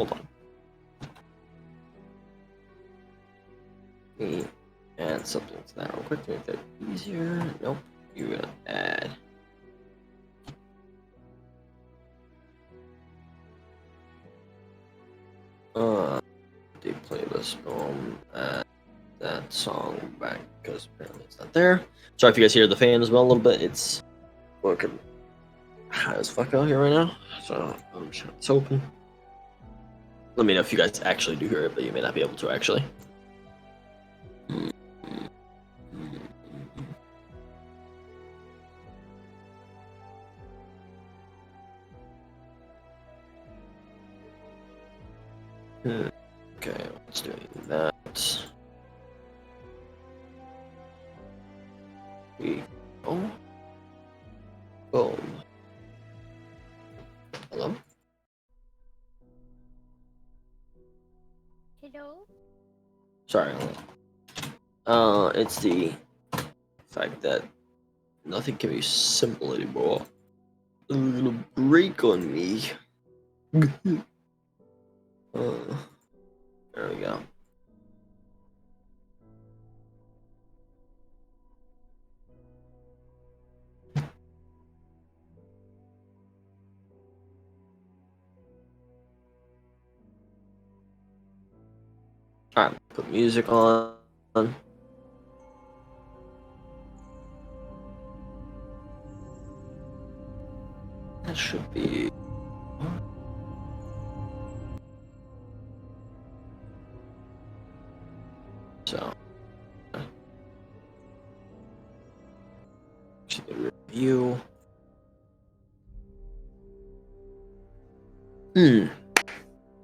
hold on. Let me add something to that real quick to make that easier. Nope. You're gonna add. The playlist. Add that song back because apparently it's not there. Sorry if you guys hear the fan as well a little bit. It's working hot as fuck out here right now. So I'm sure it's open. Let me know if you guys actually do hear it, but you may not be able to actually. Okay, let's do that. We go. Boom. Hello? Hello? Sorry. It's the fact that nothing can be simple anymore. A little break on me. There we go. Alright, put music on. That should be. So. Review.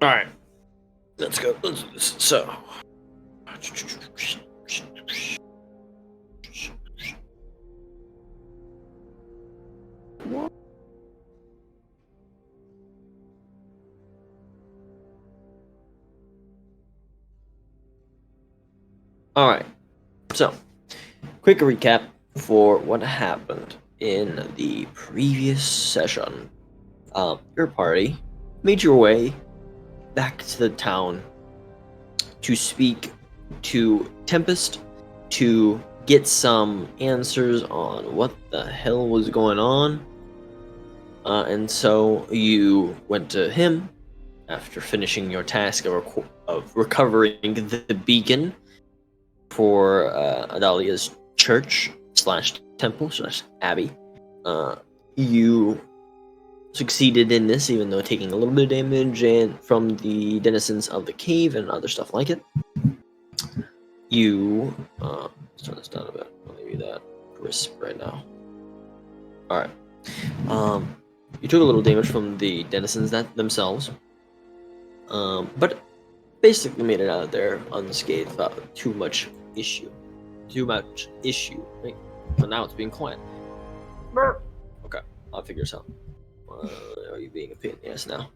Alright. Let's go. Let's do this. So. Alright. So, quick recap for what happened in the previous session. Your party made your way back to the town to speak to Tempest to get some answers on what the hell was going on. And so you went to him after finishing your task of recovering the beacon for Adalia's church / temple / abbey. You succeeded in this, even though taking a little bit of damage and from the denizens of the cave and other stuff like it. You let's turn this down a bit. I'll leave you that crisp right now. Alright. You took a little damage from the denizens themselves. But basically made it out of there unscathed without too much issue. Right? But now it's being quiet. Okay, I'll figure this out. Are you being a pain in the ass now?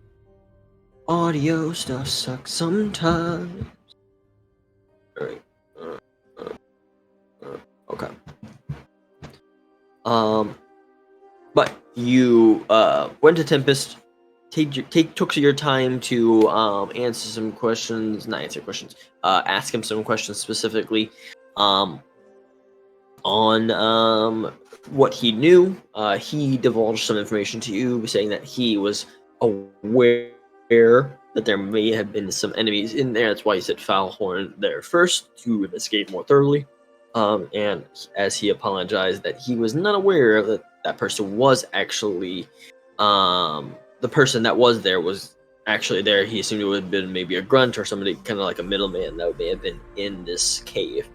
Audio stuff sucks sometimes. Alright. Okay. But you went to Tempest. Took your time to answer some questions. Not answer questions. Ask him some questions specifically on what he knew. He divulged some information to you, saying that he was aware that there may have been some enemies in there. That's why he said Foulhorn there first to investigate more thoroughly. And as he apologized that he was not aware that that person was actually the person that was there was actually there. He assumed it would have been maybe a grunt or somebody kind of like a middleman that may have been in this cave.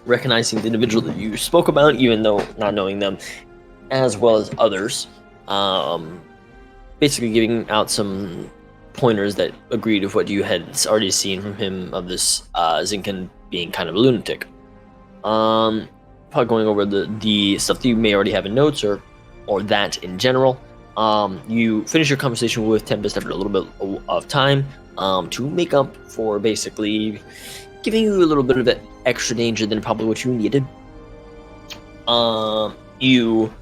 Recognizing the individual that you spoke about, even though not knowing them, as well as others. Basically giving out some pointers that agreed with what you had already seen from him of this Zinkin being kind of a lunatic. Probably going over the stuff that you may already have in notes or that in general. You finish your conversation with Tempest after a little bit of time to make up for basically giving you a little bit of extra danger than probably what you needed. You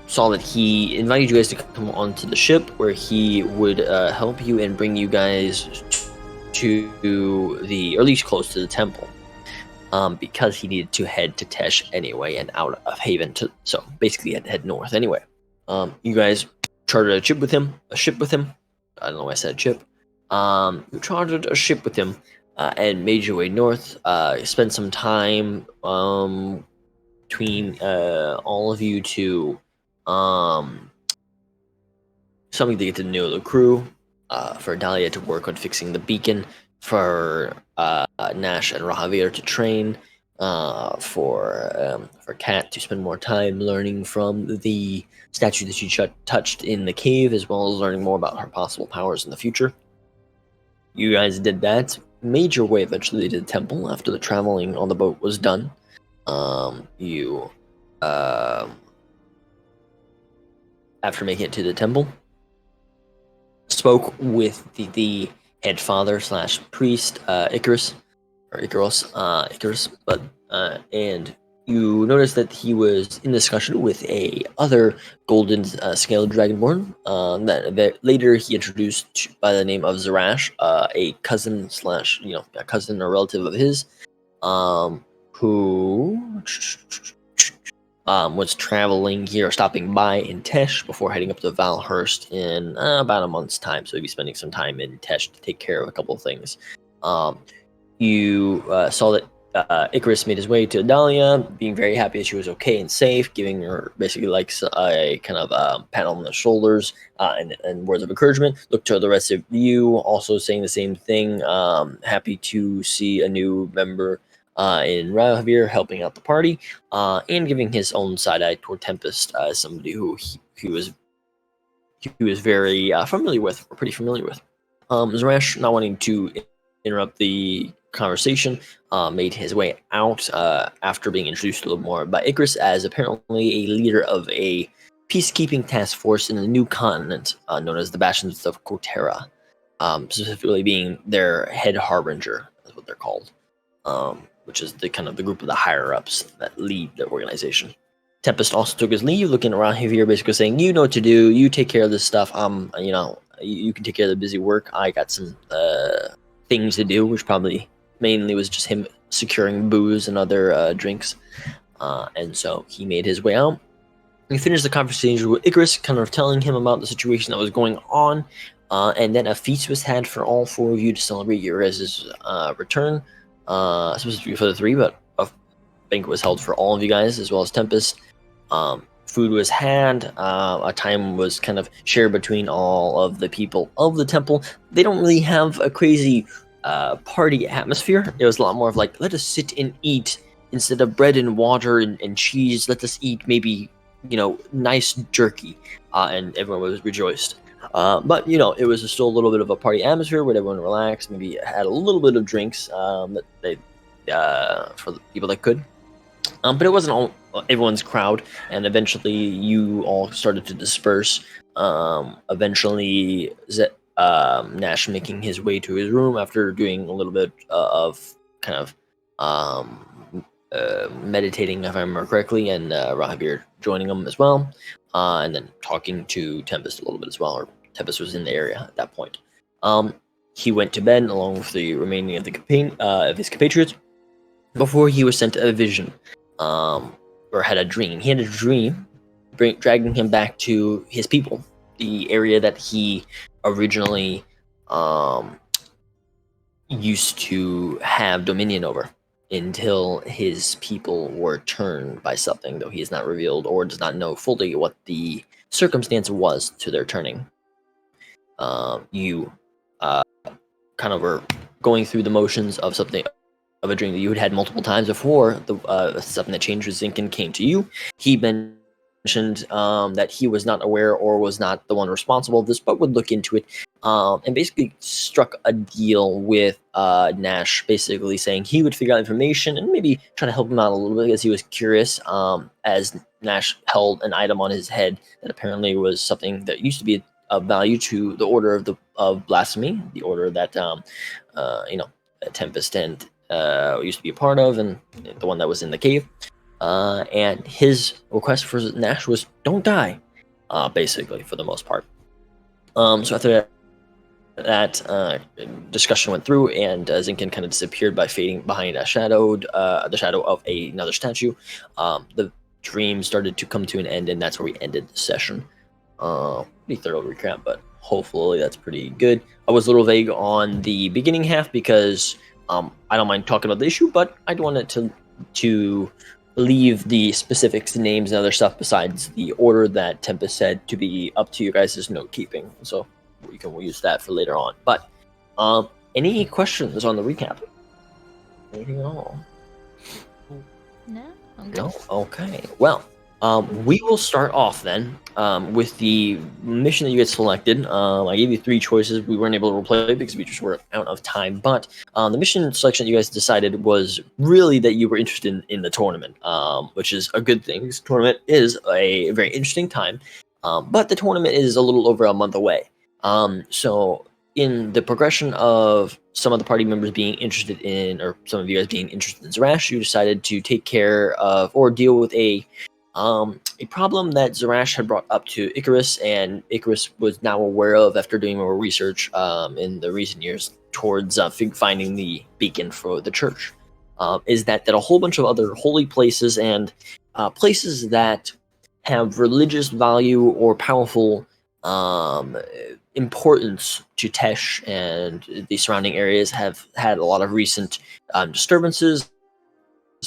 saw that he invited you guys to come onto the ship, where he would help you and bring you guys to or at least close to the temple, because he needed to head to Tesh anyway and out of Haven. So basically, he had to head north anyway. You guys chartered a ship with him. I don't know why I said ship. You chartered a ship with him and made your way north. Spent some time between all of you to something to get to know the crew. For Dahlia to work on fixing the beacon. For Nash and Rahavir to train. For Kat to spend more time learning from the statue that she touched in the cave, as well as learning more about her possible powers in the future. You guys did that. Made your way eventually to the temple after the traveling on the boat was done. After making it to the temple, spoke with the head father / priest, Icarus, and you noticed that he was in discussion with a other golden scaled dragonborn that later he introduced by the name of Zarash, a cousin / a cousin or relative of his, who was traveling here, stopping by in Tesh before heading up to Valhurst in about a month's time. So he'll be spending some time in Tesh to take care of a couple of things. You saw that Icarus made his way to Dahlia, being very happy that she was okay and safe, giving her basically like a kind of pat on the shoulders and words of encouragement. Looked to the rest of you, also saying the same thing. Happy to see a new member in Rahavir helping out the party, and giving his own side eye toward Tempest as somebody who he was very familiar with, or pretty familiar with. Zarash, not wanting to interrupt the conversation, made his way out after being introduced a little more by Icarus as apparently a leader of a peacekeeping task force in the new continent known as the Bastions of Kotera, specifically being their head harbinger, is what they're called, which is the kind of the group of the higher ups that lead the organization. Tempest also took his leave, looking around here, basically saying, "You know what to do. You take care of this stuff. You can take care of the busy work. I got some things to do," which probably mainly was just him securing booze and other drinks. And so he made his way out. We finished the conversation with Icarus, kind of telling him about the situation that was going on. And then a feast was had for all four of you to celebrate your guys' return. Supposed to be for the three, but a banquet was held for all of you guys, as well as Tempest. Food was had. A time was kind of shared between all of the people of the temple. They don't really have a crazy party atmosphere. It was a lot more of like, let us sit and eat instead of bread and water and cheese. Let us eat maybe, nice jerky. And everyone was rejoiced. But it was still a little bit of a party atmosphere where everyone relaxed, maybe had a little bit of drinks that they for the people that could. But it wasn't all everyone's crowd, and eventually you all started to disperse. Eventually, Nash making his way to his room after doing a little bit of kind of meditating, if I remember correctly, and Rahavir joining him as well, and then talking to Tempest a little bit as well, or Tempest was in the area at that point. He went to bed along with the remaining of his compatriots before he was sent a vision, or had a dream. He had a dream dragging him back to his people, the area that he originally used to have dominion over, until his people were turned by something, though he has not revealed or does not know fully what the circumstance was to their turning. You kind of were going through the motions of something, of a dream that you had multiple times before. The something that changed with Zinkin came to you. He mentioned that he was not aware or was not the one responsible of this, but would look into it, and basically struck a deal with Nash, basically saying he would figure out information and maybe try to help him out a little bit because he was curious, as Nash held an item on his head that apparently was something that used to be of value to the Order of Blasphemy, the order that Tempest and used to be a part of, and the one that was in the cave. And his request for Nash was don't die, basically, for the most part. So after that discussion went through, and Zinkin kind of disappeared by fading behind the shadow of another statue. The dream started to come to an end, and that's where we ended the session. Pretty thorough recap, but hopefully that's pretty good. I was a little vague on the beginning half because I don't mind talking about the issue, but I wanted to leave the specifics, names, and other stuff besides the order that Tempest said to be up to you guys' note keeping. So we'll use that for later on. But any questions on the recap? Anything at all? No, I'm good. No? Okay. Well, we will start off then with the mission that you get selected. I gave you 3 choices. We weren't able to replay because we just were out of time. But the mission selection that you guys decided was really that you were interested in the tournament, which is a good thing. This tournament is a very interesting time, but the tournament is a little over a month away. So in the progression of some of the party members being interested in, or some of you guys being interested in Zarash, you decided to take care of or deal with a problem that Zarash had brought up to Icarus, and Icarus was now aware of after doing more research in the recent years towards finding the beacon for the church. Is that a whole bunch of other holy places and places that have religious value or powerful importance to Tesh and the surrounding areas have had a lot of recent disturbances,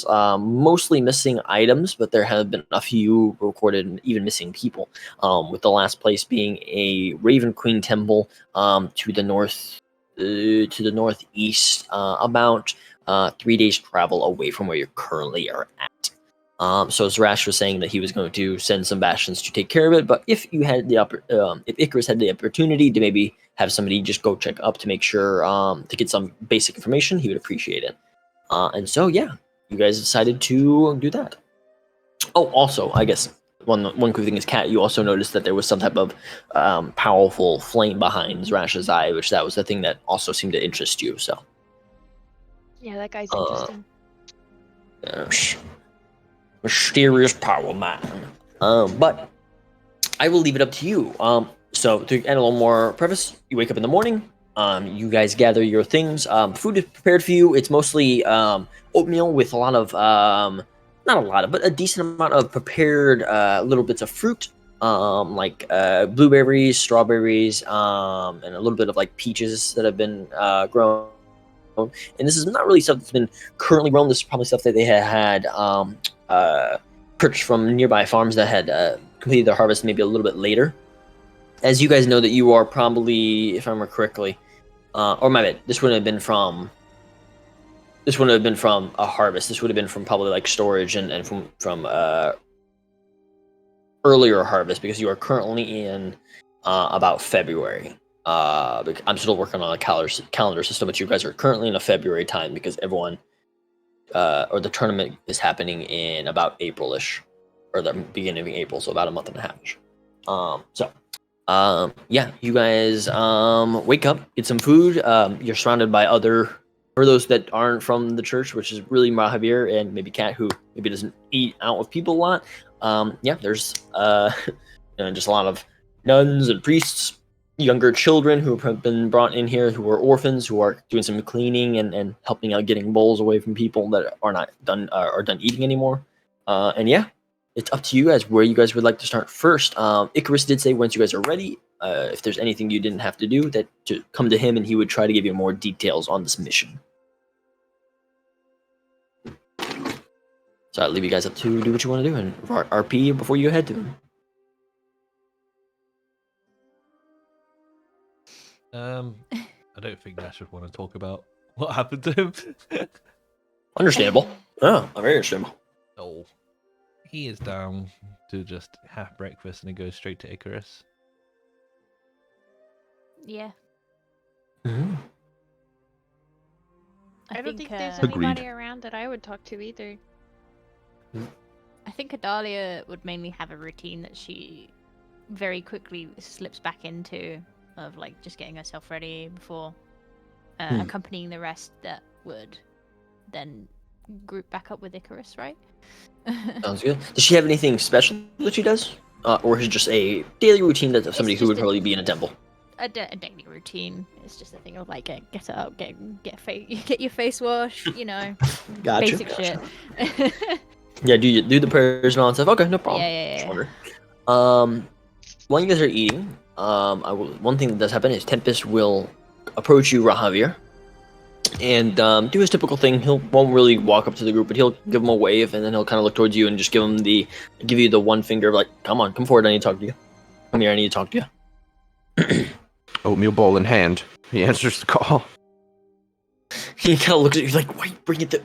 mostly missing items, but there have been a few recorded and even missing people, with the last place being a Raven Queen temple to the northeast, about 3 days travel away from where you currently are at. So Zarash was saying that he was going to send some Bastions to take care of it, but if you had if Icarus had the opportunity to maybe have somebody just go check up to make sure to get some basic information, he would appreciate it. And so yeah, you guys decided to do that. Oh, also, I guess one quick thing is, Kat, you also noticed that there was some type of powerful flame behind Zarash's eye, which that was the thing that also seemed to interest you. So yeah, that guy's interesting. Yes. Mysterious power man. But I will leave it up to you. So to add a little more preface, you wake up in the morning. You guys gather your things. Food is prepared for you. It's mostly oatmeal with a lot of not a lot of, but a decent amount of prepared little bits of fruit, like blueberries, strawberries, and a little bit of like peaches that have been grown. And this is not really stuff that's been currently grown. This is probably stuff that they had purchased from nearby farms that had completed their harvest maybe a little bit later. As you guys know that you are probably, if I remember correctly, or my bad, this wouldn't have been from a harvest. This would have been from probably like storage and from earlier harvest, because you are currently in about February. I'm still working on a calendar system, but you guys are currently in a February time because everyone, or the tournament is happening in about April-ish, or the beginning of April, so about a month and a half-ish. Yeah, you guys wake up, get some food. You're surrounded by other, for those that aren't from the church, which is really Mahavir and maybe Kat, who maybe doesn't eat out with people a lot. Yeah, there's just a lot of nuns and priests, younger children who have been brought in here, who are orphans, who are doing some cleaning and helping out getting bowls away from people that are not done eating anymore. And yeah, it's up to you guys where you guys would like to start first. Icarus did say once you guys are ready, if there's anything you didn't have to do, that to come to him and he would try to give you more details on this mission. So I'll leave you guys up to do what you want to do and RP before you head to him. I don't think Nash would want to talk about what happened to him. Understandable. Oh, very understandable. Oh, he is down to just have breakfast and then go straight to Icarus. Yeah. Mm-hmm. I don't think there's Agreed. anybody around that I would talk to either. I think Adalia would mainly have a routine that she very quickly slips back into, of like just getting herself ready before accompanying the rest, that would then group back up with Icarus, right? Sounds good. Does she have anything special that she does? Or is it just a daily routine that of somebody who just would a- probably be in a temple? A daily routine. It's just a thing of like get up, get your face washed, you know, Gotcha. basic shit. Yeah, do the prayers and all that stuff. Okay, no problem. Yeah. Just wondering. While you guys are eating, one thing that does happen is Tempest will approach you, Rahavir, and do his typical thing. Won't really walk up to the group, but he'll give them a wave, and then he'll kind of look towards you and just give you the one finger of like, come forward, I need to talk to you. Come here, I need to talk to you. Oatmeal bowl in hand. He answers the call. He kind of looks at you like, wait, bring it to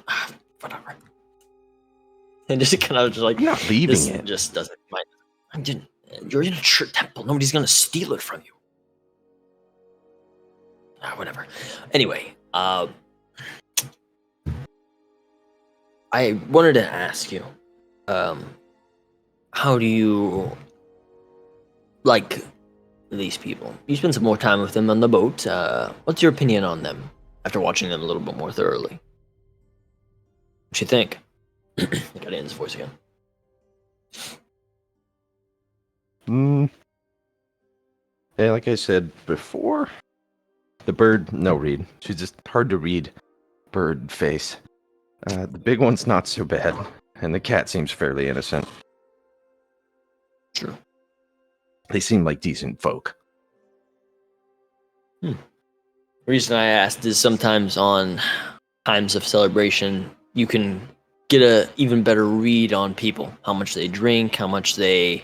whatever. And just kind of just like, I'm not leaving this it. just doesn't mind. You're in a church temple. Nobody's gonna steal it from you. Whatever. Anyway, I wanted to ask you, how do you like these people? You spend some more time with them on the boat. What's your opinion on them after watching them a little bit more thoroughly? What you think? I got Ian's voice again. Yeah, like I said before, the bird, no read. She's just hard to read. Bird face. The big one's not so bad, and the cat seems fairly innocent. Sure. They seem like decent folk. The reason I asked is sometimes on times of celebration, you can get a even better read on people. How much they drink, how much they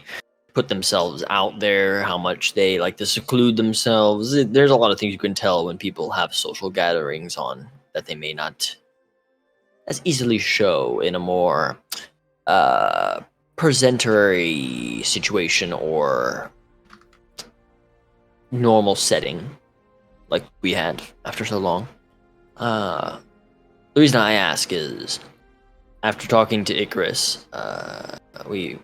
put themselves out there, how much they like to seclude themselves. There's a lot of things you can tell when people have social gatherings on that they may not as easily show in a more presentary situation or normal setting like we had after so long. The reason I ask is after talking to Icarus, we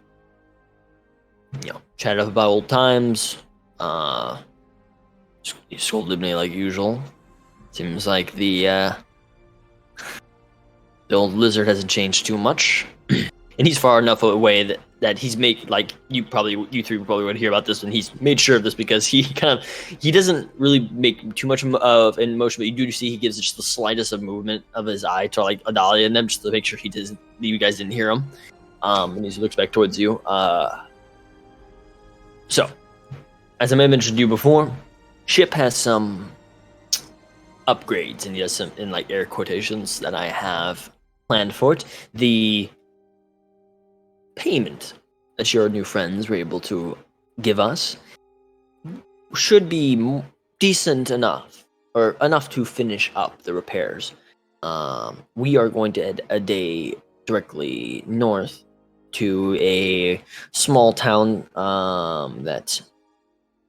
chatted up about old times. He scolded me like usual. Seems like the old lizard hasn't changed too much. And he's far enough away that he's like you three probably would hear about this, and he's made sure of this because he doesn't really make too much of an emotion, but you do see he gives just the slightest of movement of his eye to like Adalia and them just to make sure you guys didn't hear him. And he looks back towards you. So, as I may have mentioned to you before, ship has some upgrades, and yes, some in like air quotations that I have planned for it. The payment that your new friends were able to give us should be decent enough, or enough to finish up the repairs. We are going to head a day directly north to a small town that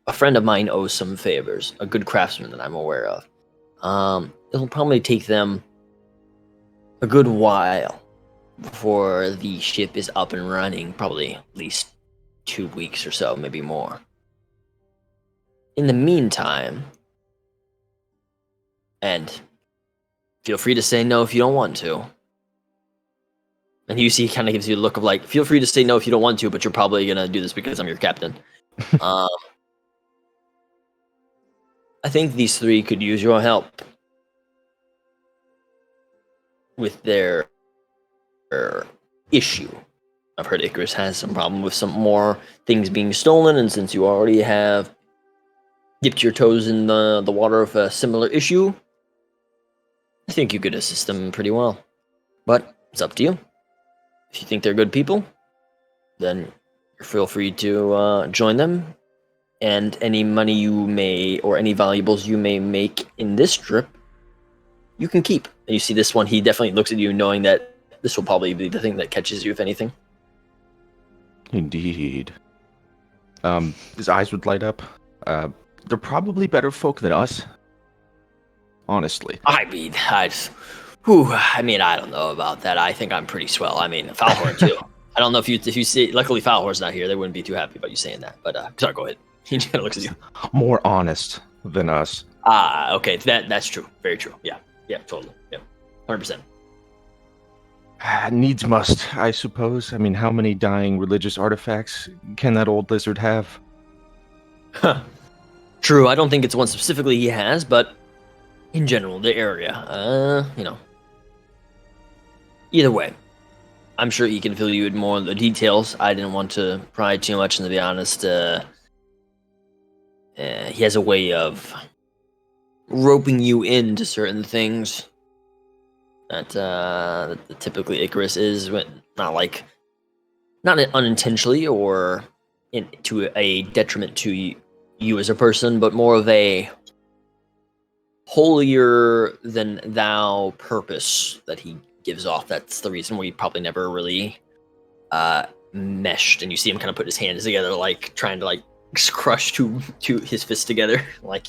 a friend of mine owes some favors, a good craftsman that I'm aware of. It'll probably take them a good while before the ship is up and running, probably at least 2 weeks or so, maybe more. In the meantime, and feel free to say no if you don't want to. And you see, he kind of gives you a look of like, feel free to say no if you don't want to, but you're probably going to do this because I'm your captain. I think these three could use your help with their issue. I've heard Icarus has some problem with some more things being stolen, and since you already have dipped your toes in the water of a similar issue, I think you could assist them pretty well. But it's up to you. If you think they're good people, then feel free to join them, and any money you may, or any valuables you may make in this trip, you can keep. And you see this one, he definitely looks at you knowing that this will probably be the thing that catches you, if anything. Indeed. His eyes would light up. They're probably better folk than us. Honestly. I mean, I don't know about that. I think I'm pretty swell. I mean, Falhor too. I don't know if you see. Luckily, Falhor's not here. They wouldn't be too happy about you saying that. But sorry, go ahead. He kind of looks at you. More honest than us. Okay. That's true. Very true. Yeah, totally. Yeah, 100%. Needs must, I suppose. I mean, how many dying religious artifacts can that old lizard have? Huh. True, I don't think it's one specifically he has, but in general, the area. Either way, I'm sure he can fill you in more of the details. I didn't want to pry too much, and to be honest, he has a way of roping you into certain things that typically Icarus is, not unintentionally or to a detriment to you as a person, but more of a holier than thou purpose that he gives off. That's the reason we probably never really meshed, and you see him kind of put his hands together, like trying to like crush to his fists together, like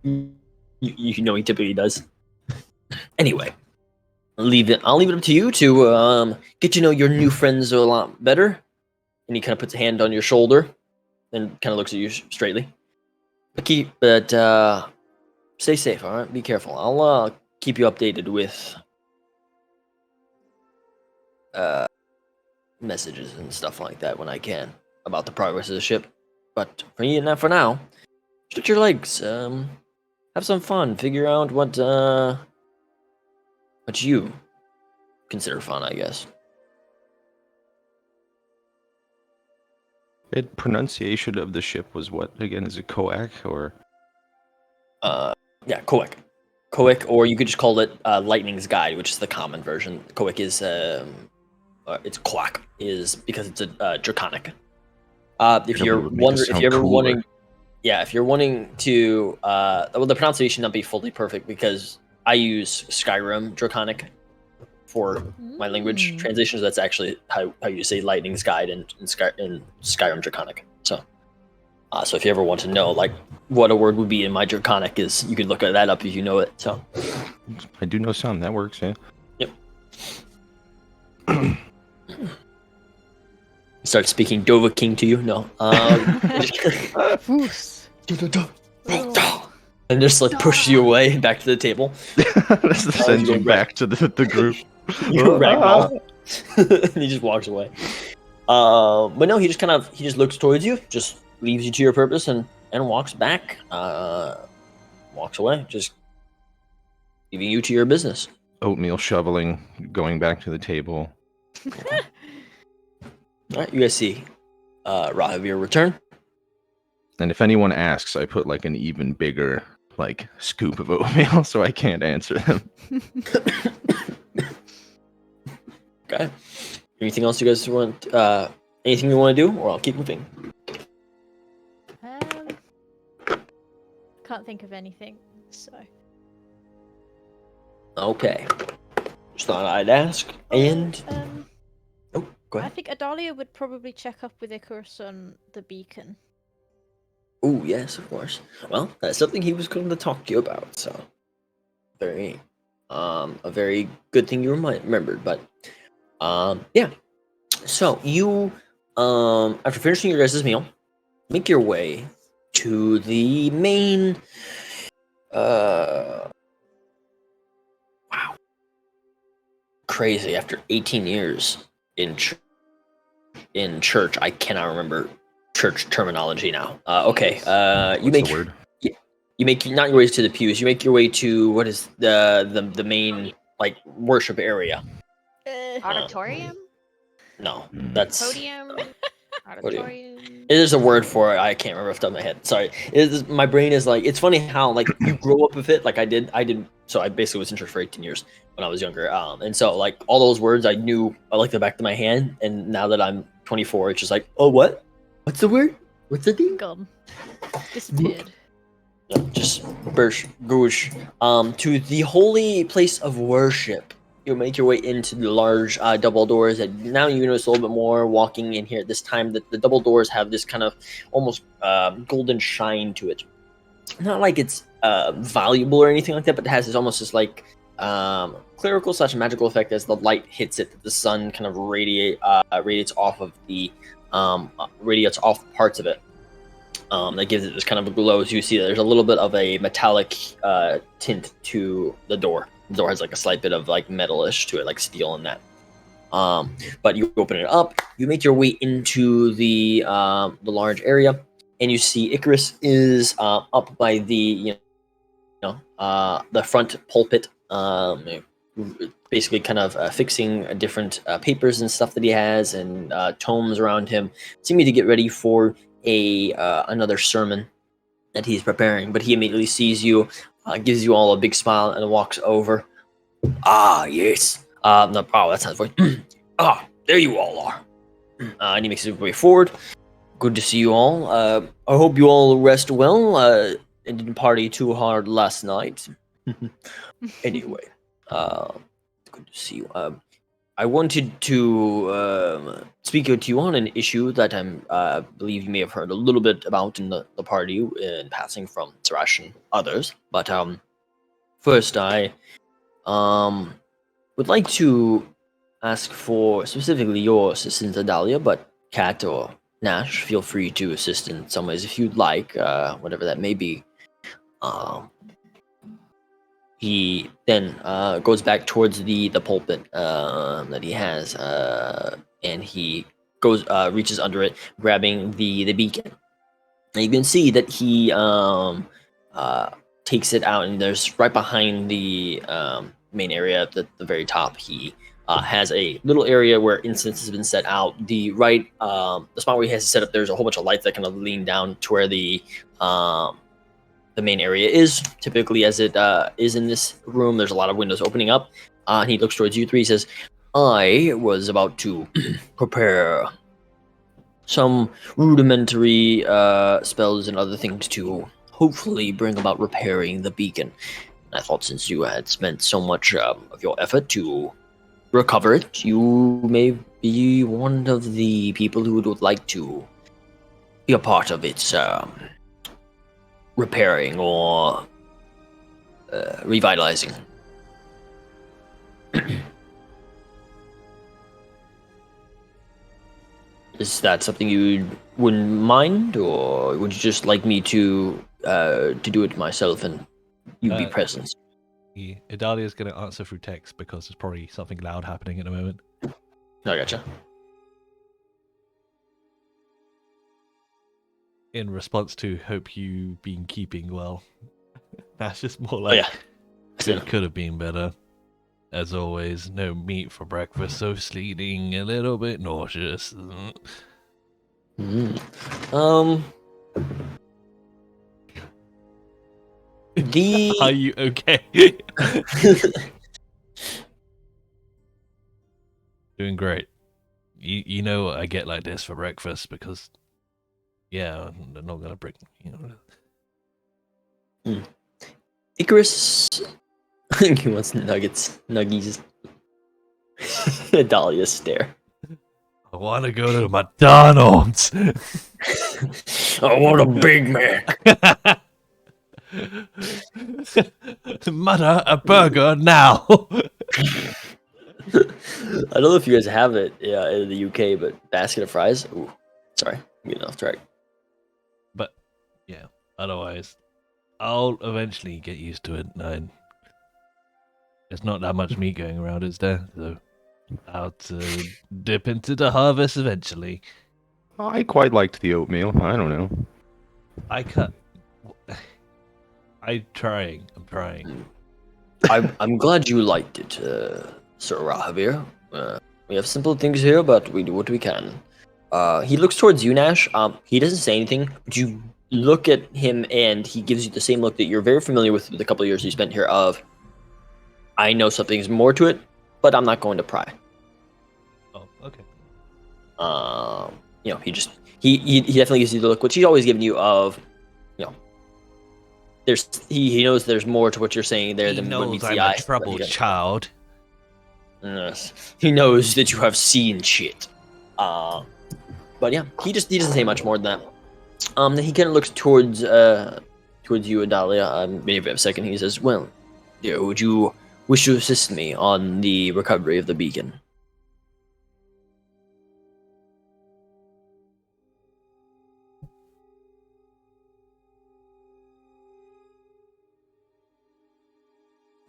you know he typically does. Anyway, I'll leave it up to you to get to know your new friends a lot better. And he kind of puts a hand on your shoulder and kind of looks at you straightly. But stay safe, all right? Be careful. I'll keep you updated with messages and stuff like that when I can about the progress of the ship. But for now, stretch your legs. Have some fun. Figure out what you consider fun, I guess. The pronunciation of the ship was what again? Is it Koak or? Yeah, Koak. Koak, or you could just call it Lightning's Guide, which is the common version. Koak is it's Koak is because it's a draconic. If you're wanting to, well, the pronunciation not be fully perfect because I use Skyrim Draconic for my language translations. That's actually how you say Lightning's Guide in Skyrim Draconic. So if you ever want to know like what a word would be in my Draconic, is you could look at that up if you know it. So I do know some. That works, yeah. Yep. Start speaking Dovahkiin to you? No. And just like push you away back to the table. Sends you back to the group. You're ragdoll. And he just walks away. But no, he just looks towards you, just leaves you to your purpose, and walks back. Walks away, just leaving you to your business. Oatmeal shoveling, going back to the table. All right, you guys see Rahavir return. And if anyone asks, I put like an even bigger like scoop of oatmeal, so I can't answer them. Okay. Anything else you guys want? Anything you want to do, or I'll keep moving. Can't think of anything. So. Okay. Just thought I'd ask. And oh, go I ahead. think Adalia would probably check up with Icarus on the beacon. Oh yes, of course. Well, that's something he was going to talk to you about. So, a very good thing you remembered. But, yeah. So you, after finishing your guys' meal, make your way to the main. Wow. Crazy. After 18 years in church, I cannot remember church terminology now. Okay. You make the word? You make not your ways to the pews. You make your way to what is the main like worship area. Auditorium? No, that's Podium? Auditorium? There's a word for it. I can't remember off the top of my head. Sorry. My brain is like, it's funny how like you grow up with it. Like I did. So I basically was in church for 18 years when I was younger. And so like all those words I knew like the back of my hand. And now that I'm 24, it's just like, oh, what? What's the word? What's the thing? Gone. Disappeared. Just burst, goosh. To the holy place of worship. You make your way into the large double doors, and now you notice a little bit more walking in here at this time that the double doors have this kind of almost golden shine to it. Not like it's valuable or anything like that, but it has this almost this like clerical / magical effect as the light hits it. That the sun kind of radiates off of the radiates off parts of it. That gives it this kind of a glow. As you see, there's a little bit of a metallic tint to the door. The door has like a slight bit of like metalish to it, like steel and that. But you open it up. You make your way into the large area, and you see Icarus is up by the the front pulpit, basically kind of fixing different papers and stuff that he has and tomes around him, seeming to get ready for another sermon that he's preparing. But he immediately sees you, gives you all a big smile, and walks over. Ah, yes. No, oh, that's not the voice. Ah, there you all are. And he makes his way forward. Good to see you all. I hope you all rest well. And didn't party too hard last night. Anyway, good to see you. I wanted to speak to you on an issue that I believe you may have heard a little bit about in the party in passing from Thrash and others. But first, I would like to ask for specifically your assistance, Adalia, but Kat or Nash, feel free to assist in some ways if you'd like, whatever that may be. He then goes back towards the pulpit that he has, and he goes reaches under it, grabbing the beacon. And you can see that he takes it out, and there's right behind the main area at the very top. He has a little area where incense has been set out. The spot where he has it set up, there's a whole bunch of lights that kind of lean down to where the main area is. Typically, as it is in this room, there's a lot of windows opening up. And he looks towards you three. He says, I was about to prepare some rudimentary spells and other things to hopefully bring about repairing the beacon. I thought since you had spent so much of your effort to recover it, you may be one of the people who would like to be a part of its repairing or revitalizing. Is that something you wouldn't mind, or would you just like me to do it myself and you be present? Idalia is going to answer through text because there's probably something loud happening at the moment. I gotcha. In response to hope you been keeping well. That's just more like it could have been better. As always, no meat for breakfast, so sleeping a little bit nauseous. Are you okay? Doing great. You know I get like this for breakfast because they're not gonna break. Icarus, he wants nuggies. Dahlia stare. I want to go to McDonald's. I want a Big Mac. Mother, a burger now. I don't know if you guys have it in the UK, but basket of fries. Ooh, sorry, I'm getting off track. But yeah, otherwise, I'll eventually get used to it. And there's not that much meat going around, is there? So I'll dip into the harvest eventually. I quite liked the oatmeal. I don't know. I'm trying. I'm glad you liked it, Sir Rahavir. We have simple things here, but we do what we can. He looks towards you, Nash. He doesn't say anything, but you look at him, and he gives you the same look that you're very familiar with the couple of years you spent here. Of, I know something's more to it, but I'm not going to pry. Oh, okay. He definitely gives you the look, which he's always given you of, he knows there's more to what you're saying there than what meets the eye. I'm a troubled child. Yes, he knows that you have seen shit. But yeah, he doesn't say much more than that. Then he kind of looks towards you, Adalia. Maybe for a second, he says, "Well, dear, would you wish to assist me on the recovery of the beacon?"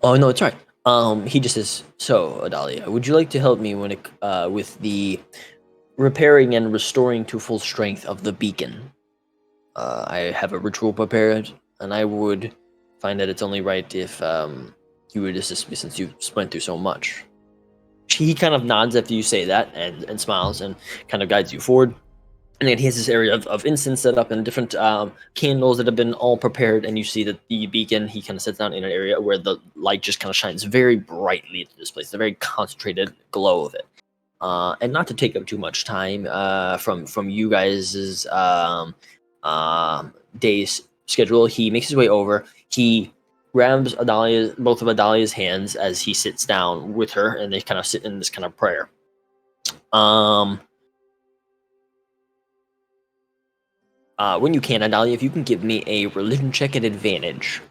Oh no, it's right. He just says, "So, Adalia, would you like to help me with the repairing and restoring to full strength of the beacon? I have a ritual prepared, and I would find that it's only right if you would assist me since you went through so much." He kind of nods after you say that and smiles and kind of guides you forward. And then he has this area of incense set up and different candles that have been all prepared. And you see that the beacon, he kind of sits down in an area where the light just kind of shines very brightly into this place. The very concentrated glow of it. And not to take up too much time from you guys' day's schedule, he makes his way over. He grabs both of Adalia's hands as he sits down with her, and they kind of sit in this kind of prayer. When you can, Adalia, if you can give me a religion check at advantage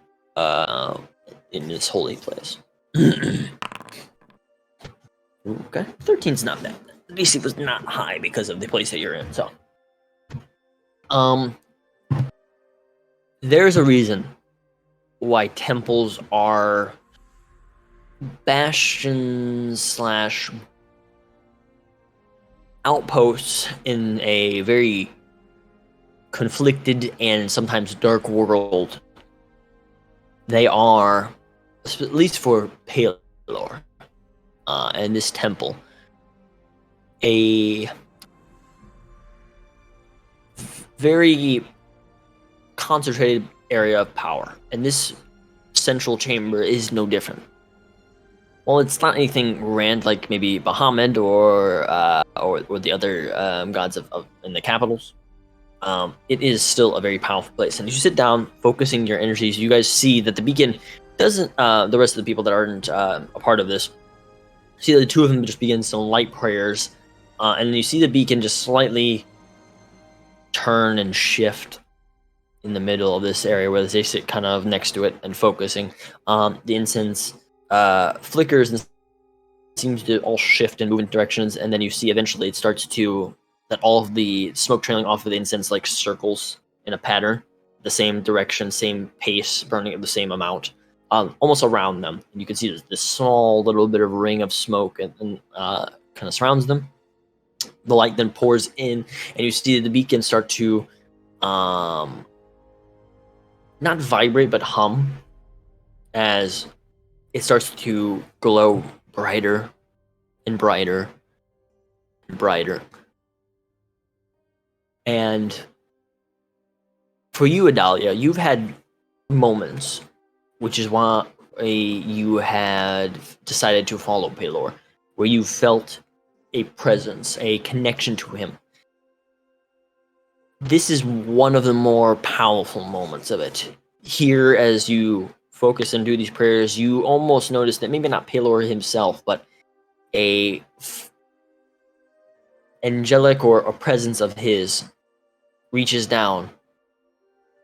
in this holy place. Okay, 13's not bad. The DC was not high because of the place that you're in, so. There's a reason why temples are bastions / outposts in a very conflicted and sometimes dark world. They are, at least for Pelor, and this temple, a very concentrated area of power, and this central chamber is no different. Well, it's not anything grand like maybe Bahamut or the other gods of in the capitals. It is still a very powerful place, and as you sit down, focusing your energies, you guys see that the beacon doesn't. The rest of the people that aren't a part of this see that the two of them just begin some light prayers, and then you see the beacon just slightly turn and shift in the middle of this area where they sit kind of next to it and focusing. The incense flickers and seems to all shift and move in directions, and then you see eventually it starts to, that all of the smoke trailing off of the incense like circles in a pattern, the same direction, same pace, burning at the same amount, almost around them. And you can see this small little bit of ring of smoke and kind of surrounds them. The light then pours in, and you see the beacon start to not vibrate but hum as it starts to glow brighter and brighter and brighter. And for you, Adalia, you've had moments, which is why you had decided to follow Pelor, where you felt a presence, a connection to him. This is one of the more powerful moments of it. Here, as you focus and do these prayers, you almost notice that maybe not Pelor himself, but a angelic or a presence of his reaches down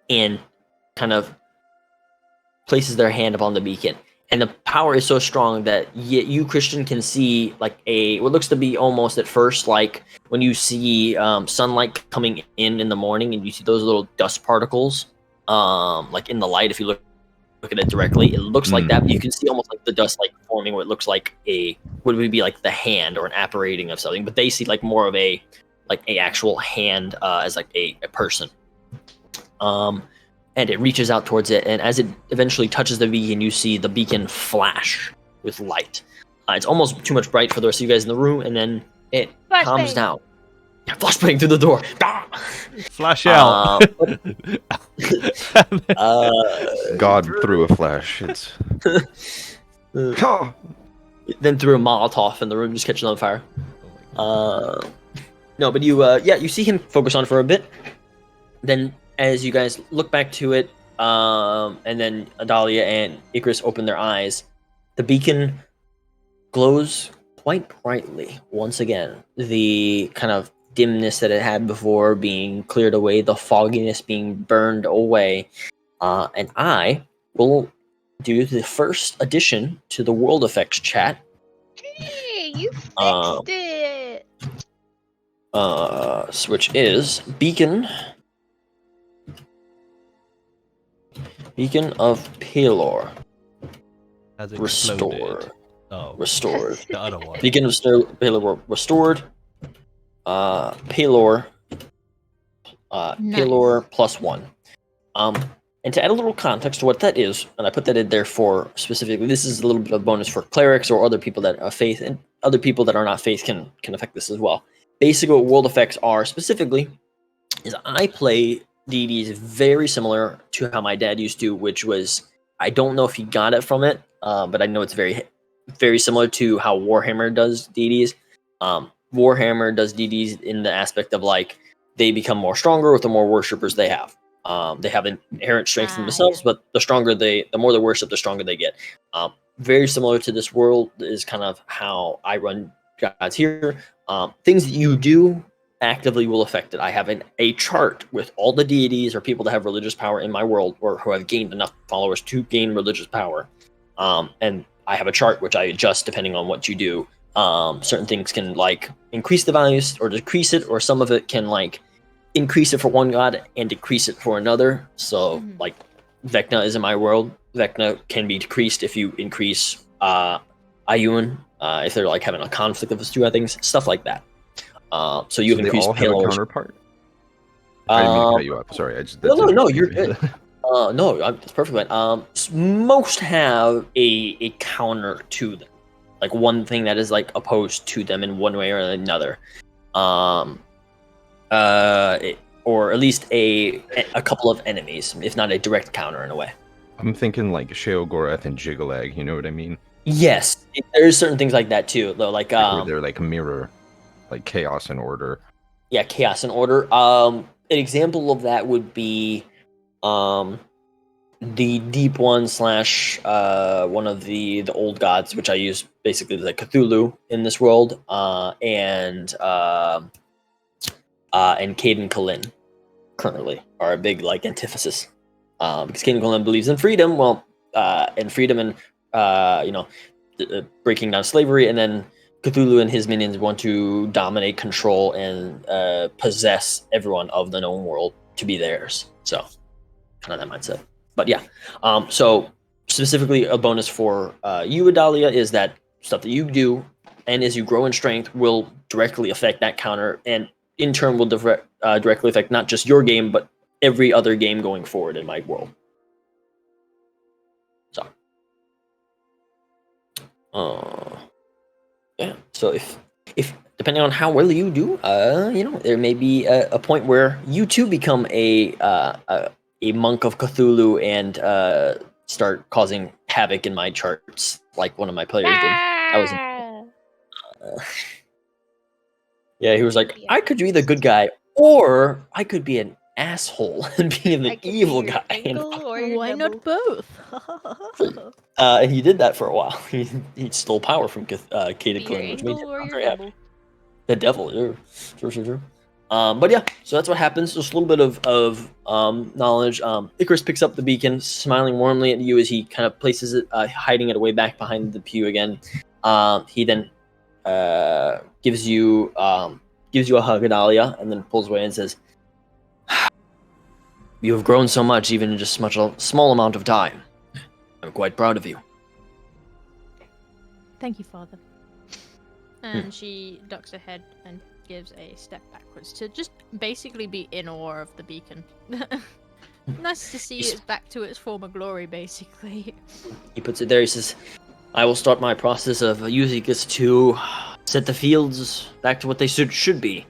and kind of places their hand upon the beacon. And the power is so strong that you, Christian, can see like what looks to be almost at first like when you see sunlight coming in the morning and you see those little dust particles like in the light. If you look at it directly, it looks like that, but you can see almost like the dust like forming what looks like what would be like the hand or an apparating of something, but they see like more of a actual hand as like a person. And it reaches out towards it, and as it eventually touches the beacon, you see the beacon flash with light. It's almost too much bright for the rest of you guys in the room, and then it calms down. Yeah, flashbang through the door. Flash out. God threw a flash. It's then threw a Molotov, and the room just catches on fire. No, but you see him focus on it for a bit. Then, as you guys look back to it, and then Adalia and Icarus open their eyes, the beacon glows quite brightly once again. The kind of dimness that it had before being cleared away, the fogginess being burned away, and I will do the first addition to the World Effects chat. Hey, you fixed it! Which is Beacon of Pelor. Has restored. exploded. Oh, Restored. the other one. Beacon of Palor restored. Palor. Nice. Palor +1. And to add a little context to what that is, and I put that in there for specifically, this is a little bit of a bonus for clerics or other people that are faith, and other people that are not faith can affect this as well. Basically, what world effects are specifically is I play deities very similar to how my dad used to, which was, I don't know if he got it from it, but I know it's very, very similar to how Warhammer does deities. Warhammer does deities in the aspect of like they become more stronger with the more worshippers they have. They have inherent strength in themselves, but the more they worship, the stronger they get. Very similar to this world is kind of how I run gods here. Things that you do actively will affect it. I have a chart with all the deities or people that have religious power in my world or who have gained enough followers to gain religious power. And I have a chart which I adjust depending on what you do. Certain things can like increase the values or decrease it, or some of it can like increase it for one god and decrease it for another. So like Vecna is in my world. Vecna can be decreased if you increase Ioun, if they're like having a conflict of those two things, stuff like that. So you So they increase all have a Palor's. counterpart? I didn't mean to cut you off. Sorry. No, you're good. No, that's perfect. Most have a counter to them, like one thing that is like opposed to them in one way or another, or at least a couple of enemies, if not a direct counter in a way. I'm thinking like Sheogorath and Jiggalag, you know what I mean? Yes, there's certain things like that too, though. Like Where they're like a mirror, like chaos and order. yeah, chaos and order. An example of that would be the deep one / one of the old gods, which I use basically like Cthulhu in this world, and Caden Kalin currently are a big like antithesis, because Caden Kalin believes in freedom, and freedom and breaking down slavery, and then Cthulhu and his minions want to dominate, control, and possess everyone of the known world to be theirs. So kind of that mindset. But yeah, so specifically a bonus for you, Adalia, is that stuff that you do, and as you grow in strength, will directly affect that counter, and in turn will directly affect not just your game, but every other game going forward in my world. So, yeah. So if depending on how well you do, there may be a point where you too become a monk of Cthulhu and start causing havoc in my charts, like one of my players did. That was yeah, he was like, I could be the good guy, or I could be an asshole and be the evil guy. Why not both? And he did that for a while. He stole power from Caden Kalin, which made him very happy. The devil, yeah. Sure. But yeah, so that's what happens. Just a little bit of knowledge. Icarus picks up the beacon, smiling warmly at you as he kind of places it, hiding it away back behind the pew again. He then gives you a hug, Adalia, and then pulls away and says, "You have grown so much, even in just such a small amount of time. I'm quite proud of you." Thank you, Father. And she ducks her head and gives a step backwards to just basically be in awe of the beacon. Nice to see it back to its former glory, basically. He puts it there. He says, "I will start my process of using this to set the fields back to what they should be.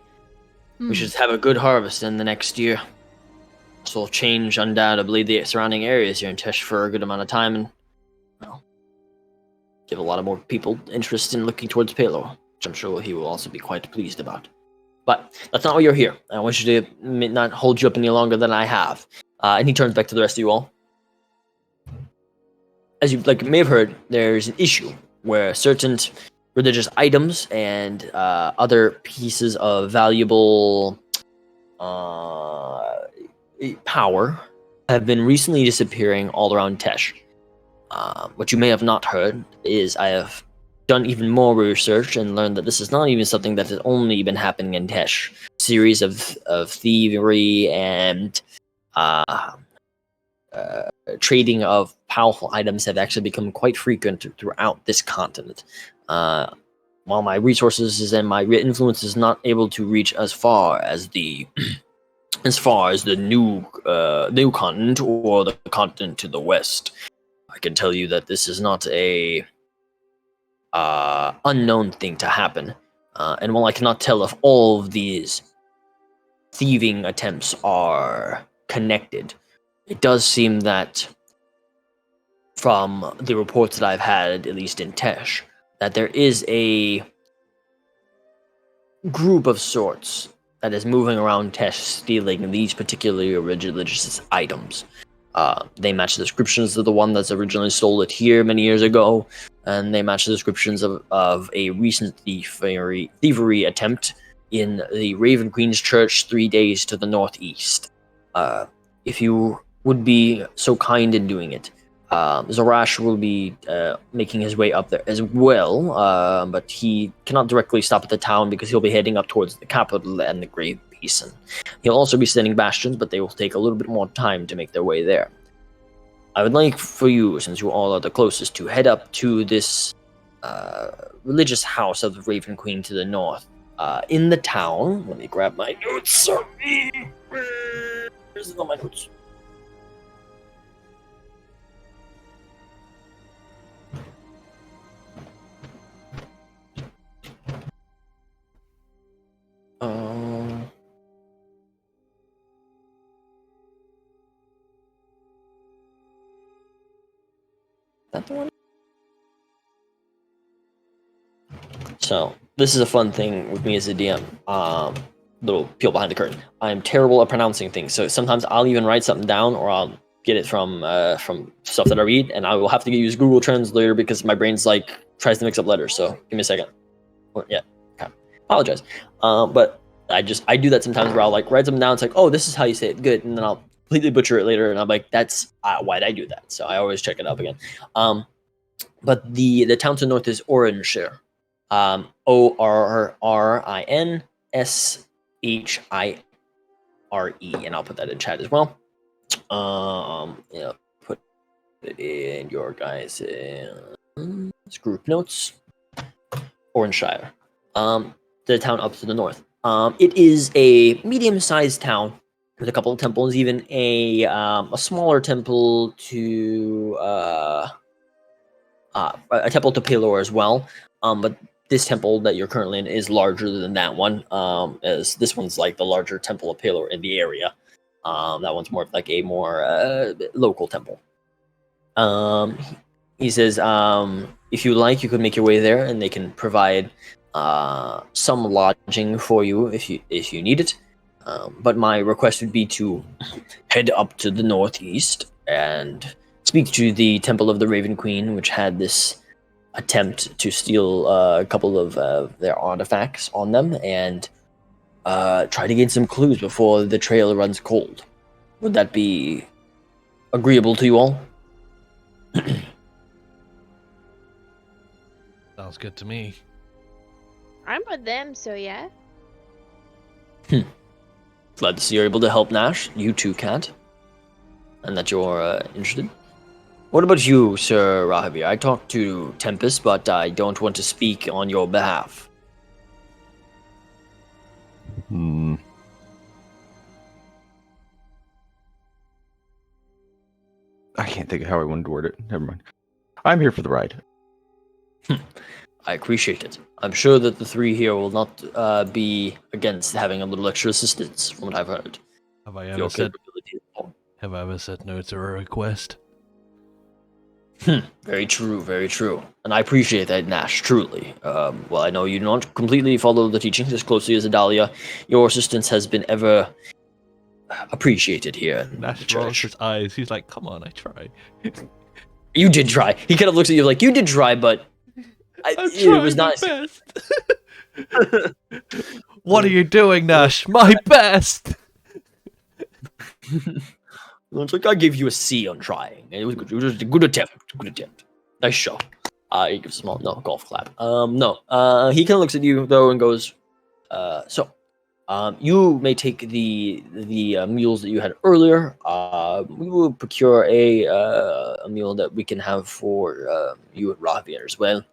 We should have a good harvest in the next year. This will change undoubtedly the surrounding areas here in Tesh for a good amount of time, and well, give a lot of more people interest in looking towards Palor, which I'm sure he will also be quite pleased about. But that's not why you're here. I want you to not hold you up any longer than I have." And he turns back to the rest of you all. As you may have heard, there's an issue where certain religious items and other pieces of valuable power have been recently disappearing all around Tesh. What you may have not heard is I have done even more research and learned that this is not even something that has only been happening in Tesh. Series of thievery and trading of powerful items have actually become quite frequent throughout this continent. While my resources and my influence is not able to reach as far as the new continent or the continent to the west, I can tell you that this is not a unknown thing to happen. And while I cannot tell if all of these thieving attempts are connected, it does seem that from the reports that I've had, at least in Tesh, that there is a group of sorts that is moving around Tesh stealing these particularly religious items. They match the descriptions of the one that's originally stole it here many years ago, and they match the descriptions of a recent thievery attempt in the Raven Queen's Church 3 days to the northeast. If you would be so kind in doing it, Zorash will be making his way up there as well, but he cannot directly stop at the town because he'll be heading up towards the capital and the Grave Basin. He'll also be sending bastions, but they will take a little bit more time to make their way there. I would like for you, since you all are the closest, to head up to this religious house of the Raven Queen to the north. In the town, let me grab my notes. Sorry, where's all my notes? That the one? So, this is a fun thing with me as a DM. Little peel behind the curtain. I'm terrible at pronouncing things, so sometimes I'll even write something down, or I'll get it from stuff that I read, and I will have to use Google Translator because my brain's like tries to mix up letters. So give me a second. Yeah, okay. Apologize. But I do that sometimes where I'll like write something down. It's like, oh, this is how you say it. Good, and then I'll completely butcher it later, and I'm like, that's why'd I do that? So I always check it up again. But the town to the north is Orinshire. Orrinshire, and I'll put that in chat as well. Yeah, put it in your guys' group notes. Orinshire, the town up to the north. It is a medium-sized town with a couple of temples, even a smaller temple to a temple to Pelor as well. But this temple that you're currently in is larger than that one, as this one's like the larger temple of Pelor in the area. That one's more like a more local temple. He says, if you like, you could make your way there, and they can provide some lodging for you if you need it. But my request would be to head up to the northeast and speak to the Temple of the Raven Queen, which had this attempt to steal a couple of their artifacts on them, and try to gain some clues before the trail runs cold. Would that be agreeable to you all? Sounds good to me. I'm with them, so yeah. Glad to see you're able to help, Nash. You too, Cat. And that you're interested. What about you, Sir Rahavir? I talked to Tempest, but I don't want to speak on your behalf. I can't think of how I wanted to word it. Never mind. I'm here for the ride. I appreciate it. I'm sure that the three here will not be against having a little extra assistance, from what I've heard. Have I Your ever said capabilities. Have I ever said no to a request? Very true, very true. And I appreciate that, Nash, truly. Well, I know you don't completely follow the teachings as closely as Adalia. Your assistance has been ever appreciated here in the Nash rolls church. his eyes. He's like, "Come on, I try. You did try. He kind of looks at you like, you did try, but it was not... best." What are you doing, Nash? My best. It's like, I gave you a C on trying. It was good. It was a good attempt. Good attempt. Nice show. He gives a small golf clap. No. He kind of looks at you though and goes, so, You may take the meals that you had earlier. We will procure a meal that we can have for you and Ravia as well,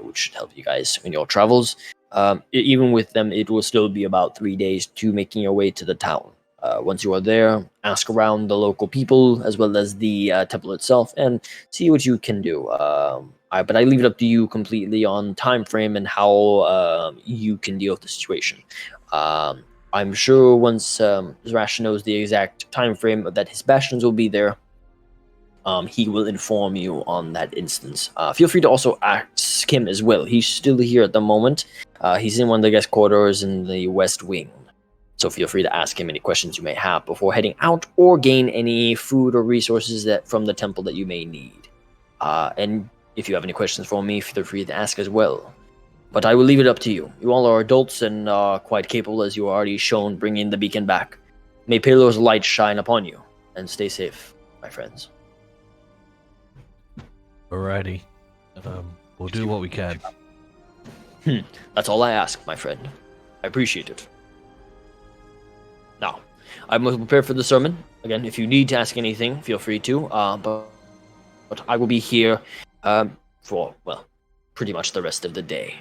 which should help you guys in your travels. Even with them, it will still be about 3 days to making your way to the town. Once you are there, ask around the local people as well as the temple itself, and see what you can do. But I leave it up to you completely on time frame and how you can deal with the situation. I'm sure once Zarash knows the exact time frame that his bastions will be there, he will inform you on that instance. Feel free to also ask him as well. He's still here at the moment. He's in one of the guest quarters in the West Wing. So feel free to ask him any questions you may have before heading out, or gain any food or resources that from the temple that you may need. And if you have any questions for me, feel free to ask as well. But I will leave it up to you. You all are adults and quite capable, as you already shown bringing the beacon back. May Palor's light shine upon you, and stay safe, my friends. Alrighty. We'll do what we can. That's all I ask, my friend. I appreciate it. Now, I'm prepared for the sermon. Again, if you need to ask anything, feel free to. But I will be here for, well, pretty much the rest of the day.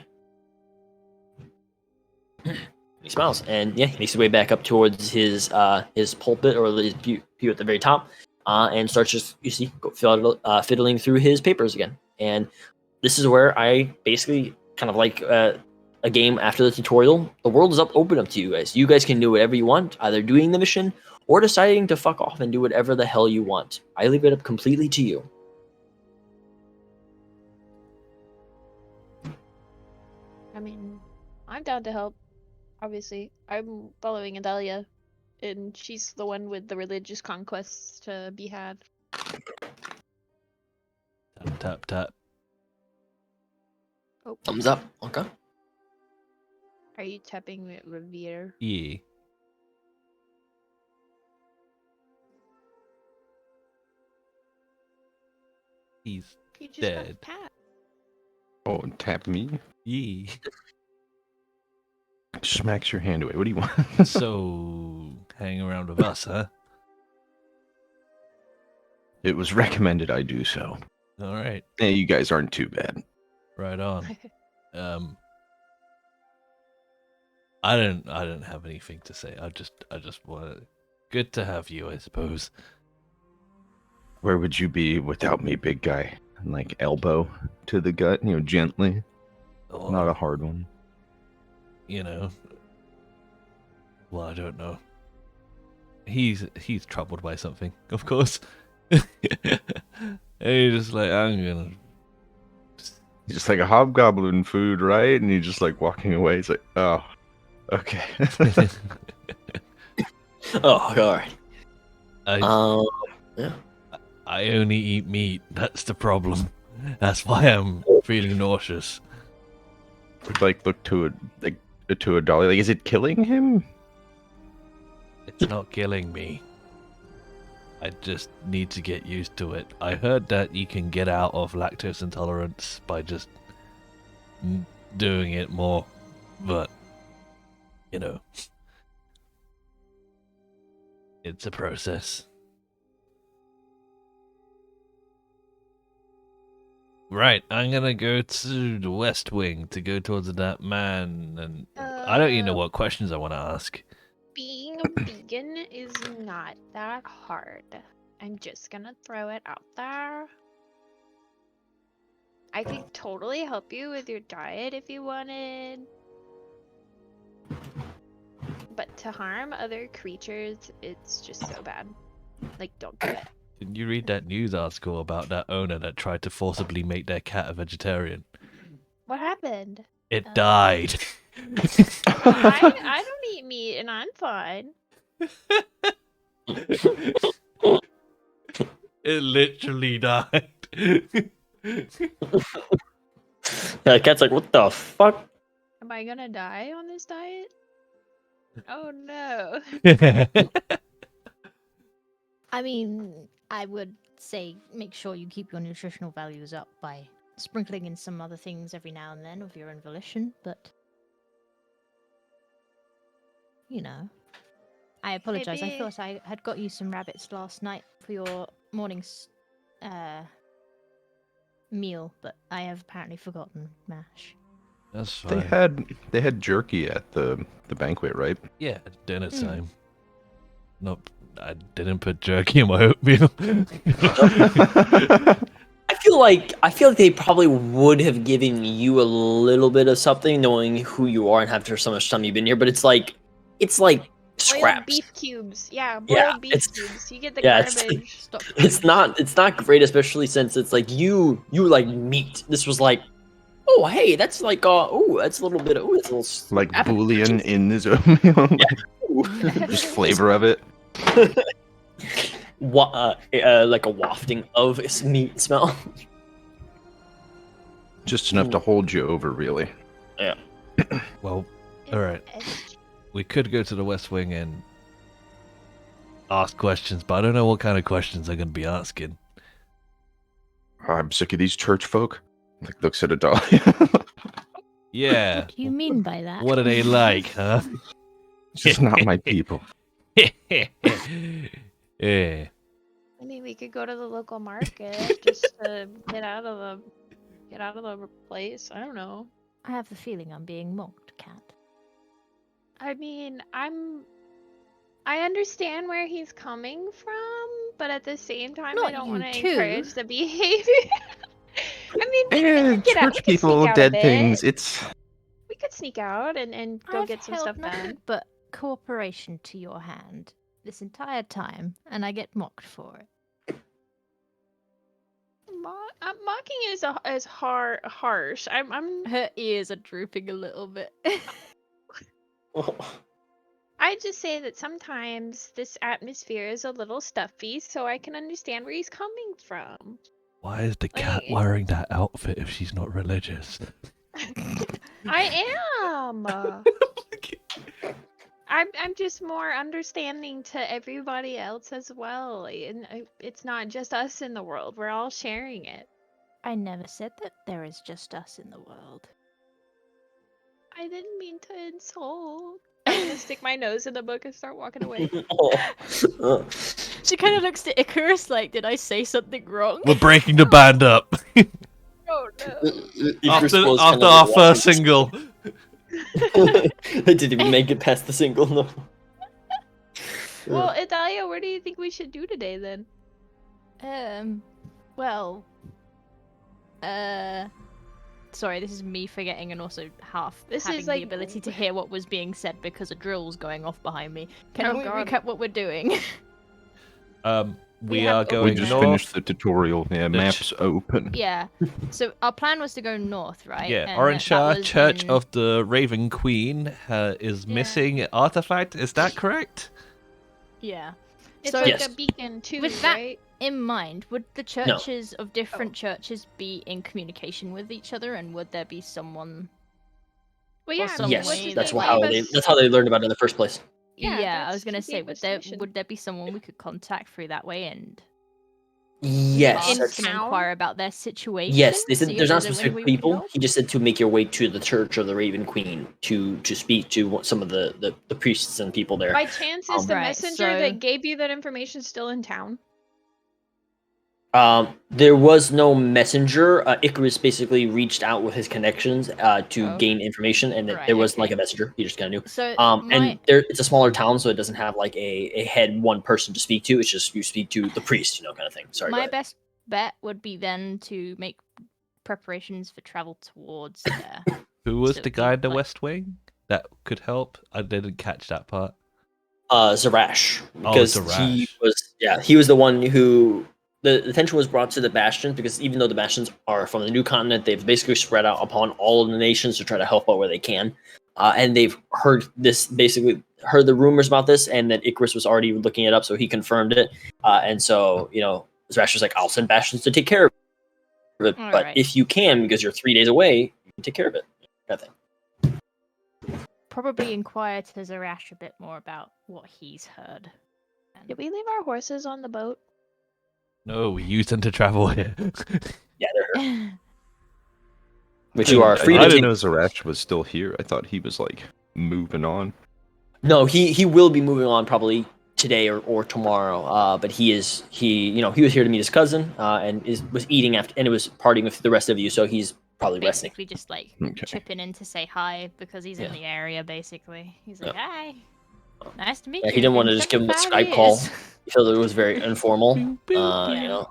He smiles, and yeah, he makes his way back up towards his pulpit, or his pew at the very top, and starts just, you see, fiddling through his papers again. And this is where I basically kind of like a game after the tutorial. The world is open up to you guys. You guys can do whatever you want, either doing the mission or deciding to fuck off and do whatever the hell you want. I leave it up completely to you. I mean, I'm down to help. Obviously, I'm following Adalia, and she's the one with the religious conquests to be had. Tap, tap, tap. Oh, Thumbs up. Okay. are you tapping with Revere? Yeah. He's You just dead. got tapped. Oh, and tap me? Yeah. Smacks your hand away. What do you want? So, hang around with us, huh? It was recommended I do so. Alright. Hey, you guys aren't too bad. Right on. I don't have anything to say. I just want good to have you, I suppose. Where would you be without me, big guy? Like elbow to the gut, gently. Or, Not a hard one. you know. Well, I don't know. He's troubled by something, of course. And he's just like, I'm gonna. Just like a hobgoblin food, right? And you're just like walking away. It's like, oh, okay. Oh, all right. I Yeah. I only eat meat. That's the problem. That's why I'm feeling nauseous. Like look to a dolly. Like, is it killing him? It's not killing me. I just need to get used to it. I heard that you can get out of lactose intolerance by just doing it more, but it's a process. Right, I'm gonna go to the West Wing to go towards that man, and I don't even know what questions I want to ask. Being a vegan is not that hard. I'm just gonna throw it out there. I could totally help you with your diet if you wanted. But to harm other creatures, it's just so bad. Like, don't do it. Did you read that news article about that owner that tried to forcibly make their cat a vegetarian? What happened? It died. I don't eat meat and I'm fine. It literally died. The cat's like, what the fuck? Am I gonna die on this diet? Oh no. I mean, I would say make sure you keep your nutritional values up by sprinkling in some other things every now and then of your own volition, but you know. I apologize. I Maybe- thought I had got you some rabbits last night for your morning's meal, but I have apparently forgotten mash. That's They fine. had jerky at the banquet, right? Yeah, dinner Mm. time. Nope, I didn't put jerky in my oatmeal. I feel like they probably would have given you a little bit of something, knowing who you are and after so much time you've been here. But it's like Boiled scraps. beef cubes. Yeah, boiled Yeah, beef it's- cubes. You get the yeah, it's- garbage. Stop. It's not great, especially since it's like you like meat. This was like, oh hey, that's like that's a little bit of it's a little Like apple- bouillon in this oatmeal. Ooh. Just flavor of it. Like a wafting of meat smell. Just enough to hold you over, really. Well, alright. We could go to the West Wing and ask questions, but I don't know what kind of questions they're going to be asking. I'm sick of these church folk. Like looks at Adalia. Yeah. What do you mean by that? What are they like, huh? Just not my people. Yeah. I mean, we could go to the local market just to get out of the place. I don't know. I have the feeling I'm being mocked, Cat. I mean, I understand where he's coming from, but at the same time, I Not don't you want to too. encourage the behavior. I mean, we Eh, could get out. We church could people, sneak out a dead bit. things. It's We could sneak out and go I've get some held stuff nothing done. but cooperation to your hand this entire time, and I get mocked for it. Mocking is harsh. I'm Her ears are drooping a little bit. I just say that sometimes this atmosphere is a little stuffy, so I can understand where he's coming from. Why is the cat Like- wearing that outfit if she's not religious? I am. I'm just more understanding to everybody else as well, and it's not just us in the world. We're all sharing it. I never said that there is just us in the world. I didn't mean to insult. I'm gonna stick my nose in the book and start walking away. She kind of looks to Icarus like, did I say something wrong? We're breaking the band up Oh no. after our first single. They didn't even make it past the single. No. Well, Adalia, what do you think we should do today then? Well, sorry, this is me forgetting and also This having is the like- ability to hear what was being said because a drill's going off behind me. Can Oh, we God. recap what we're doing? We have are open we going just north. finished the tutorial. Yeah, The maps open. Yeah. So our plan was to go north, right? Yeah, And that Oranshire was Church in- of the Raven Queen is Yeah. missing artifact. Is that correct? Yeah. It's So- like Yes. a beacon too, With that- right? In mind, would the churches of different churches be in communication with each other, and would there be someone? Well, Or yeah. some Yes, what's his that's name how gave they us- that's how they learned about it in the first place. Yeah, I was gonna that's- he say, gave us the would there be someone we could contact through that way and Yes, In that's- and town? inquire about their situation? yes. They said See if there's not a way specific we could people. help? He just said to make your way to the Church of the Raven Queen to speak to some of the priests and people there. By chance, is the Right, messenger so- that gave you that information still in town? There was no messenger. Icarus basically reached out with his connections to Oh. gain information, and Right, there was okay. like a messenger. He just kind of knew. So And my it's a smaller town, so it doesn't have like a head one person to speak to. It's just you speak to the priest, kind of thing. Sorry. go my ahead. best bet would be then to make preparations for travel towards there. Who was So the guy in the like- West Wing that could help? I didn't catch that part. Zarash, Oh, because he Zarash. he was the one who the attention was brought to the Bastions, because even though the Bastions are from the new continent, they've basically spread out upon all of the nations to try to help out where they can, and they've heard the rumors about this, and that Icarus was already looking it up, so he confirmed it, and so Zarash was like, I'll send Bastions to take care of it, All but right. if you can, because you're 3 days away, you can take care of it. Kind of thing. Probably inquire to Zarash a bit more about what he's heard. And- Did we leave our horses on the boat? No, we used them to travel here. Yeah, they're here. Which you are I free to didn't take. know Zarash was still here. I thought he was like moving on. No, he will be moving on probably today or tomorrow. But he was here to meet his cousin and was eating after, and it was partying with the rest of you. So he's probably resting. Basically, just like Okay. chipping in to say hi because he's in Yeah. the area. Basically, he's like, Yeah. "Hi, nice to meet Yeah, you." he didn't want to Been just give him a 75 Skype call. years." He felt it was very informal. Yeah.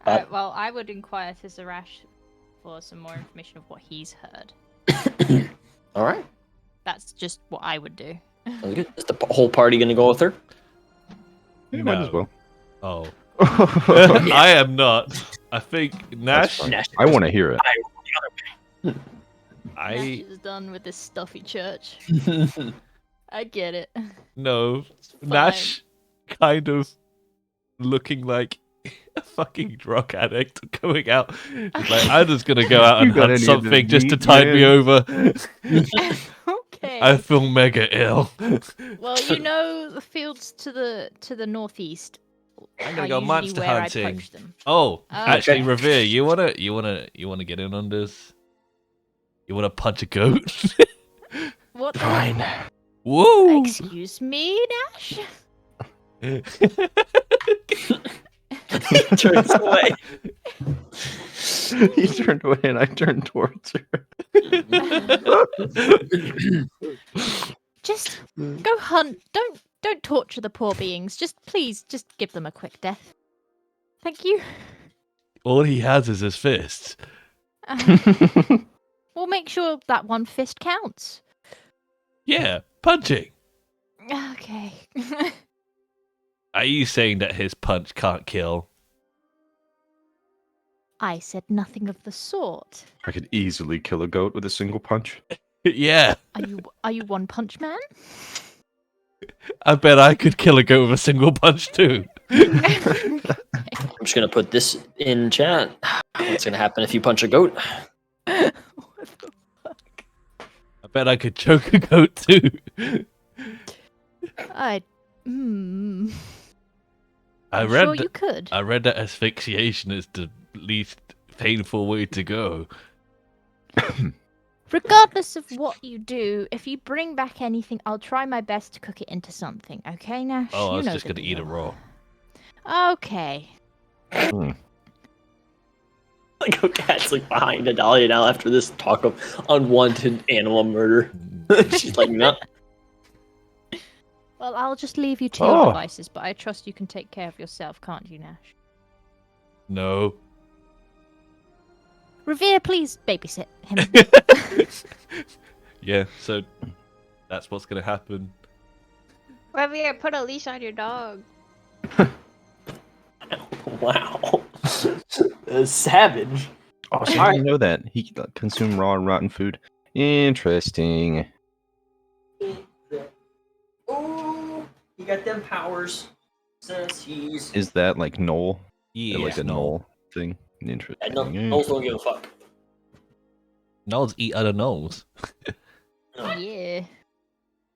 Alright, well, I would inquire to Zarash for some more information of what he's heard. All right, That's just what I would do. sounds good. Is the whole party gonna go with her? You might as No. well. Oh. I am not. I think Nash. fine. Nash I want to hear it. Nash I is done with this stuffy church. I get it. no. Fine. Nash, kind of looking like a fucking drug addict going out. He's like, I'm just gonna go out You and got hunt any of the something just to meat, tide me man? over. Okay. I feel mega ill. Well, you know the fields to the northeast. I'm are gonna go usually monster where hunting. I poach them. Oh, actually, okay. Revere, you wanna get in on this? You wanna punch a goat? What? the- Fine. Whoa! Excuse me, Nash. Turns away. He turned away and I turned towards her. Just go hunt. Don't torture the poor beings. Please, just give them a quick death. Thank you. All he has is his fists. We'll make sure that one fist counts. Yeah, punching. Okay. Are you saying that his punch can't kill? I said nothing of the sort. I could easily kill a goat with a single punch. Yeah, Are you One Punch Man? I bet I could kill a goat with a single punch too. I'm just gonna put this in chat. What's gonna happen if you punch a goat? I bet I could choke a goat too. I. Hmm. I I'm read sure that, you could. I read that asphyxiation is the least painful way to go. Regardless of what you do, if you bring back anything, I'll try my best to cook it into something. Okay, Nash? Oh, I You was know just the gonna eat it deal. raw. Okay. Like a cat's like behind Adalia now after this talk of unwanted animal murder. She's like, no. Well, I'll just leave you to your Oh. devices, but I trust you can take care of yourself, can't you, Nash? No. Revere, please babysit him. Yeah, so that's what's gonna happen. Revere, put a leash on your dog. Wow. Savage. Oh, so I Alright. didn't know that. He could consume raw and rotten food. Interesting. Oh, he got them powers. Says he's. Is that like Knoll? Yeah, Like a no. Knoll thing? Interesting. No, also don't give a fuck. Nose eat other nose. Yeah.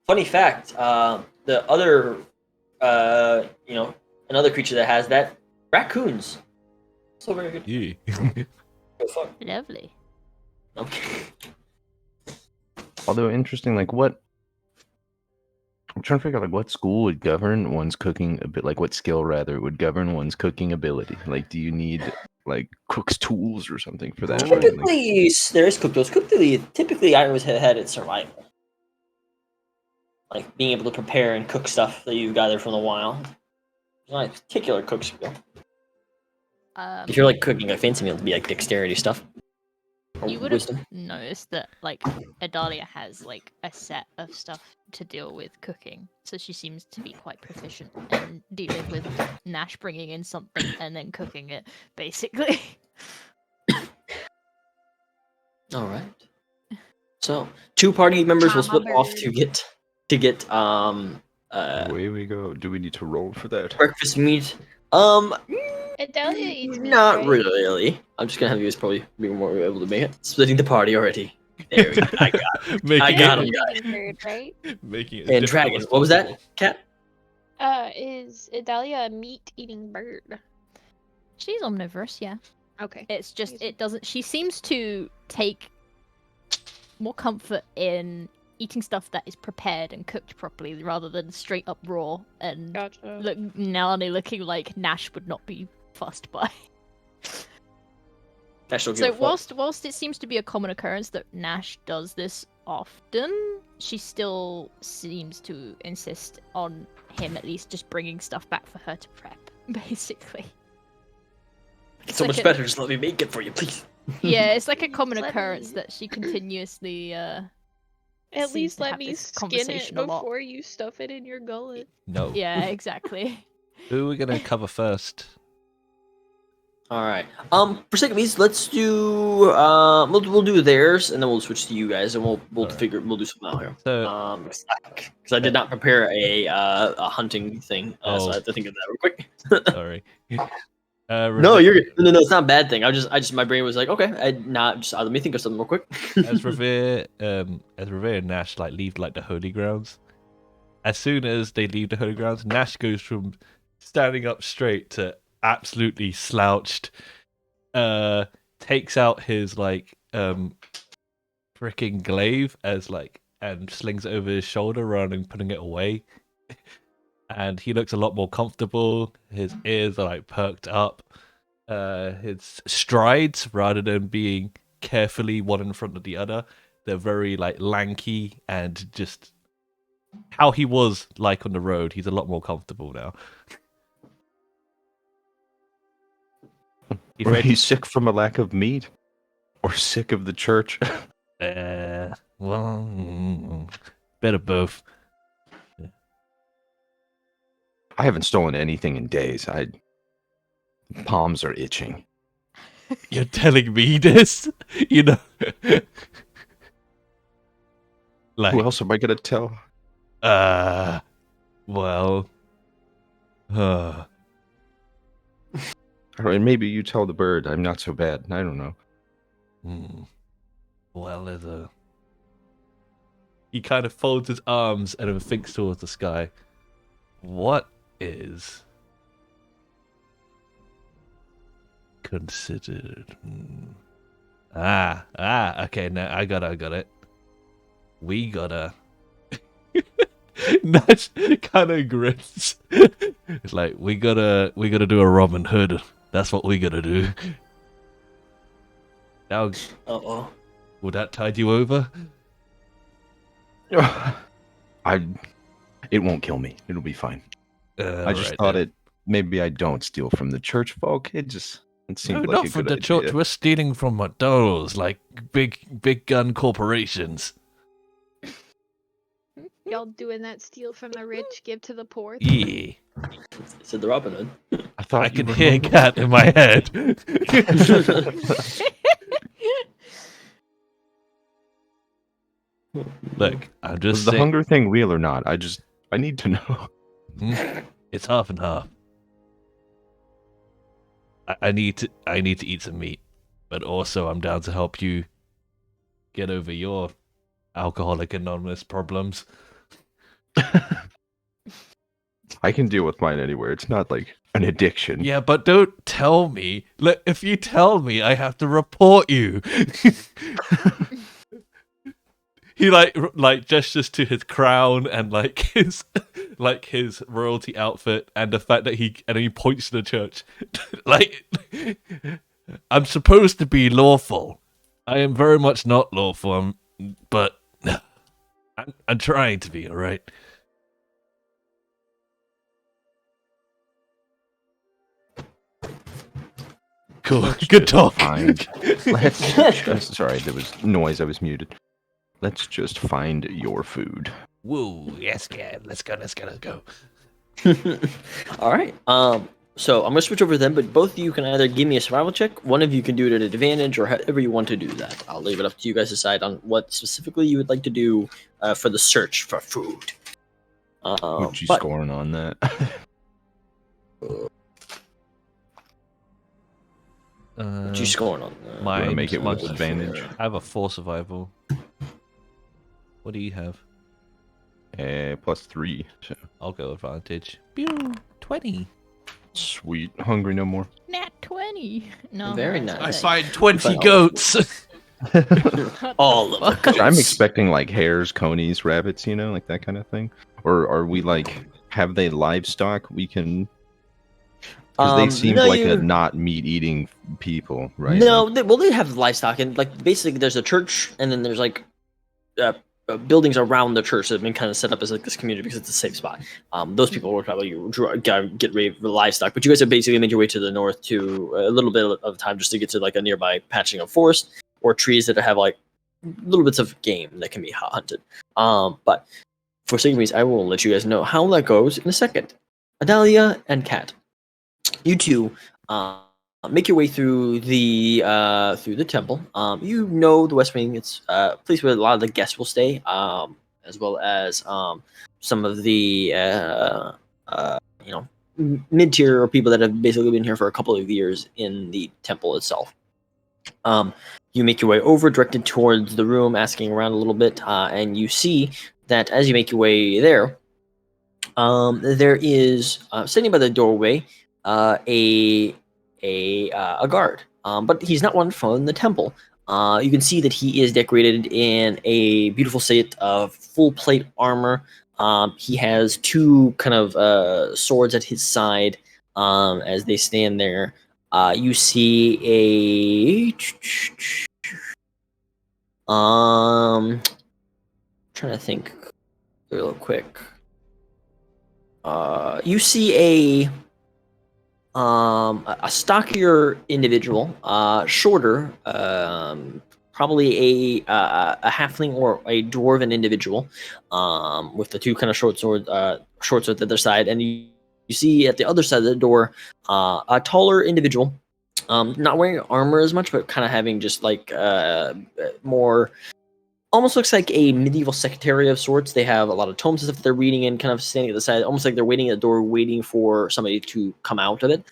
Funny fact, the other, another creature that has that, raccoons. So very good. Yeah. Go fuck. Lovely. Okay. Although interesting, like what? I'm trying to figure out like what school would govern one's cooking a bit, like what skill rather would govern one's cooking ability. Like, do you need like cook's tools or something for that? Right? Like, Typically, there is cooktos. Typically, I always had it survival. Like being able to prepare and cook stuff that you gather from the wild. It's not a particular cook skill. If you're like cooking a fancy meal, it'd be like dexterity stuff. Or You would have wisdom. noticed that, like, Adalia has, like, a set of stuff to deal with cooking. So she seems to be quite proficient in dealing with Nash bringing in something and then cooking it, basically. All right. So 2 party members will split Mama off bird. to get away we go. Do we need to roll for that? breakfast meat. Adalia eats meat, Not right? really. I'm just gonna have you guys probably be more able to make it. Splitting the party already. There we go. I got it. Making I got it, him. Eating bird, right? making it. as And difficult dragon. as What was that? possible. Cat? Is Adalia a meat-eating bird? She's omnivorous, yeah. Okay. It's just, Excuse me. it doesn't. She seems to take more comfort in eating stuff that is prepared and cooked properly rather than straight up raw and Gotcha. look Nalani looking like Nash would not be fussed by. Nash don't give So a fuck. whilst it seems to be a common occurrence that Nash does this often, she still seems to insist on him at least just bringing stuff back for her to prep, basically. It's so like much a- better. Just let me make it for you, please. Yeah, it's like a common Let occurrence me- that she continuously At seems least to let have me this skin it conversation a lot. before you stuff it in your gullet. No. Yeah, exactly. Who are we gonna cover first? All right. For sake of ease, let's do. We'll do theirs, and then we'll switch to you guys, and we'll Alright. we'll do something out here. So Because I did not prepare a hunting thing, so I have to think of that real quick. sorry. No, you're good. No, it's not a bad thing. I just my brain was like, okay, let me think of something real quick. as Revere and Nash like leave like the holy grounds. As soon as they leave the holy grounds, Nash goes from standing up straight to absolutely slouched. Takes out his like freaking glaive as like and slings it over his shoulder rather than putting it away. And he looks a lot more comfortable. His ears are like perked up. His strides, rather than being carefully one in front of the other, they're very like lanky and just how he was like on the road. He's a lot more comfortable now. He's Were ready. you sick from a lack of meat? Or sick of the church? Well, bit of both. I haven't stolen anything in days. Palms are itching. You're telling me this? You know, like, Who else am I gonna tell? well, Or maybe you tell the bird. I'm not so bad. I don't know. well, there's a. He kind of folds his arms and then thinks towards the sky. What is considered? Okay, now I got it. We gotta. Nash kind of grins. It's like we gotta do a Robin Hood. That's what we gotta do. Now, Uh-oh. will that tide you over? It won't kill me. It'll be fine. I just Alright thought then. it. Maybe I don't steal from the church folk. It No, seemed like not a from good the church. idea. We're stealing from McDonald's, like big gun corporations. Y'all doing that steal from the rich, give to the poor? Yeah, Said the Robin Hood. I thought I you can were hear hungry. cat in my head. Look, I'm Was just the saying, hunger thing real or not? I need to know. it's half and half. I need to eat some meat, but also I'm down to help you get over your Alcoholic Anonymous problems. I can deal with mine anywhere. It's not like an addiction. Yeah, but don't tell me. Look, if you tell me, I have to report you. He like gestures to his crown and like his royalty outfit and the fact that he points to the church. Like, I'm supposed to be lawful. I am very much not lawful, but I'm trying to be, all right? Cool. Let's Good just talk. Let's just, sorry, there was noise. I was muted. Let's just find your food. Woo, yes, yeah. Let's go. All right. So I'm gonna switch over to them, but both of you can either give me a survival check. One of you can do it at advantage, or however you want to do that. I'll leave it up to you guys to decide on what specifically you would like to do for the search for food. What'd you but- scoring on that? What you scoring on? my- Want to make it with mine's- advantage? I have a 4 survival. What do you have? +3. So, I'll go advantage. Pew, 20. sweet. Hungry no more. Nat 20. No. Very that's nice. okay. find 20 Well. goats. All of the coats. I'm expecting like hares, conies, rabbits, like that kind of thing. Or are we like, have they livestock we can? Because they seem no, like you- a not meat-eating people, right? No, Like, they have livestock, and like basically there's a church, and then there's like buildings around the church that have been kind of set up as like this community because it's a safe spot. Those people would probably get rid of livestock, but you guys have basically made your way to the north to a little bit of time just to get to like a nearby patching of forest or trees that have like little bits of game that can be hunted. But for sake of reason, I will let you guys know how that goes in a second. Adalia and Kat, you two make your way through the temple. You know the West Wing. It's a place where a lot of the guests will stay, as well as some of the mid-tier or people that have basically been here for a couple of years in the temple itself. You make your way over, directed towards the room, asking around a little bit, and you see that as you make your way there, there is sitting by the doorway a guard, but he's not one from the temple. You can see that he is decorated in a beautiful set of full plate armor. He has two kind of swords at his side as they stand there. You see a trying to think real quick. You see a stockier individual, shorter, probably a halfling or a dwarven individual, with the two kind of short swords at the other side, and you see at the other side of the door a taller individual, not wearing armor as much, but kind of having just like more. Almost looks like a medieval secretary of sorts. They have a lot of tomes and stuff that they're reading and kind of standing at the side, almost like they're waiting at the door, waiting for somebody to come out of it.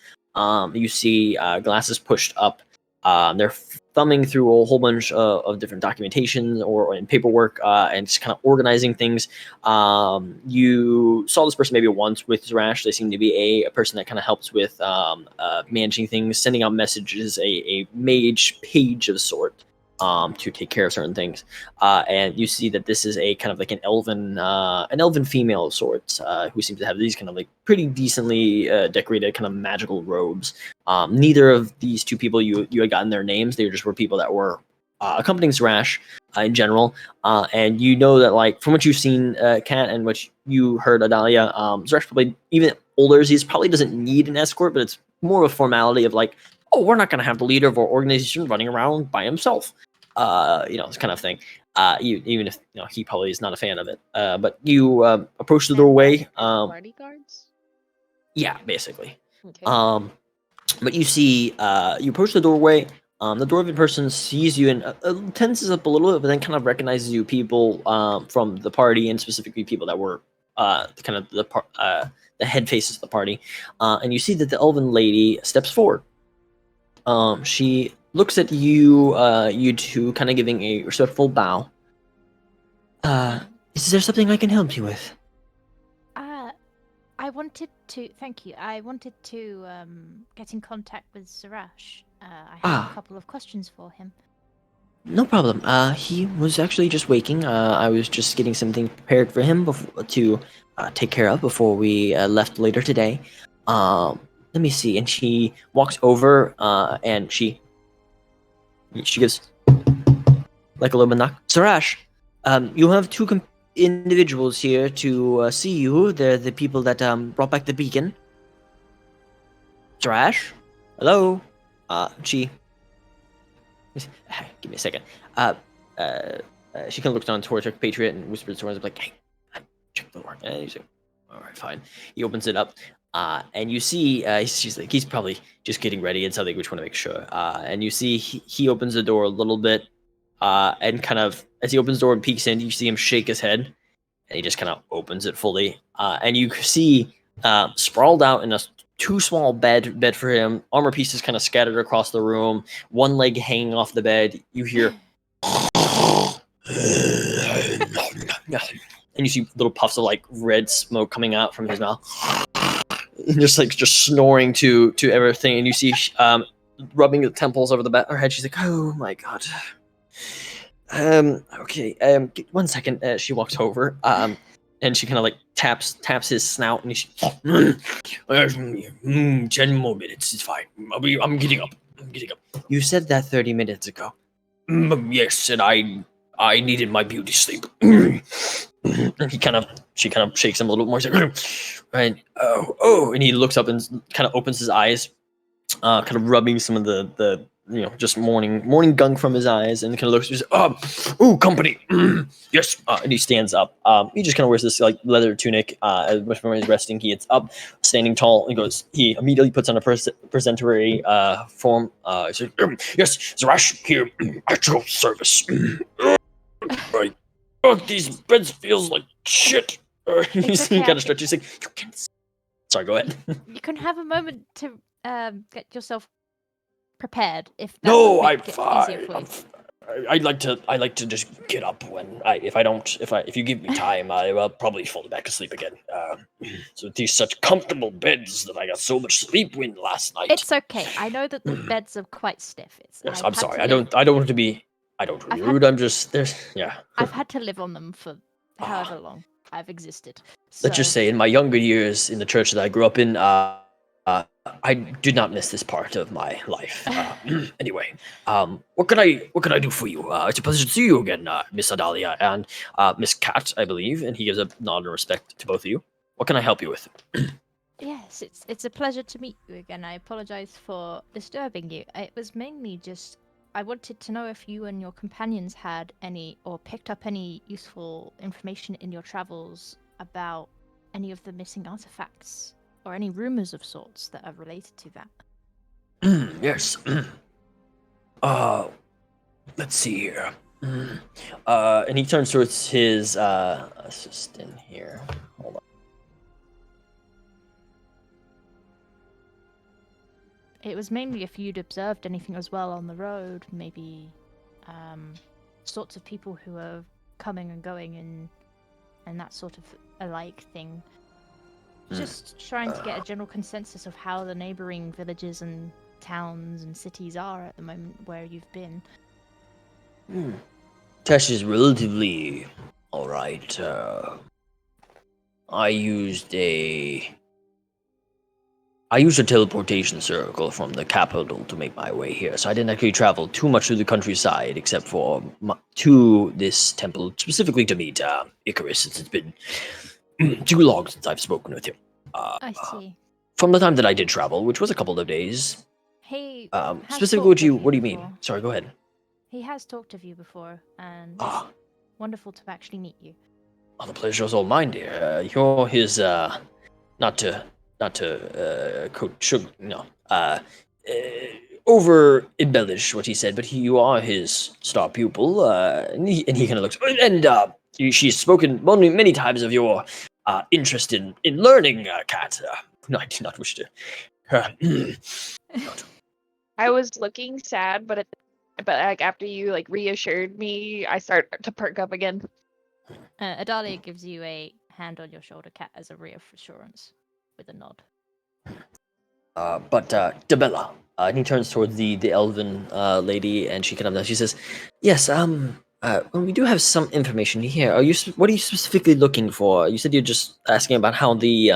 You see glasses pushed up. They're thumbing through a whole bunch of different documentation or in paperwork and just kind of organizing things. You saw this person maybe once with Zarash. They seem to be a person that kind of helps with managing things, sending out messages, a mage page of sort. To take care of certain things, and you see that this is a kind of like an elven female of sorts, who seems to have these kind of like pretty decently decorated kind of magical robes. Neither of these two people you had gotten their names; they just were people that were accompanying Zarash in general. And you know that like from what you've seen, Kat, and what you heard, Adalia, Zarash probably even older as he is probably doesn't need an escort, but it's more of a formality of like, oh, we're not going to have the leader of our organization running around by himself. This kind of thing. Even if he probably is not a fan of it. But you approach the doorway. Party guards? Yeah, basically. Okay. But you see, you approach the doorway. The dwarven person sees you and tenses up a little bit, but then kind of recognizes you people from the party, and specifically people that were the head faces of the party. And you see that the elven lady steps forward. She looks at you, you two, kind of giving a respectful bow. Is there something I can help you with? I wanted to thank you. I wanted to get in contact with Zarash. I have a couple of questions for him. No problem. He was actually just waking. I was just getting something prepared for him to take care of before we left later today. Let me see. And she walks over, and she gives like a little bit knock. Zarash, you have two individuals here to see you. They're the people that brought back the beacon. Zarash, hello. Give me a second. She kind of looks down towards her compatriot and whispers to her, like, "Hey, check the door." And he's like, "All right, fine." He opens it up. And you see, she's like, he's probably just getting ready and something, which want to make sure. And you see, he opens the door a little bit, and kind of, as he opens the door and peeks in, you see him shake his head, and he just kind of opens it fully. And you see, sprawled out in a too small bed for him, armor pieces kind of scattered across the room, one leg hanging off the bed. You hear, and you see little puffs of like red smoke coming out from his mouth. Just snoring to everything, and you see rubbing the temples over the back of her head. She's like, "Oh my god, Okay. 1 second. She walks over. And she kind of like taps his snout, and 10 more minutes. It's fine. I'm getting up. You said that 30 minutes ago. Yes, and I needed my beauty sleep. And she kind of shakes him a little more. He's like, and and he looks up and kind of opens his eyes, kind of rubbing some of the just morning gunk from his eyes, and kind of looks. He's company. Yes, and he stands up. He just kind of wears this like leather tunic. As much when he's resting, he gets up, standing tall, and goes. He immediately puts on a presentatory form. He says, "Yes, Zarash here at your service." Right. Oh, these beds feels like shit. He's okay, kind of stretches. He's like, "You can." Sorry, go ahead. You can have a moment to get yourself prepared if that No, would I'm make it fine. easier for you. I like to just get up when if you give me time, I will probably fall back asleep again. So these such comfortable beds that I got so much sleep in last night. It's okay. I know that the beds are quite stiff. Yes, I've I'm had sorry. to I live- don't want to be. I don't want to I've be had- rude. I'm just there's yeah. I've had to live on them for however long I've existed. Let's just So- say in my younger years in the church that I grew up in, I did not miss this part of my life. Anyway, what can I do for you? It's a pleasure to see you again, Miss Adalia and Miss Cat, I believe. And he gives a nod of respect to both of you. What can I help you with? Yes, it's a pleasure to meet you again. I apologize for disturbing you. It was mainly just I wanted to know if you and your companions had any or picked up any useful information in your travels about any of the missing artifacts or any rumors of sorts that are related to that. Yes. Let's see here. And he turns towards his assistant here. Hold on. It was mainly if you'd observed anything as well on the road, maybe sorts of people who are coming and going and that sort of alike thing. Just trying to get a general consensus of how the neighboring villages and towns and cities are at the moment where you've been. Tesh is relatively alright. I used a teleportation circle from the capital to make my way here, so I didn't actually travel too much through the countryside, except for to this temple, specifically to meet Icarus, since it's been too long since I've spoken with him. I see. From the time that I did travel, which was a couple of days. He Specifically, talked what do of you mean? before. Sorry, go ahead. He has talked of you before, and it's Ah, wonderful to actually meet you. oh, the pleasure's all mine, dear. You're his, not to coach, no, over embellish what he said, but you are his star pupil, and he kind of looks, and she's spoken many times of your interest in learning, Cat. No, I do not wish to. I was looking sad, but like after you like reassured me, I start to perk up again. Adalia gives you a hand on your shoulder, Cat, as a reassurance, with a nod. But Debella, and he turns towards the elven lady, and she kind of she says, "Yes, well, we do have some information here. What are you specifically looking for? You said you're just asking about how the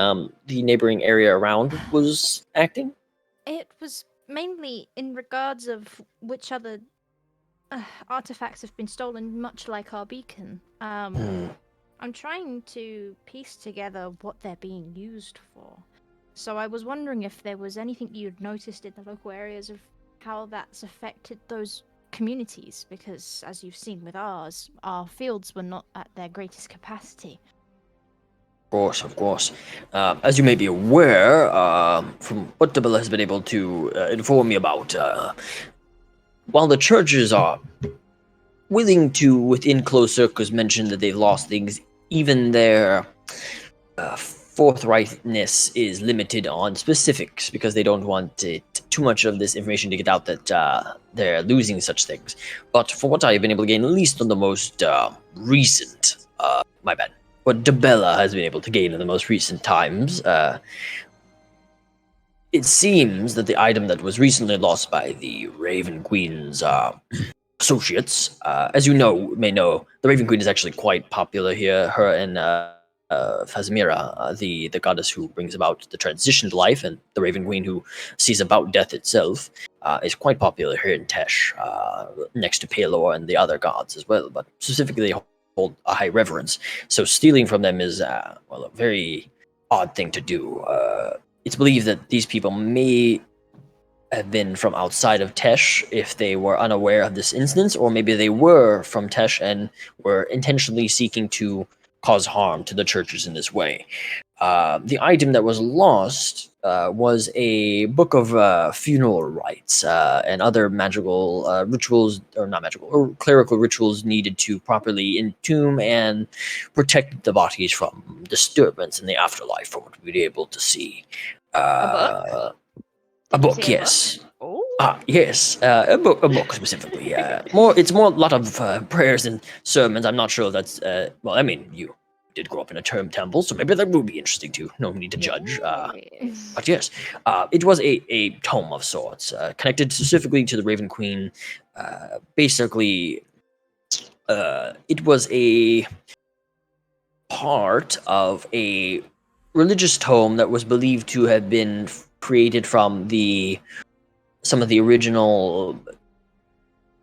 neighboring area around was acting." It was mainly in regards of which other artifacts have been stolen, much like our beacon. I'm trying to piece together what they're being used for. So I was wondering if there was anything you'd noticed in the local areas of how that's affected those communities, because as you've seen with ours, our fields were not at their greatest capacity. Of course. As you may be aware, from what Debella has been able to inform me about, while the churches are willing to, within closed circles, mention that they've lost things, even their forthrightness is limited on specifics because they don't want too much of this information to get out that they're losing such things. But for what I've been able to gain, at least on the most recent, what Debella has been able to gain in the most recent times, it seems that the item that was recently lost by the Raven Queen's associates. As you may know, the Raven Queen is actually quite popular here. Her and Fazmira, the goddess who brings about the transition to life, and the Raven Queen who sees about death itself, is quite popular here in Tesh, next to Palor and the other gods as well. But specifically, they hold a high reverence. So stealing from them is a very odd thing to do. It's believed that these people may have been from outside of Tesh if they were unaware of this instance, or maybe they were from Tesh and were intentionally seeking to cause harm to the churches in this way. The item that was lost was a book of funeral rites and other magical rituals, or not magical, or clerical rituals needed to properly entomb and protect the bodies from disturbance in the afterlife, from what we'd be able to see. book? A Did you book, say a book? yes. Oh. Yes, a book specifically. It's more a lot of prayers and sermons. I'm not sure if that's well. I mean, you did grow up in a term temple, so maybe that would be interesting too. No need to judge. Yes. But yes, it was a tome of sorts, connected specifically to the Raven Queen. Basically, it was a part of a religious tome that was believed to have been created from some of the original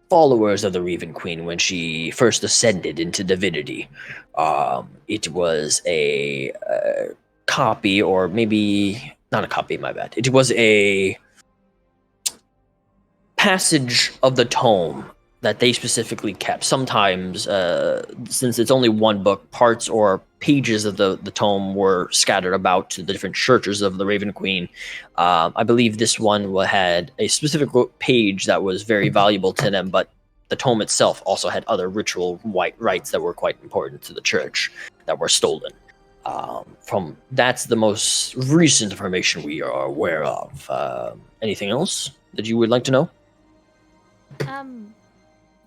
followers of the Raven Queen when she first ascended into divinity. It was a copy, or maybe not a copy, my bad. It was a passage of the tome that they specifically kept. Sometimes, since it's only one book, parts or pages of the tome were scattered about to the different churches of the Raven Queen. I believe this one had a specific page that was very valuable to them, but the tome itself also had other ritual rites that were quite important to the church that were stolen. That's the most recent information we are aware of. Anything else that you would like to know?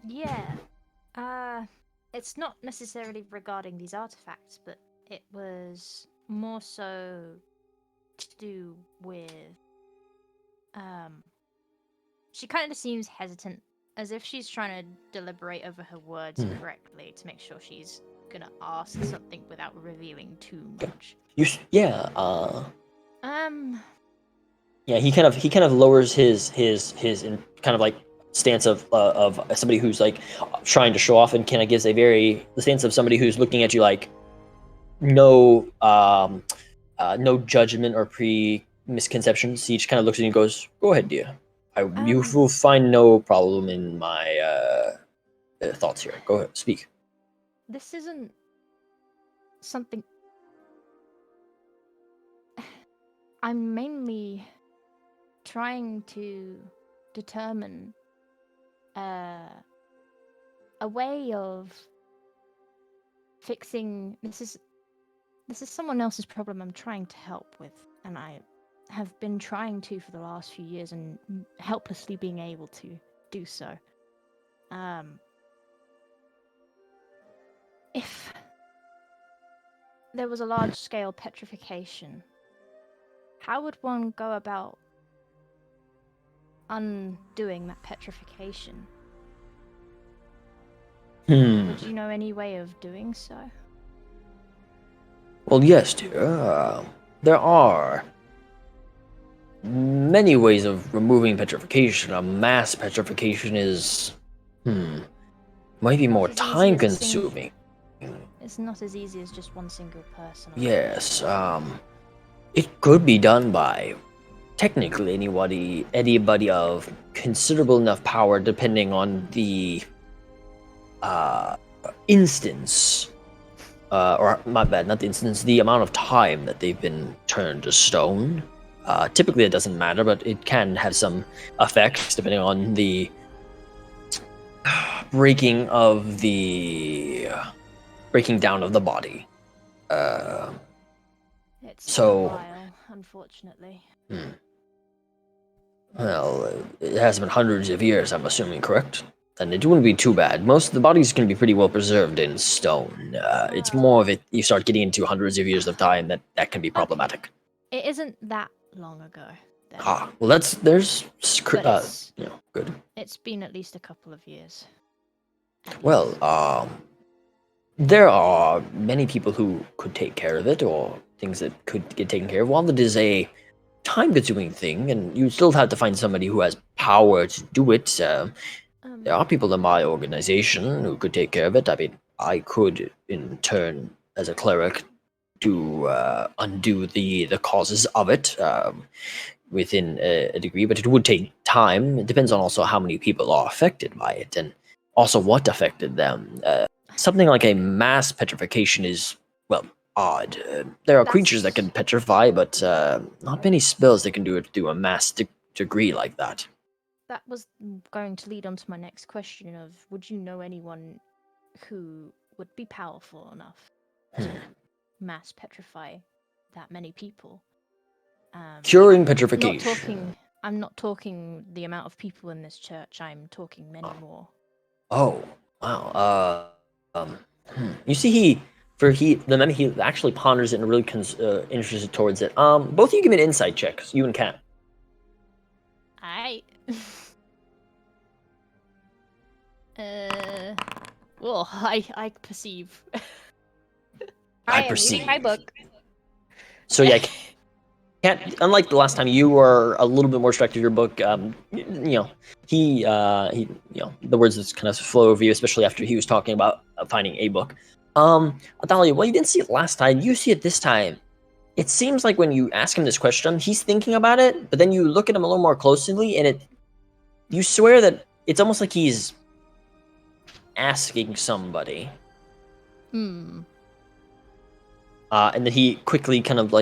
Yeah. It's not necessarily regarding these artifacts, but it was more so to do with, she kind of seems hesitant, as if she's trying to deliberate over her words correctly to make sure she's gonna ask something without revealing too much. Yeah, he kind of lowers his in kind of like stance of somebody who's like trying to show off, and kind of gives the stance of somebody who's looking at you like no judgment or misconceptions. He just kind of looks at you and goes, "Go ahead, dear. You will find no problem in my thoughts here. Go ahead, speak." This isn't something. I'm mainly trying to determine a way of fixing. This is someone else's problem I'm trying to help with, and I have been trying to for the last few years and helplessly being able to do so. If there was a large-scale petrification, how would one go about undoing that petrification? Would you know any way of doing so? Well, yes, dear. There are many ways of removing petrification. A mass petrification is, might be more It's as easy as a time-consuming. It's not as easy as just one single person. Yes, it could be done by technically anybody of considerable enough power, depending on the instance, or my bad, not the instance, the amount of time that they've been turned to stone. Typically, it doesn't matter, but it can have some effects depending on the breaking down of the body. It's so- a while, unfortunately. Well, it has been hundreds of years, I'm assuming, correct? And it wouldn't be too bad. Most of the bodies can be pretty well preserved in stone. It's more of it, you start getting into hundreds of years of time, that can be problematic. It isn't that long ago. Then. Well, there's But good. it's been at least a couple of years. Well, there are many people who could take care of it, or things that could get taken care of. While it is a time-consuming thing, and you still have to find somebody who has power to do it, there are people in my organization who could take care of it. I mean, I could, in turn, as a cleric, to undo the causes of it within a degree, but it would take time. It depends on also how many people are affected by it, and also what affected them. Something like a mass petrification is, well, odd. There are creatures that can petrify, but not many spells that can do it to a mass degree like that. That was going to lead on to my next question of, would you know anyone who would be powerful enough to mass petrify that many people? Curing Not petrification. talking. I'm not talking the amount of people in this church. I'm talking many more. Oh, wow. You see, the moment he actually ponders it and really interested towards it. Both of you give me an insight check, you and Kat. I. Well, I perceive. I am perceive. reading my book. So yeah, Kat, unlike the last time, you were a little bit more struck to your book. He, the words just kind of flow over you, especially after he was talking about finding a book. Athalia, well, you didn't see it last time. You see it this time. It seems like when you ask him this question, he's thinking about it, but then you look at him a little more closely, and you swear that it's almost like he's asking somebody. And then he quickly kind of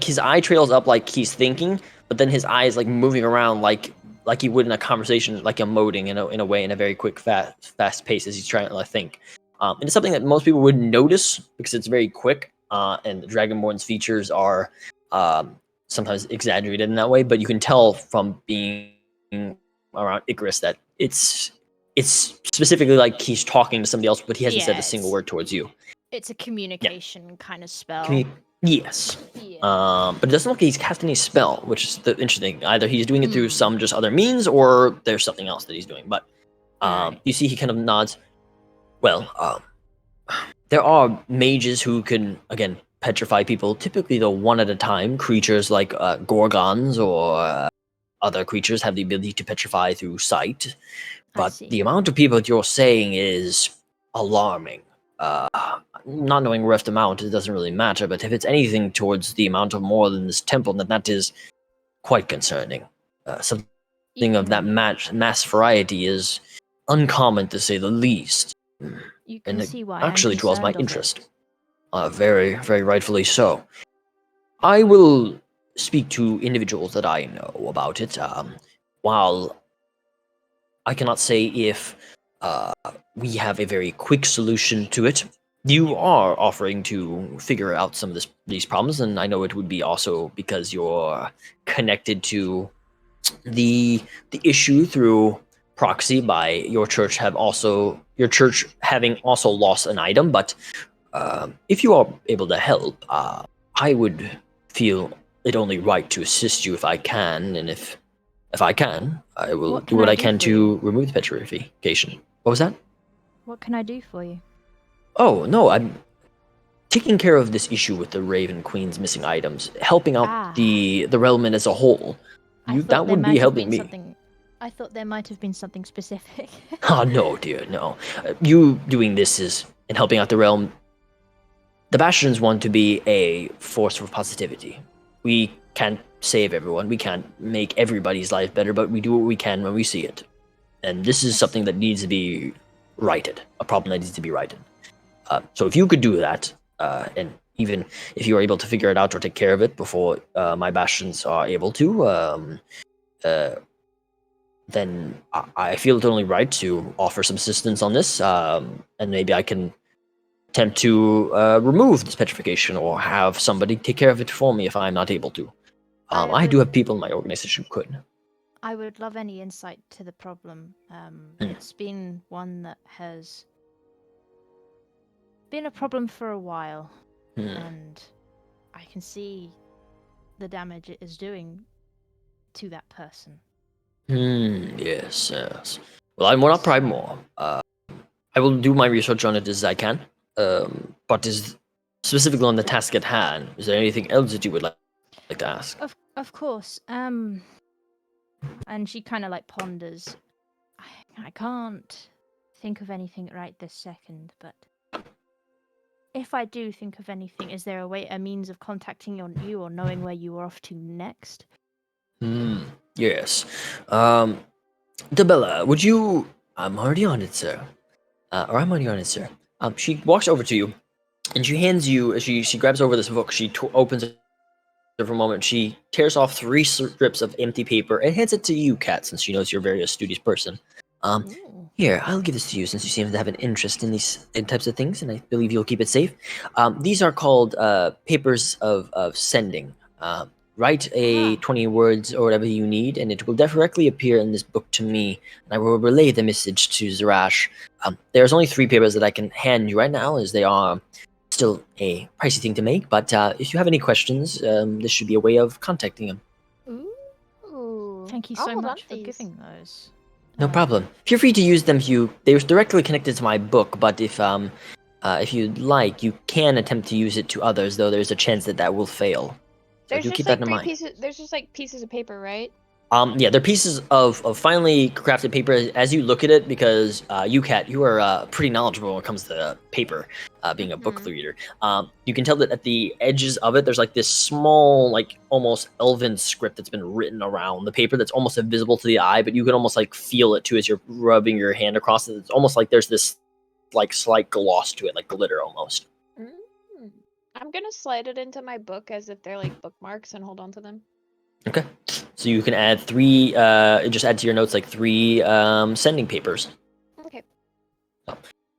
his eye trails up like he's thinking, but then his eye is like moving around like he would in a conversation, like emoting in a way, in a very quick, fast pace as he's trying to think. And it's something that most people wouldn't notice because it's very quick. And the Dragonborn's features are sometimes exaggerated in that way, but you can tell from being around Icarus that it's specifically like he's talking to somebody else, but he hasn't said a single word towards you. It's a communication kind of spell. Yes. Yeah. But it doesn't look like he's cast any spell, which is the interesting. Either he's doing it through some just other means, or there's something else that he's doing. But you see he kind of nods. Well, there are mages who can, again, petrify people, typically though one at a time. Creatures like gorgons or other creatures have the ability to petrify through sight. But the amount of people that you're saying is alarming. Not knowing rough amount, it doesn't really matter, but if it's anything towards the amount of more than this temple, then that is quite concerning. Something of that mass variety is uncommon, to say the least. You can and see why it actually draws my I'm concerned interest. Very, very rightfully so. I will speak to individuals that I know about it. While I cannot say if we have a very quick solution to it, you are offering to figure out some of these problems, and I know it would be also because you're connected to the issue through proxy by your church having also lost an item. But if you are able to help, I would feel it only right to assist you if I can, and if I can, I will do what I can to remove the petrification. What was that? What can I do for you? Oh, no, I'm taking care of this issue with the Raven Queen's missing items, helping out the realm as a whole. That would be helping me. I thought there might have been something specific. Oh, no, dear, no. You doing this and helping out the realm. The Bastions want to be a force for positivity. We can't save everyone. We can't make everybody's life better, but we do what we can when we see it. And this is something that needs to be righted, a problem that needs to be righted. So if you could do that, and even if you are able to figure it out or take care of it before my Bastions are able to, then I feel it only right to offer some assistance on this, and maybe I can attempt to remove this petrification or have somebody take care of it for me if I'm not able to. I do have people in my organization who could. I would love any insight to the problem. It's been one that has been a problem for a while, and I can see the damage it is doing to that person. Yes. Well, I will not pry more. I will do my research on it as I can. But is specifically on the task at hand, is there anything else that you would like to ask? Of course. And she kind of like ponders. I can't think of anything right this second, but if I do think of anything, is there a means of contacting you or knowing where you are off to next? Yes. Dabella, would you? I'm already on it, sir. Or I'm already on it, sir. She walks over to you, and she hands you. She grabs over this book. She opens it for a moment. She tears off 3 strips of empty paper and hands it to you, Kat, since she knows you're a very studious person. Ooh. Here, I'll give this to you since you seem to have an interest in these types of things, and I believe you'll keep it safe. These are called papers of sending. Write a 20 words or whatever you need, and it will directly appear in this book to me, and I will relay the message to Zarash. There's only 3 papers that I can hand you right now, as they are still a pricey thing to make, but if you have any questions, this should be a way of contacting him. Ooh. Thank you I'll so hold on much to for these. giving those. No problem. Feel free to use them. They're directly connected to my book, but if you'd like, you can attempt to use it to others, though there's a chance that will fail. So There's do just keep like that in 3 mind. pieces. There's just like pieces of paper, right? Yeah, they're pieces of finely crafted paper. As you look at it, because you, Kat, you are pretty knowledgeable when it comes to paper, being a book Mhm. reader. You can tell that at the edges of it, there's like this small, like almost elven script that's been written around the paper that's almost invisible to the eye, but you can almost like feel it too as you're rubbing your hand across it. It's almost like there's this like slight gloss to it, like glitter almost. Mm. I'm gonna slide it into my book as if they're like bookmarks and hold on to them. Okay. So you can add 3, just add to your notes like 3 sending papers. Okay.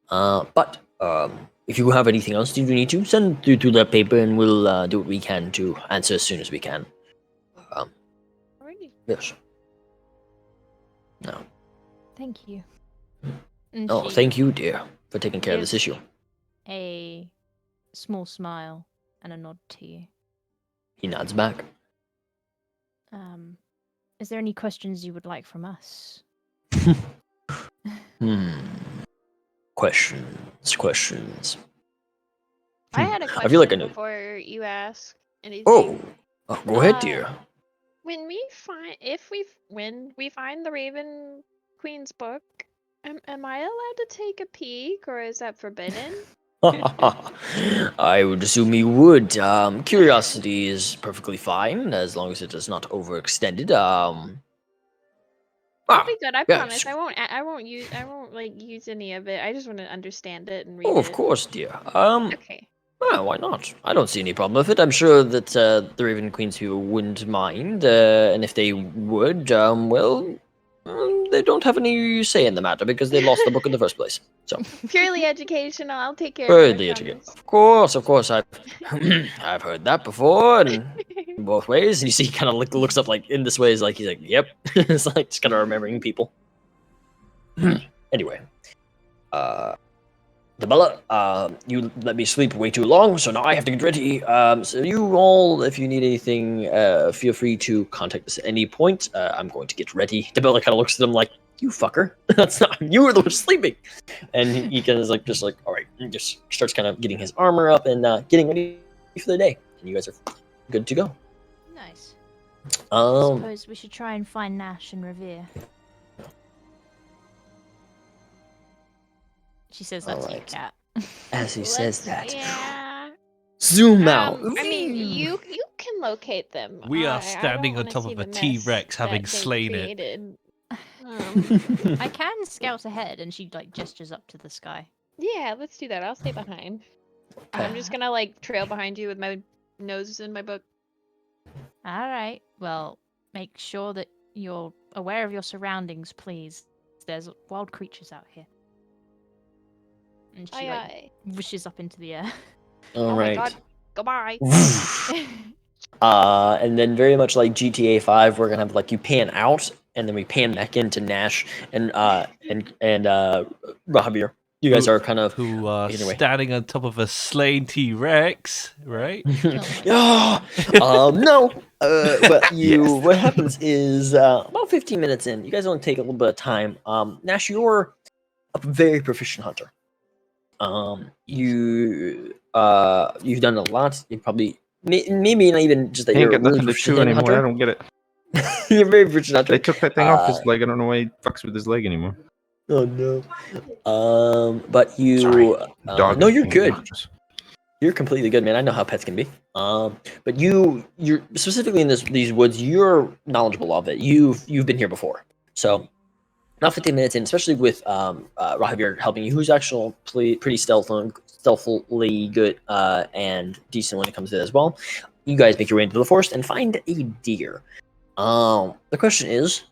But if you have anything else you need to, send through that paper and we'll do what we can to answer as soon as we can. Alrighty. Yes. No. Thank you. And Oh, she thank you, dear, for taking care of this gives issue. a small smile and a nod to you. He nods back. Is there any questions you would like from us? Questions. I had a question I feel like I know. before you ask anything. Oh, go ahead, Uh, dear. When we find the Raven Queen's book, am I allowed to take a peek, or is that forbidden? I would assume you would. Curiosity is perfectly fine as long as it is not overextended. I'll be good. I yes. promise. I won't use any of it. I just want to understand it and read Oh, it. of course, dear. Okay. Well, why not? I don't see any problem with it. I'm sure that the Raven Queen's people wouldn't mind, and if they would, they don't have any say in the matter because they lost the book in the first place. So, Purely educational. I'll take care of it. I further educate. promise. Of course, I've I've heard that before, and both ways. And you see, he kind of looks up like in this way. Is like he's like, yep. It's like just kind of remembering people. Anyway, Dabella, you let me sleep way too long, so now I have to get ready. So you all, if you need anything, feel free to contact us at any point. I'm going to get ready. Dabella kind of looks at him like, "You fucker, that's not you were the one sleeping," and he kind of is like, just like, "All right," and just starts kind of getting his armor up and getting ready for the day. And you guys are good to go. Nice. I Um, suppose we should try and find Nash and Revere. She says that to you, Alright. Cat. as he says Let's- that, Yeah. zoom out. I mean, you can locate them. We are I standing don't on wanna top see of a the mess T-Rex having that they slain it. created. I can scout ahead, and she like gestures up to the sky. Yeah, let's do that. I'll stay behind. I'm just gonna like trail behind you with my nose in my book. All right. Well, make sure that you're aware of your surroundings, please. There's wild creatures out here. And she Aye, like aye. wishes up into the air. All Oh right. my god. Goodbye. And then very much like GTA 5, we're gonna have like you pan out and then we pan back into Nash and Rahabir. You guys are kind of Who are Anyway. standing on top of a slain T-Rex, right? no. But what happens is about 15 minutes in, you guys only take a little bit of time. Nash, you're a very proficient hunter. You've done a lot. You probably maybe not even just that He ain't you're got really nothing to proficient chew in anymore. I hunter. don't get it. You're very proficient hunter. They took that thing off his Uh, leg. I don't know why he fucks with his leg anymore. Oh no. But you. Sorry. Dog No, is you're being good. obnoxious. You're completely good, man. I know how pets can be. But you're specifically in these woods. You're knowledgeable of it. You've been here before, so not 15 minutes in, especially with Rahavir helping you, who's actually pretty stealthily good and decent when it comes to it as well. You guys make your way into the forest and find a deer. The question is,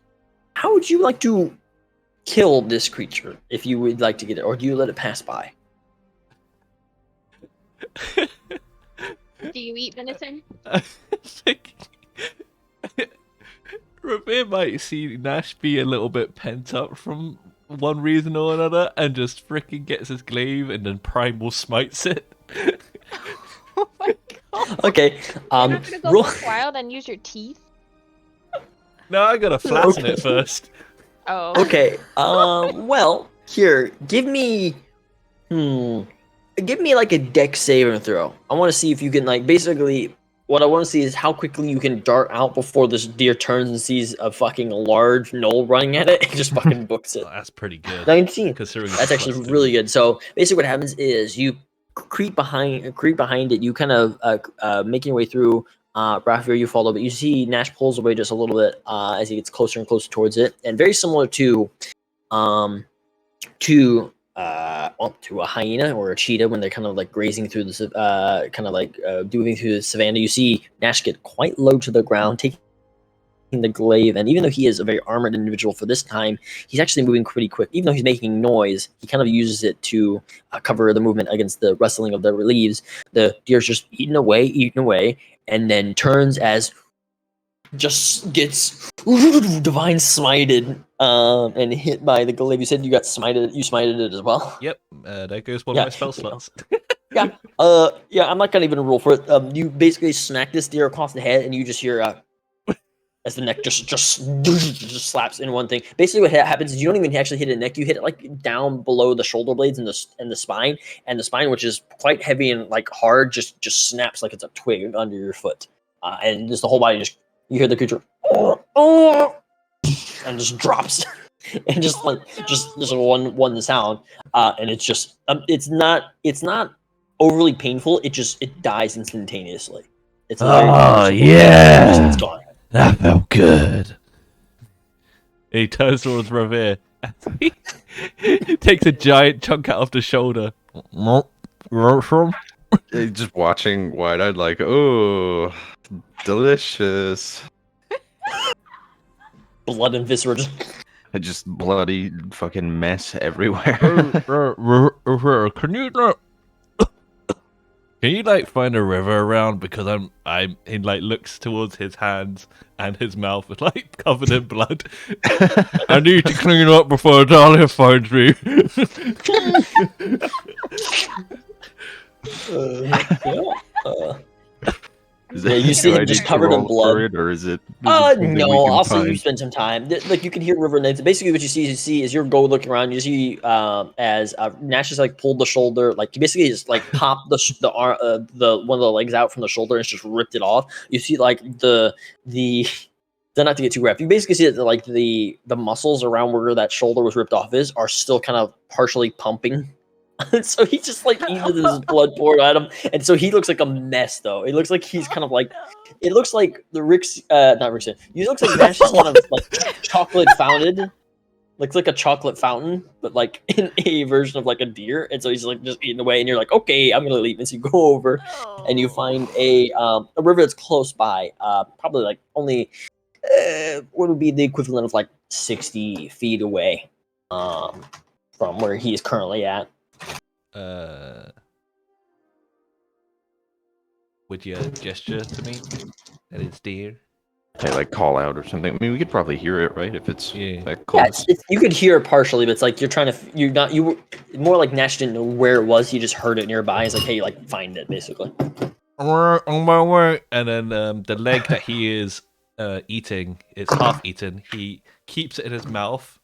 how would you like to kill this creature if you would like to get it, or do you let it pass by? Do you eat venison? Revere might see Nash be a little bit pent up from one reason or another and just freaking gets his glaive and then primal smites it. Oh my god. Okay. You're not gonna go Roll. buck wild and use your teeth? No, I gotta flatten it first. Oh. Okay. Well, here, give me like a dex saving throw. I want to see if you can basically. What I want to see is how quickly you can dart out before this deer turns and sees a fucking large knoll running at it and just fucking books it. Oh, that's pretty good. 19. Considering That's it's actually +2. really good. So basically, what happens is you creep behind it. You kind of make your way through. Raphir, you follow, but you see Nash pulls away just a little bit as he gets closer and closer towards it, and very similar to a hyena or a cheetah when they're kind of like grazing through the moving through the savannah. You see Nash get quite low to the ground, taking the glaive, and even though he is a very armored individual for this time, he's actually moving pretty quick. Even though he's making noise, he kind of uses it to cover the movement against the rustling of the leaves. The deer's just eating away, and then turns as just gets divine smited and hit by the glaive. You said you smited it as well. Yep, there goes one Yeah, of my spell you know. slots. Yeah, I'm not gonna even roll for it. You basically smack this deer across the head, and you just hear as the neck just slaps in one thing. Basically, what happens is you don't even actually hit the neck; you hit it like down below the shoulder blades and the spine, which is quite heavy and like hard, just snaps like it's a twig under your foot, and just the whole body just you hear the creature and just drops. And just one sound, and it's just it's not overly painful. It dies instantaneously. It's a very it's gone. That felt good. He turns towards Revere. He takes a giant chunk out of the shoulder. Just watching wide-eyed, like, oh, delicious. Blood and viscera. Just bloody fucking mess everywhere. Can you like find a river around, because he like looks towards his hands and his mouth is like covered in blood. I need to clean up before Dahlia finds me. Yeah, you see him just covered in blood. Or is it? No, I'll say you spend some time. Like you can hear river names. Basically, what you see is you're looking around. You see as Nash just like pulled the shoulder, like he basically just like popped the arm, the one of the legs out from the shoulder and just ripped it off. You see like the not to get too graphic. You basically see that like the muscles around where that shoulder was ripped off is are still kind of partially pumping. And so he just like eating his blood poured at him, and so he looks like a mess. Though it looks like he's kind of like, it looks like the not Rick's. He looks like Nash is kind of like chocolate fountain, looks like a chocolate fountain, but like in a version of like a deer. And so he's like just eating away, and you're like, okay, I'm gonna leave. And so you go over, and you find a river that's close by, probably like only what would be the equivalent of like 60 feet away, from where he is currently at. Would you gesture to me that it's deer? Hey, like call out or something. I mean, we could probably hear it, right? If it's Yeah. that Yeah, close. you could hear it partially, but it's like you were more like Nash didn't know where it was. He just heard it nearby. He's like, hey, like find it, basically. On my way. And then the leg that he is eating is half eaten. He keeps it in his mouth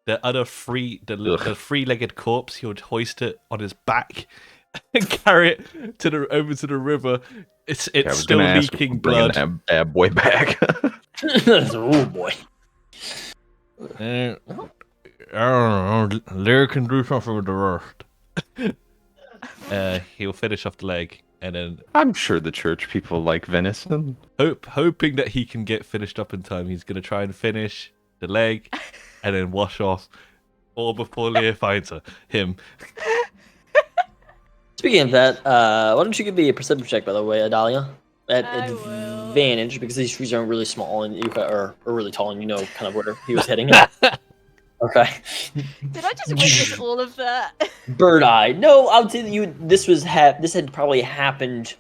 the other the three-legged corpse, he would hoist it on his back and carry it over to the river. It's I was still gonna ask leaking if bringing blood. that bad boy back. Oh boy. I don't know. Lear can do something with the rest. He'll finish off the leg, and then I'm sure the church people like venison. hoping that he can get finished up in time, he's gonna try and finish the leg, and then wash off, all before Lear finds him. Speaking of that, why don't you give me a perception check, by the way, Adalia? At I will. advantage, because these trees are really small and you are really tall, and you know kind of where he was heading. Okay. Did I just witness all of that? Bird eye. No, I would say that you. This had probably happened.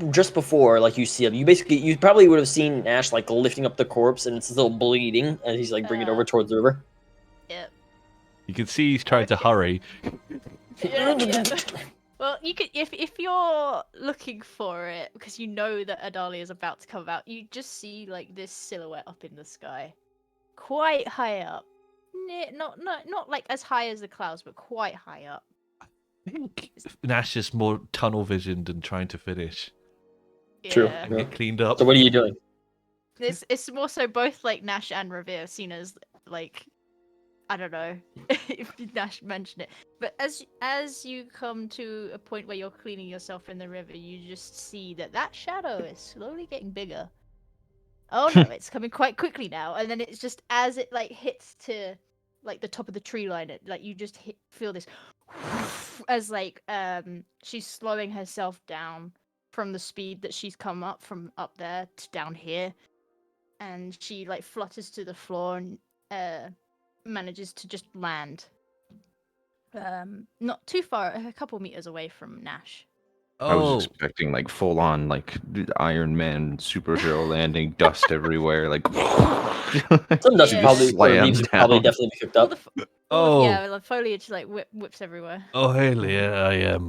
Just before, like you see him, you probably would have seen Ash like lifting up the corpse and it's still bleeding, and he's like bringing it over towards the river. Yep. You can see he's trying to hurry. Yeah. Well, you could if you're looking for it because you know that Adalia is about to come out, you just see like this silhouette up in the sky, quite high up. Not like as high as the clouds, but quite high up. I think Nash is more tunnel visioned and trying to finish True. Yeah. and get cleaned up. So what are you doing? It's more so both like Nash and Revere seen as like, I don't know if Nash mentioned it, but as you come to a point where you're cleaning yourself in the river, you just see that shadow is slowly getting bigger. Oh no, it's coming quite quickly now, and then it's just as it like hits to like the top of the tree line, it like you just feel this as like she's slowing herself down from the speed that she's come up from up there to down here, and she like flutters to the floor and manages to just land not too far, a couple meters away from Nash. I Oh, was expecting like full on like Iron Man superhero landing, dust everywhere, like Some dust Yeah. probably, or slams leaves would probably down. definitely be cooked All up. the oh, the foliage like whips everywhere. oh, hey, Leah.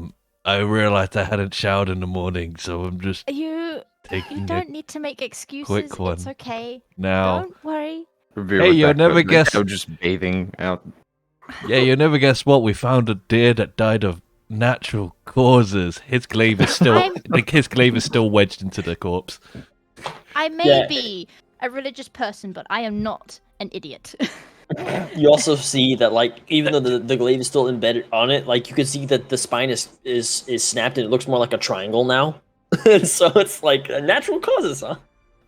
I realized I hadn't showered in the morning, so I'm just You taking don't need to make excuses. quick one. It's okay. now. Don't worry. Revere Hey, looked you'll back never at the guess- cow just bathing out. Yeah, you'll never guess what. We found a deer that died of natural causes. His glaive is still his glaive is still wedged into the corpse. I may Yeah. be a religious person, but I am not an idiot. You also see that, like, even though the glaive is still embedded on it, like you can see that the spine is snapped and it looks more like a triangle now. So it's like natural causes, huh?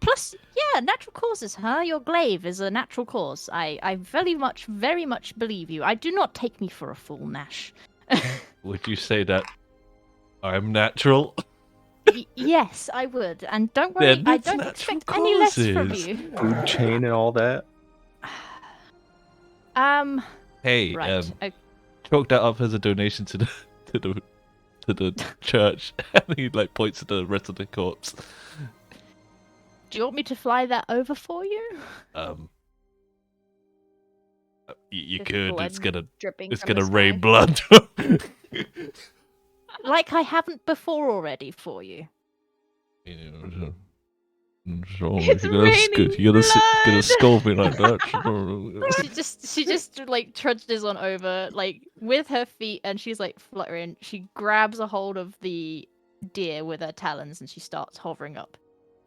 Plus, yeah, natural causes, huh? Your glaive is a natural cause. I very much believe you. I do not take me for a fool, Nash. Would you say that I'm natural? Yes, I would. And don't worry, Then I it's don't natural expect any less from causes. you. Food chain and all that. Hey, Right. Okay. chalk that up as a donation to the church, and he like points to the rest of the corpse. Do you want me to fly that over for you? You Just could. blood It's gonna dripping. it's from the gonna rain sky. blood. Like I haven't before already for you. So It's raining you're gonna blood. scold me like that. She just like trudges on over like with her feet, and she's like fluttering. She grabs a hold of the deer with her talons and she starts hovering up.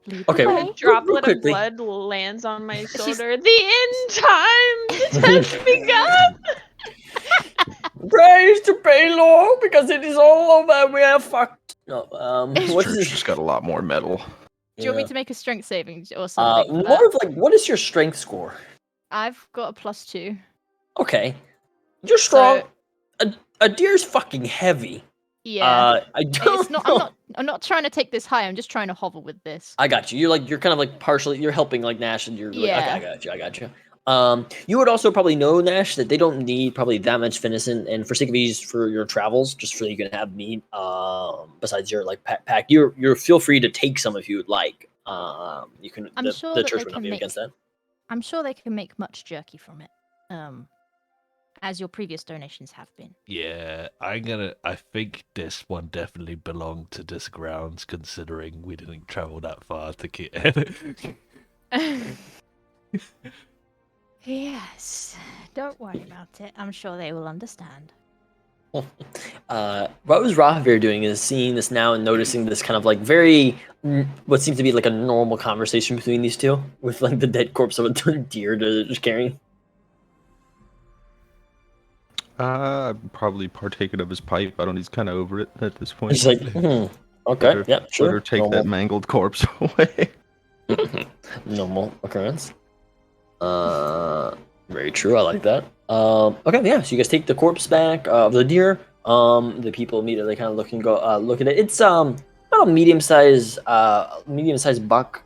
Lead the Okay, way. A droplet of quickly. blood lands on my shoulder. The end times has begun. Praise to Baylor, because it is all over. We are fucked. No, This what's church this? just got a lot more metal. Do you want me to make a strength saving or Uh, something? for that? more of like, what is your strength score? I've got a +2. Okay, you're strong. So, A deer's fucking heavy. yeah. I don't It's not. know. I'm not trying to take this high. I'm just trying to hover with this. I got you. You're kind of like partially. You're helping like Nash, and you're like, Yeah. okay, I got you. You would also probably know, Nash, that they don't need probably that much venison, and for sake of ease for your travels, just so you can have meat. Besides your like pack, you're feel free to take some if you would like. You can. I'm sure the that church they would not can be make- against that. I'm sure they can make much jerky from it. As your previous donations have been. Yeah, I think this one definitely belonged to this grounds, considering we didn't travel that far to get. Yes. Don't worry about it. I'm sure they will understand. What was Rahavir doing is seeing this now and noticing this kind of like very what seems to be like a normal conversation between these two with like the dead corpse of a deer to just carrying. Probably partaken of his pipe. I don't. He's kind of over it at this point. He's like, okay, yeah, sure. Better take normal, that mangled corpse away. normal occurrence. Very true. I like that. Okay, yeah. So you guys take the corpse back of the deer. The people immediately kind of look and go look at it. It's about a medium-sized buck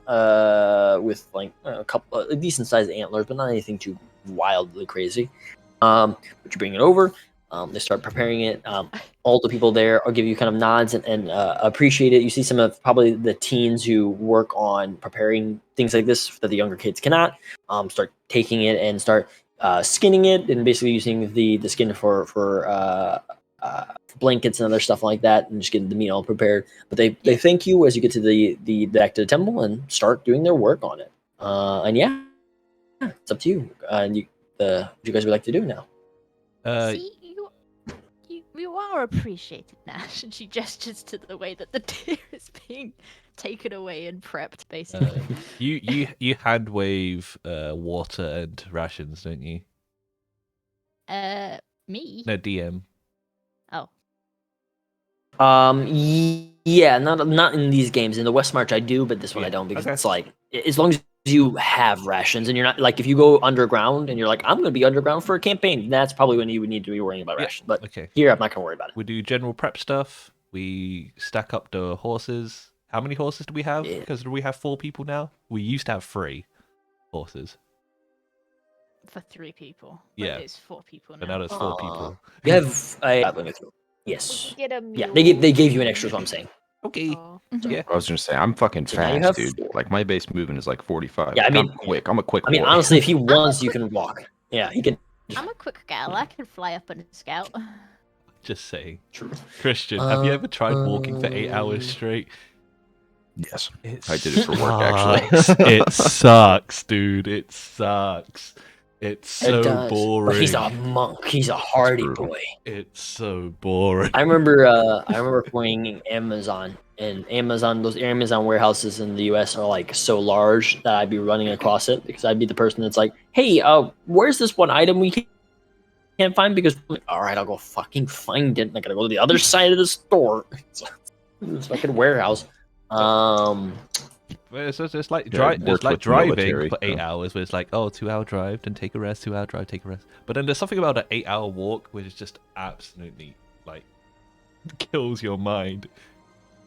with like a couple decent-sized antlers, but not anything too wildly crazy. But you bring it over. They start preparing it. All the people there will give you kind of nods and appreciate it. You see some of probably the teens who work on preparing things like this that the younger kids cannot. Start taking it and start skinning it and basically using the skin for blankets and other stuff like that, and just getting the meat all prepared. But they thank you as you get to the back to the temple and start doing their work on it. And yeah, it's up to you. And what you guys would like to do now? See, you are appreciated, Nash. And she gestures to the way that the deer is being taken away and prepped, basically. You hand wave water and rations, don't you? Me? No, DM. Oh. Yeah, not in these games. In the West March, I do, but this one I Yeah, don't because okay. it's like as long as you have rations and you're not like if you go underground and you're like I'm going to be underground for a campaign, that's probably when you would need to be worrying about Yeah, rations. But Okay. here, I'm not going to worry about it. We do general prep stuff. We stack up the horses. How many horses do we have? Yeah. Because we have 4 people now. We used to have 3 horses. For 3 people. Yeah. But it's 4 people now. But now there's 4 people. You have let me through. Yes. Get a Yeah, mule. they gave you an extra. Is what I'm saying. Okay. Oh. Yeah. I was gonna say I'm fucking So now you fast, have dude. 4. Like my base movement is like 45. Yeah, I Like, mean- I'm quick. I'm a quick. I mean, warrior. honestly, if he wants, you can walk. Yeah, he can. I'm a quick gal. I can fly up on a scout. Just saying. True. Christian, have you ever tried walking for 8 hours Um, straight? Yes, It I did it for work, actually. sucks. It sucks, dude. It sucks. It's It so does. boring. But he's a monk. He's a hardy brutal. boy. It's so boring. I remember playing Amazon, and those Amazon warehouses in the US are like so large that I'd be running across it because I'd be the person that's like, hey, where's this one item we can't find? Because all right, I'll go fucking find it. And I gotta go to the other side of the store. This fucking warehouse. Well, it's like Yeah, it's worked like with the driving military, for 8 so. hours, where it's like, oh, 2-hour drive, then take a rest, 2-hour drive, take a rest. But then there's something about an 8-hour walk which is just absolutely like kills your mind.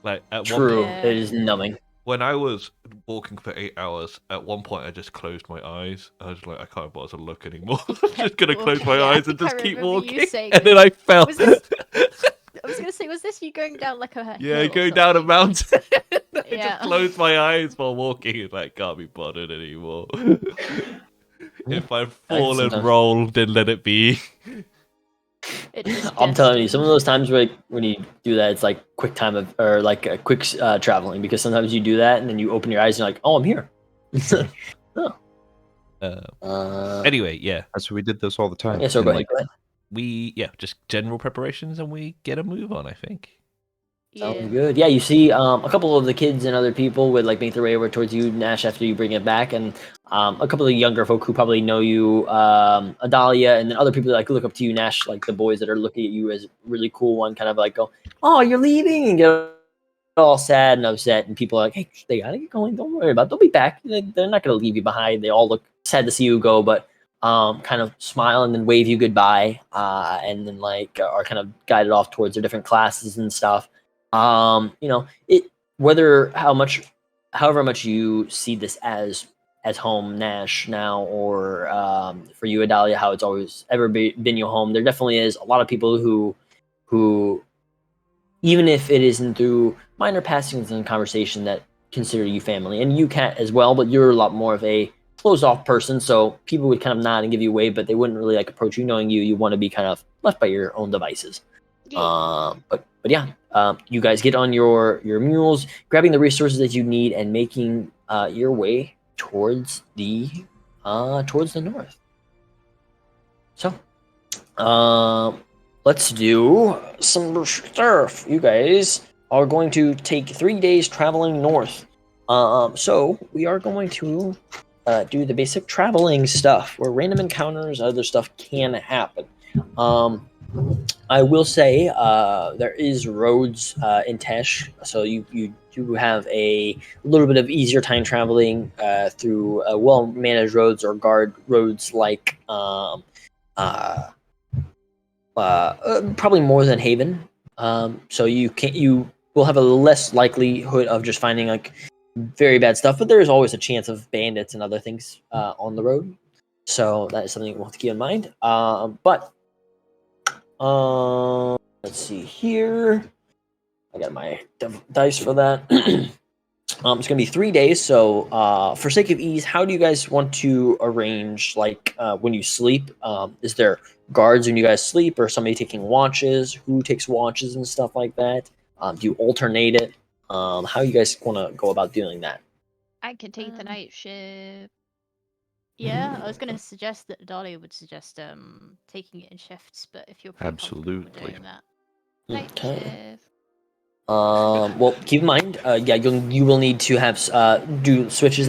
Like at one True, Yeah. it is numbing. when I was walking for 8 hours, at one point I just closed my eyes. I was like, I can't bother to look anymore. I'm just gonna close my Yeah, I eyes and think I just keep remember you walking. saying And then I fell. Was this- I was gonna say, was this you going down like a Yeah, hill or going down a something? mountain. I Yeah. just closed my eyes while walking. It's like, can't be bothered anymore. If I fall and sometimes- roll, then let it be. It is I'm telling you, destiny. some of those times where when you do that, it's like quick time of or like a quick traveling because sometimes you do that and then you open your eyes and you're like, oh, I'm here. Anyway, yeah, That's what we did this all the time. yeah, so And, go ahead, like, go ahead. just general preparations, and we get a move on. I think. Sounds Yeah. good. Yeah, you see a couple of the kids and other people would like make their way over towards you, Nash, after you bring it back, and a couple of younger folk who probably know you, Adalia, and then other people that like look up to you, Nash, like the boys that are looking at you as a really cool one, kind of like go, "Oh, you're leaving," and get all sad and upset, and people are like, "Hey, they gotta get going. Don't worry about it. They'll be back. They're not gonna leave you behind." They all look sad to see you go, but kind of smile and then wave you goodbye, and then like are kind of guided off towards their different classes and stuff. You know, it however much you see this as home, Nash, now, or for you, Adalia, how it's always ever been your home. There definitely is a lot of people who even if it isn't through minor passings in conversation that consider you family, and you can as well, but you're a lot more of a closed off person, so people would kind of nod and give you a wave, but they wouldn't really like approach you, knowing you want to be kind of left by your own devices. But yeah, you guys get on your mules, grabbing the resources that you need, and making your way towards the north. So, let's do some stuff. You guys are going to take 3 days traveling north. So we are going to do the basic traveling stuff where random encounters, other stuff can happen. I will say there is roads in Tesh, so you do have a little bit of easier time traveling through well-managed roads or guard roads like probably more than Haven. So you will have a less likelihood of just finding like very bad stuff, but there is always a chance of bandits and other things on the road. So that is something we'll have to keep in mind. Let's see here. I got my dice for that. It's going to be 3 days. So for sake of ease, how do you guys want to arrange, like, when you sleep? Is there guards when you guys sleep, or somebody taking watches? Who takes watches and stuff like that? Do you alternate it? How you guys want to go about doing that? I can take the Um, night shift. Yeah, I was going to suggest that Dolly would suggest taking it in shifts, but if you're pretty comfortable with Absolutely. doing that. Night Okay. shift. Well, keep in mind, yeah, you will need to have do switches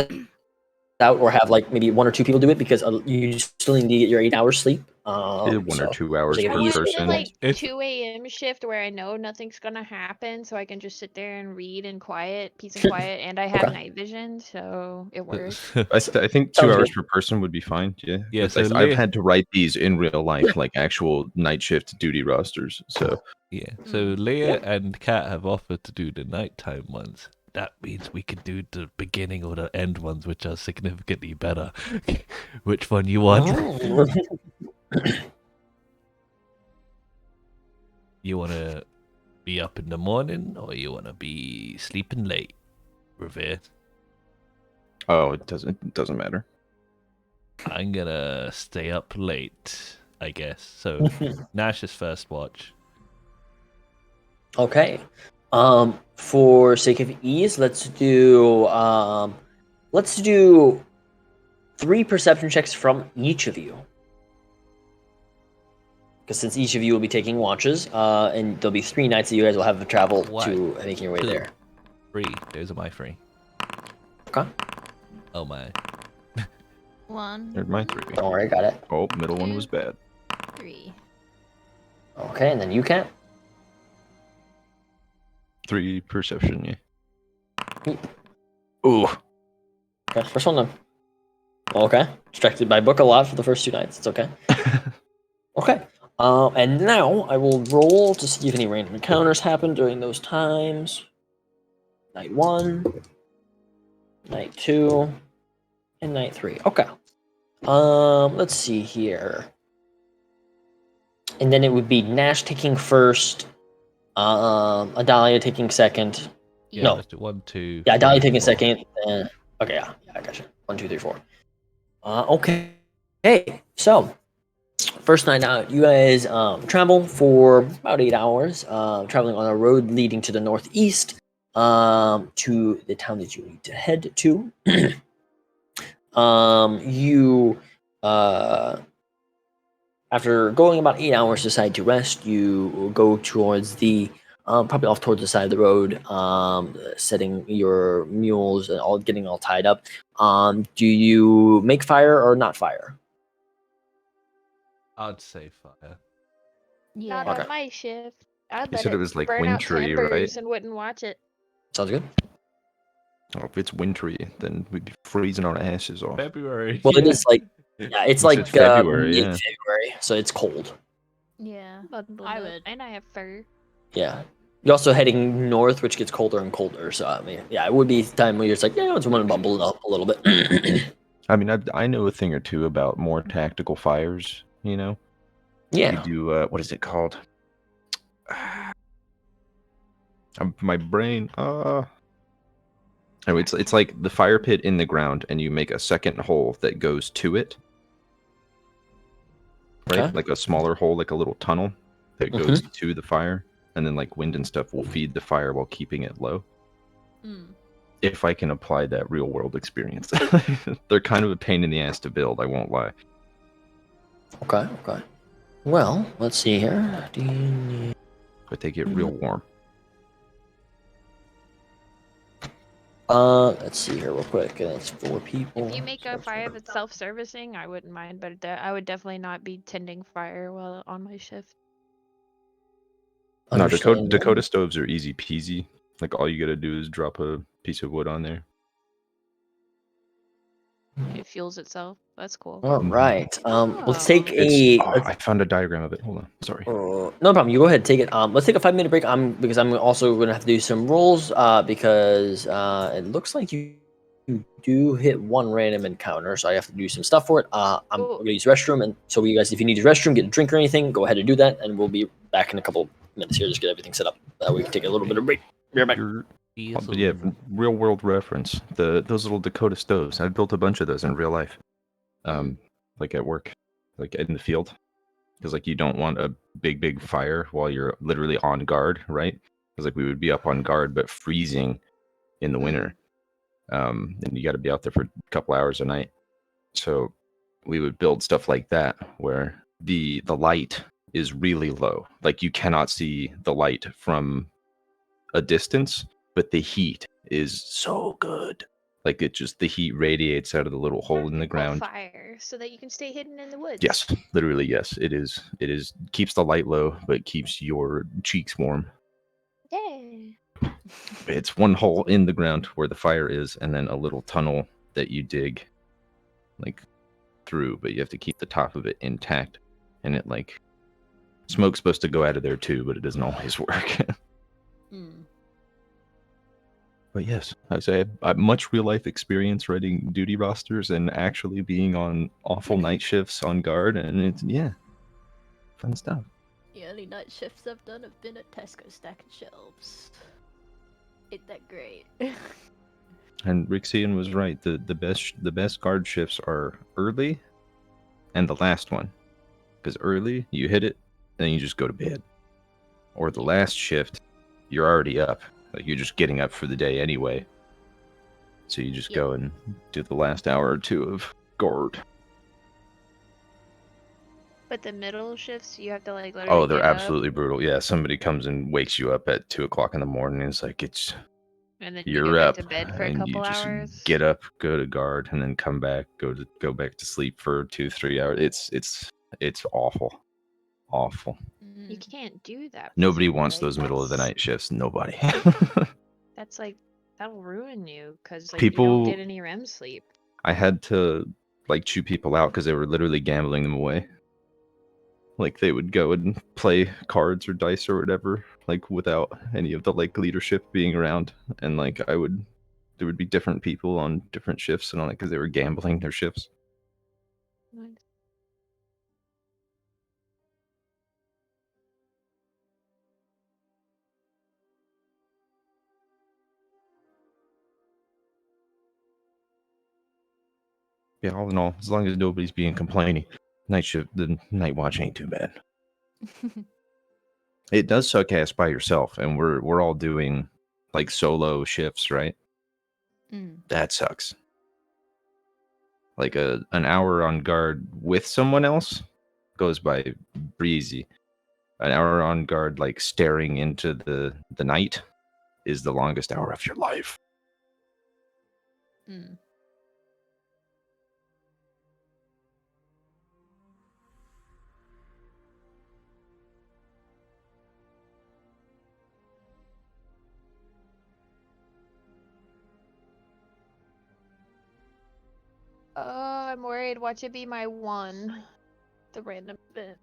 out, or have like maybe 1 or 2 people do it, because you still need to get your 8 hours sleep. One or So 2 hours sake of I per ease, want the person. like If- 2 a.m. shift where I know nothing's gonna happen, so I can just sit there and read in quiet, peace and quiet, and I have Okay. night vision, so it works. I think 2 Sounds hours good. per person would be fine. Yeah. Yeah, 'Cause so I've Leah- had to write these in real life, like actual night shift duty rosters. So Yeah, so Leah and Kat have offered to do the nighttime ones. That means we can do the beginning or the end ones, which are significantly better. Which one you want? Oh. You want to be up in the morning, or you want to be sleeping late? Revere. it doesn't matter. I'm gonna stay up late, I guess. So Nash's first watch. Okay. For sake of ease, let's do 3 perception checks from each of you. Because since each of you will be taking watches, and there'll be 3 nights that you guys will have to travel One, to making your way 2, there. 3. Those are my 3. Okay. Oh my. 1, There's my 3. Don't worry, got it. Oh, middle one was bad. 3. Okay, and then you can't. 3 perception. Yeah. Hmm. Ooh. Okay, first one then. Okay. Distracted by book a lot for the first 2 nights. It's okay. Okay. And now I will roll to see if any random encounters happen during those times. Night 1, night 2, and night 3. Okay. Let's see here. And then it would be Nash taking first, Adalia taking second. Yeah, No. let's do 1, 2. Yeah, Adalia 3, taking 4. second. Okay, yeah, I gotcha. 1, 2, 3, 4. Okay. Hey, so first night out, you guys travel for about 8 hours, traveling on a road leading to the northeast, to the town that you need to head to. You after going about 8 hours, decide to rest. You go towards the probably off towards the side of the road, setting your mules and getting all tied up. Do you make fire or not fire? I'd say fire. Yeah. Not Okay. on my shift. I'd You let said it was, like, burn out to wintry, right? embers and wouldn't watch it. Sounds good. Oh, if it's wintry, then we'd be freezing our asses off. February. Well, it yeah. is like yeah, it's You like said February, yeah. mid-February, so it's cold. Yeah. Bundled I up, would. and I have fur. Yeah. You're also heading north, which gets colder and colder. So I mean, yeah, it would be time where you're just like, yeah, I just want to bubble it up a little bit. I mean, I know a thing or two about more tactical fires. You know, Yeah. we do. What is it called? My brain. Anyway, it's like the fire pit in the ground, and you make a second hole that goes to it. Right, Okay. like a smaller hole, like a little tunnel that goes to the fire, and then like wind and stuff will feed the fire while keeping it low. Mm. If I can apply that real world experience, they're kind of a pain in the ass to build. I won't lie. Okay, okay. Well, let's see here. Do you need... But they get real warm. Let's see here real quick. It's 4 people. If you make a fire that's self-servicing, I wouldn't mind, but I would definitely not be tending fire while on my shift. No, Understand. Dakota stoves are easy peasy. Like all you gotta do is drop a piece of wood on there. It fuels itself. That's cool. All right. Let's Oh. take a. I found a diagram of it. Hold on. Sorry. No problem. You go ahead, take it. Let's take a 5-minute break. Because I'm also gonna have to do some rolls. Because it looks like you do hit 1 random encounter, so I have to do some stuff for it. I'm Cool. gonna use the restroom, and so you guys, if you need to use the restroom, get a drink or anything, go ahead and do that, and we'll be back in a couple minutes here. Just get everything set up. That way we can take a little bit of break. Be right back. But yeah, real world reference. Those little Dakota stoves. I built a bunch of those in real life. Like at work, like in the field, because like you don't want a big fire while you're literally on guard, right? Because like we would be up on guard but freezing in the winter, and you got to be out there for a couple hours a night. So we would build stuff like that where the light is really low, like you cannot see the light from a distance, but the heat is so good. Like the heat radiates out of the little hole in the ground. Fire, so that you can stay hidden in the woods. Yes, literally, yes. It is keeps the light low, but keeps your cheeks warm. Yeah. It's one hole in the ground where the fire is, and then a little tunnel that you dig like through, but you have to keep the top of it intact. And it like smoke's supposed to go out of there too, but it doesn't always work. But yes, I say I have much real life experience writing duty rosters and actually being on awful night shifts on guard, and it's fun stuff. The only night shifts I've done have been at Tesco stacking shelves. Ain't that great? And Rixian was right. The best guard shifts are early, and the last one, because early you hit it, then you just go to bed, or the last shift, you're already up. Like you're just getting up for the day anyway. So you just go and do the last hour or two of guard. But the middle shifts, you have to like literally. Oh, they're get up, absolutely brutal. Yeah, somebody comes and wakes you up at 2:00 in the morning. It's like and then you you're go back up, to bed for a and couple you just hours. get up, go to guard, and then come back, go back to sleep for 2-3 hours. It's awful, awful. You can't do that. Nobody physically, wants like, those middle of the that's- night shifts. Nobody. That's like that'll ruin you because like People- you don't get any REM sleep. I had to like chew people out because they were literally gambling them away. Like they would go and play cards or dice or whatever, like without any of the like leadership being around, and like there would be different people on different shifts and all that because they were gambling their shifts. Nice. Yeah, all in all, as long as nobody's being complaining, the night watch ain't too bad. It does suck ass by yourself, and we're all doing like solo shifts, right? That sucks. Like an hour on guard with someone else goes by breezy. An hour on guard, like staring into the night, is the longest hour of your life. Oh, I'm worried. Watch it be my one. The random bit.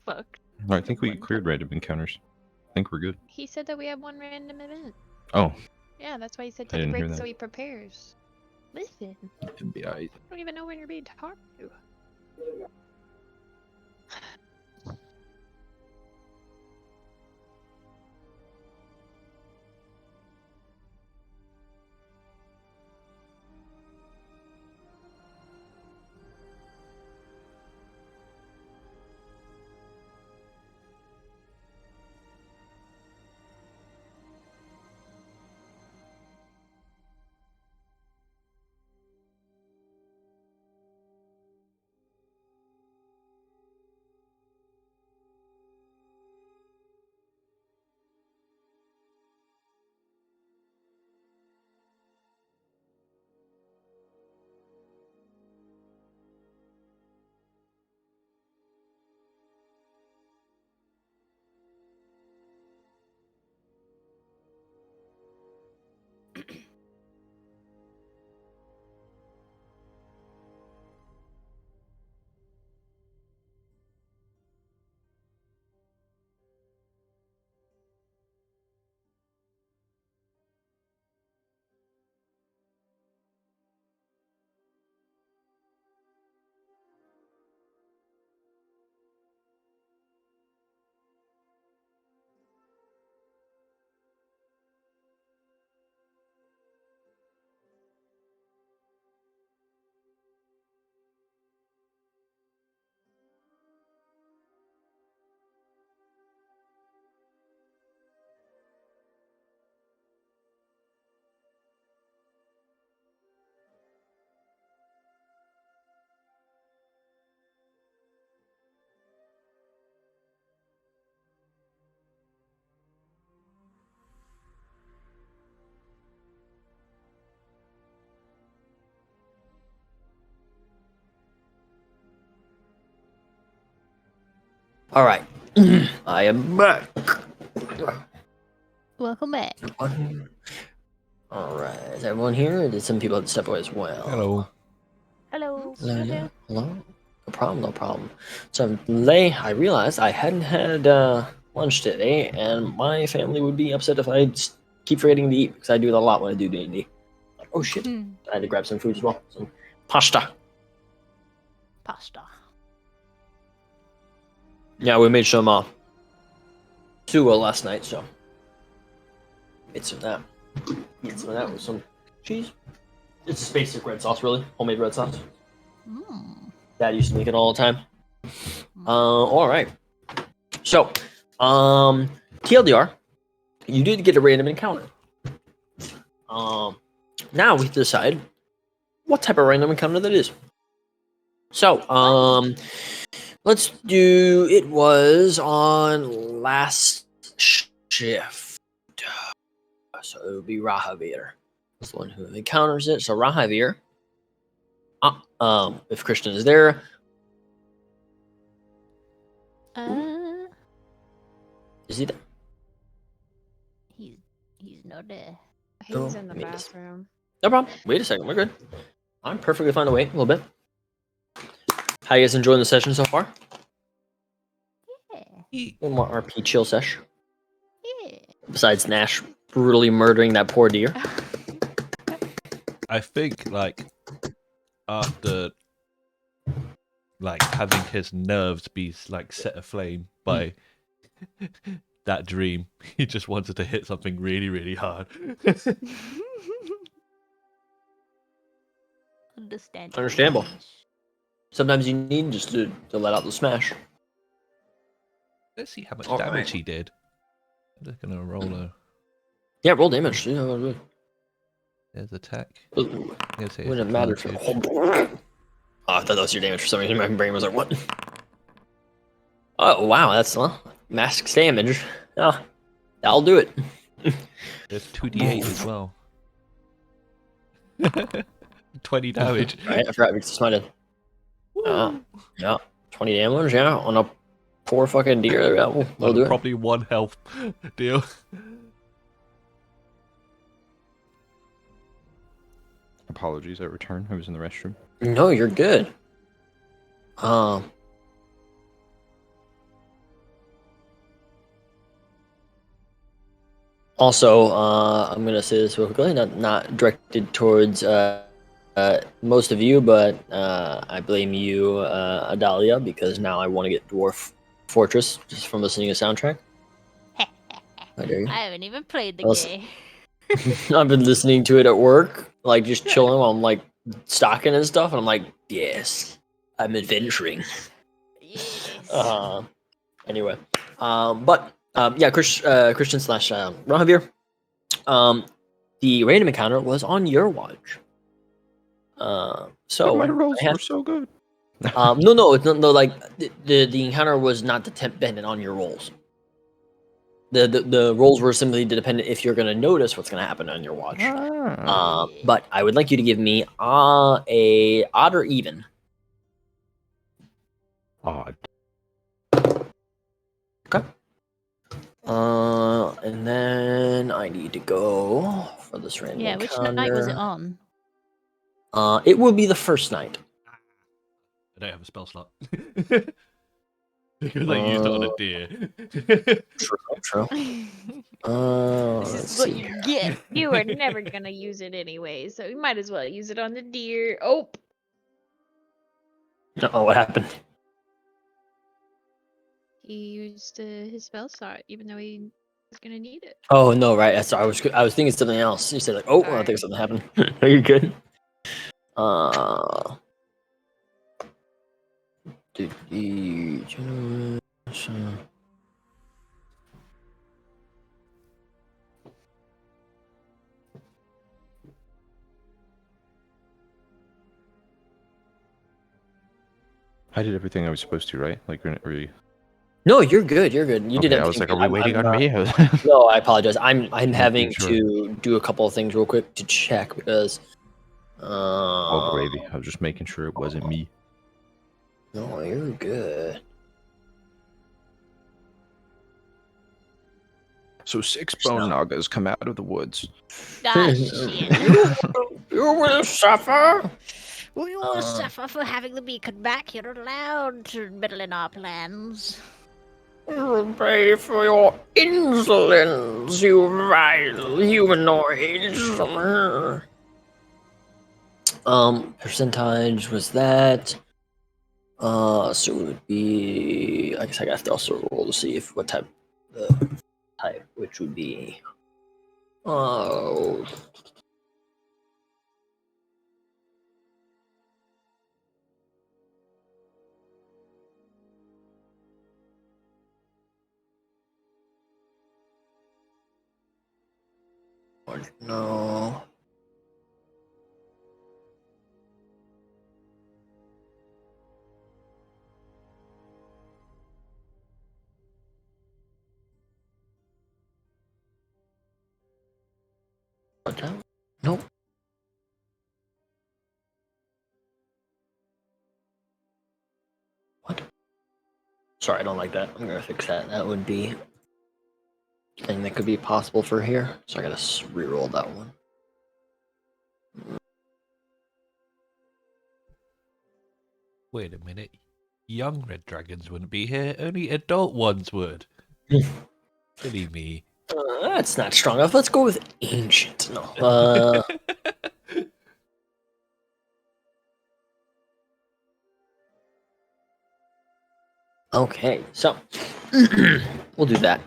Fuck. I think we One cleared time. random encounters. I think we're good. He said that we have one random event. Oh, Yeah, that's why he said I take a didn't hear break so that. he prepares. Listen, it'd be alright. I don't even know when you're being talked to. All right, I am back. Welcome back. All right, is everyone here? Or did some people have to step away as well? Hello. Hello. Hello, yeah. Hello. No problem. No problem. So today, I realized I hadn't had lunch today, and my family would be upset if I keep forgetting to eat because I do it a lot when I do D&D. Like, oh shit! Hmm. I had to grab some food as well. Some pasta. Pasta. Yeah, we made some sugo last night, so made some of that. Made some of that with some cheese. It's just basic red sauce, really. Homemade red sauce. Mm. Dad used to make it all the time. All right. So, TLDR, you did get a random encounter. Now we decide what type of random encounter that is. So, let's do. It was on last shift, so it would be Rahavir. That's the one who encounters it. So Rahavir. If Christian is there, is he there? He's not there. He's Oh, in the let me just- bathroom. No problem. Wait a second. We're good. I'm perfectly fine to wait a little bit. How you guys enjoying the session so far? Yeah. A little more RP chill sesh. Yeah. Besides Nash brutally murdering that poor deer. I think like after like having his nerves be like set aflame by that dream, he just wanted to hit something really, really hard. Understandable. Sometimes you need just to let out the smash. Let's see how much All damage right. he did. I'm just gonna roll a Yeah, roll damage. See how it there's attack. is. Let's say Wouldn't it's have mattered for. advantage. Oh, I thought that was your damage for some reason. My brain was like, what? Oh, wow. That's max damage. Oh, I'll do it. There's 2d8 as well. 20 damage. Right, I forgot we just might have. Yeah, 20 damage, yeah, on a poor fucking deer. Yeah, we'll do it. Probably 1 health deal. Apologies, I returned. I was in the restroom. No, you're good. Also, I'm gonna say this real quickly, not directed towards most of you, but I blame you, Adalia, because now I want to get Dwarf Fortress just from listening to soundtrack. How dare you? I haven't even played the Also- game. I've been listening to it at work, like just chilling while I'm like stocking and stuff, and I'm like, yes, I'm adventuring. Yes. Anyway, yeah, Christian slash Rahavir. The random encounter was on your watch. So my rolls I had- were so good. no, it's not, no, like the encounter was not dependent on your rolls. The rolls were simply dependent if you're going to notice what's going to happen on your watch. But I would like you to give me a odd or even. Odd. Okay. And then I need to go for this random Yeah, which encounter. night was it on? It will be the first night. I don't have a spell slot. Because I used it on a deer. True. This Let's is what see. you get. You were never gonna use it anyway, so you might as well use it on the deer. Oh, Oh, what happened? he used his spell slot, even though he was gonna need it. Oh no, right. Sorry, I was thinking something else. You said like, oh, I think something happened. Are you good? I did everything I was supposed to, right? Like, are you... No, you're good. You're good. You did Okay, everything. I was like, are good. we waiting I'm on not- me? No, I apologize. I'm having sure. to do a couple of things real quick to check because. Oh, gravy. I was just making sure it wasn't me. No, you're good. So 6 bone nagas come out of the woods. Ah, shit. You will suffer. We will suffer for having the beacon back. You're allowed to meddle in our plans. You will pay for your insolence, you vile humanoids. Percentage was that. So it would be. I guess I have to also roll to see if what type, which would be. Oh. No. Nope. What? Sorry, I don't like that. I'm gonna fix that. That would be a thing that could be possible for here. So I gotta re-roll that one. Wait a minute. Young red dragons wouldn't be here. Only adult ones would. Silly me. That's not strong enough. Let's go with ancient. No. Okay, so we'll do that.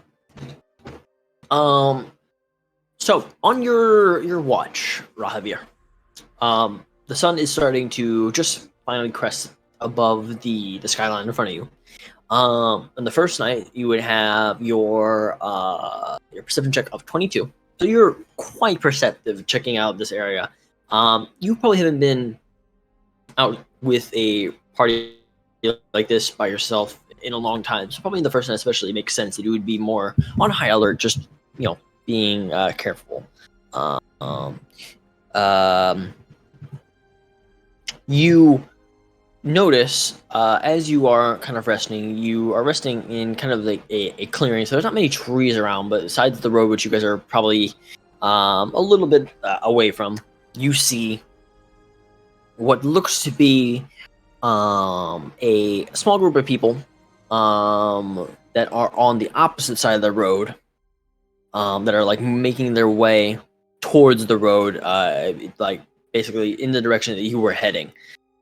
So on your watch, Rahavir, the sun is starting to just finally crest above the skyline in front of you. On the first night, you would have your perception check of 22. So you're quite perceptive checking out this area. You probably haven't been out with a party like this by yourself in a long time. So probably in the first night especially, it makes sense that you would be more on high alert, just, being careful. You notice as you are kind of resting, you are resting in kind of like a clearing. So there's not many trees around, but besides the road, which you guys are probably a little bit away from, you see what looks to be a small group of people that are on the opposite side of the road, that are like making their way towards the road, like basically in the direction that you were heading.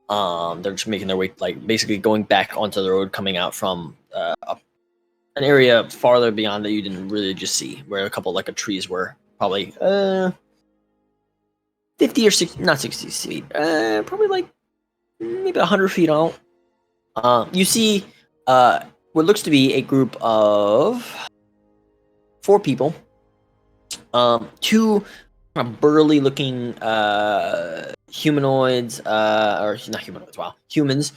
They're just making their way, like basically going back onto the road, coming out from an area farther beyond that you didn't really just see, where a couple like trees were probably 50 or 60, not 60 feet, probably like maybe 100 feet out. You see what looks to be a group of 4 people. 2 kind of burly looking humanoids, or not humanoids, wow, humans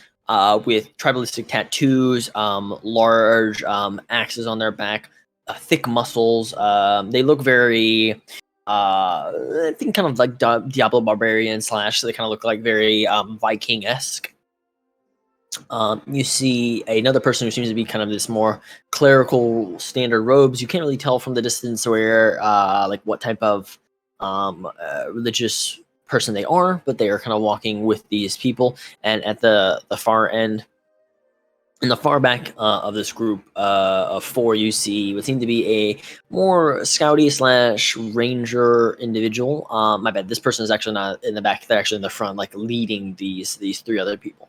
with tribalistic tattoos, large axes on their back, thick muscles. They look very, I think, kind of like Diablo Barbarian / they kind of look like very Viking-esque. You see another person who seems to be kind of this more clerical standard robes. You can't really tell from the distance where, like what type of religious person they are, but they are kind of walking with these people. And at the far end, in the far back of this group of 4, you see what seemed to be a more scouty / ranger individual. My bad, this person is actually not in the back; they're actually in the front, like leading these 3 other people.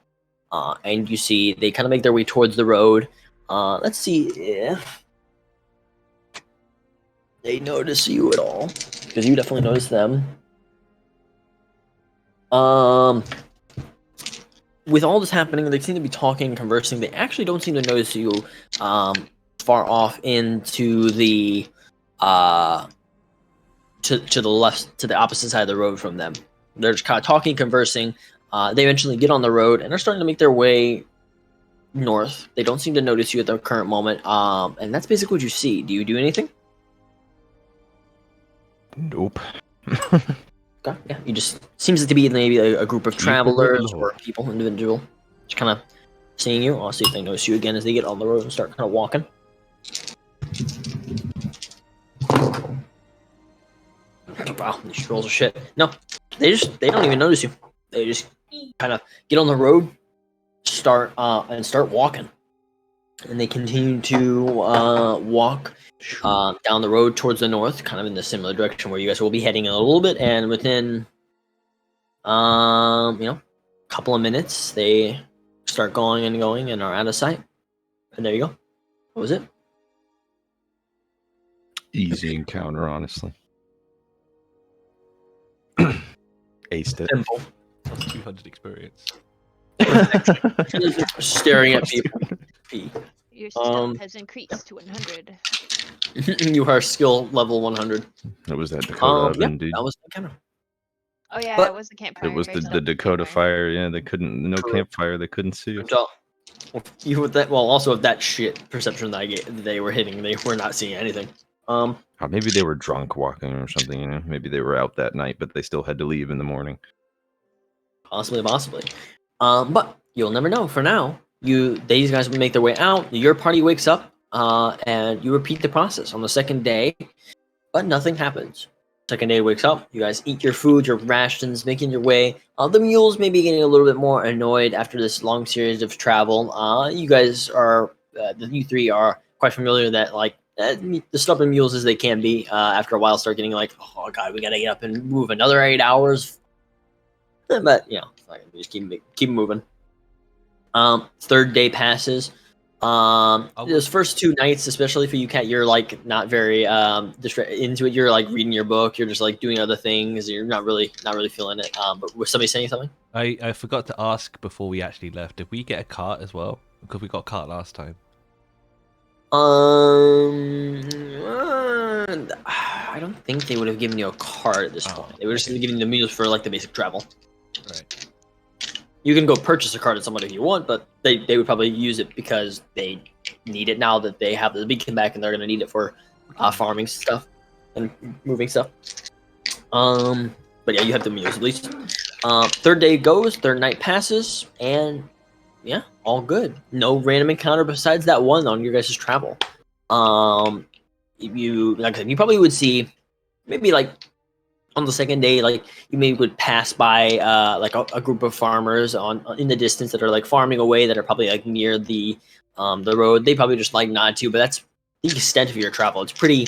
And you see they kind of make their way towards the road. Let's see if they notice you at all, because you definitely notice them. With all this happening, they seem to be talking, conversing. They actually don't seem to notice you far off into the to the left, to the opposite side of the road from them. They're just kind of talking, conversing. They eventually get on the road and they're starting to make their way north. They don't seem to notice you at the current moment. And that's basically what you see. Do you do anything? Nope. Okay, yeah, you just seems to be maybe a group of travelers or people, individual, just kind of seeing you. I'll see if they notice you again as they get on the road and start kind of walking. wow, these trolls are shit. No, they don't even notice you. They just kind of get on the road, start walking, and they continue to walk down the road towards the north, kind of in the similar direction where you guys will be heading in a little bit. And within a couple of minutes, they start going and are out of sight. And there you go. What was it? Easy encounter, honestly. Aced it. Simple. Plus 200 experience. Staring at me. Your stealth has increased to 100. You are skill level 100. It was that Dakota oven, dude. That was the encounter. Oh yeah, But it was the campfire. It was right? the Dakota fire. Yeah, they couldn't. No Correct. campfire. They couldn't see us. So, you with that. Well, also with that shit perception that they were hitting, they were not seeing anything. Maybe they were drunk walking or something. You know, maybe they were out that night, but they still had to leave in the morning. Possibly. But you'll never know. For now, these guys will make their way out. Your party wakes up, and you repeat the process on the second day, but nothing happens. Second day wakes up. You guys eat your food, your rations, making your way. The mules may be getting a little bit more annoyed after this long series of travel. You guys are, you three are quite familiar that the stubborn mules as they can be, after a while start getting like, oh god, we gotta get up and move another 8 hours. But we just keep moving. Third day passes. Those first 2 nights, especially for you, Kat, you're like not very into it. You're like reading your book. You're just like doing other things. You're not really feeling it. But was somebody saying something? I forgot to ask before we actually left. Did we get a cart as well? Because we got a cart last time. I don't think they would have given you a card at this point. They were just giving the mules for like the basic travel. Right. You can go purchase a card at somebody if you want, but they would probably use it because they need it now that they have the beacon back and they're going to need it for farming stuff and moving stuff. But yeah, you have the mules at least. Third day goes, third night passes, and yeah, all good. No random encounter besides that one on your guys' travel. You like I said, you probably would see maybe like on the second day, like you maybe would pass by like a group of farmers in the distance that are like farming away that are probably like near the road. They probably just like nod to you, but that's the extent of your travel. It's pretty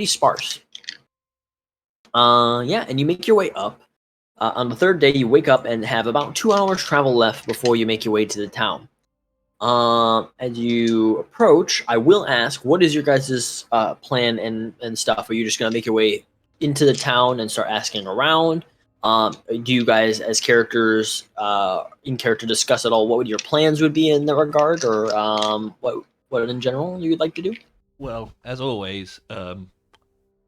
sparse. Yeah, and you make your way up. On the third day, you wake up and have about 2 hours travel left before you make your way to the town. As you approach, I will ask, what is your guys' plan and stuff? Are you just gonna make your way into the town and start asking around? Do you guys, as characters, in character, discuss at all what your plans would be in that regard, or what in general you would like to do? Well, as always,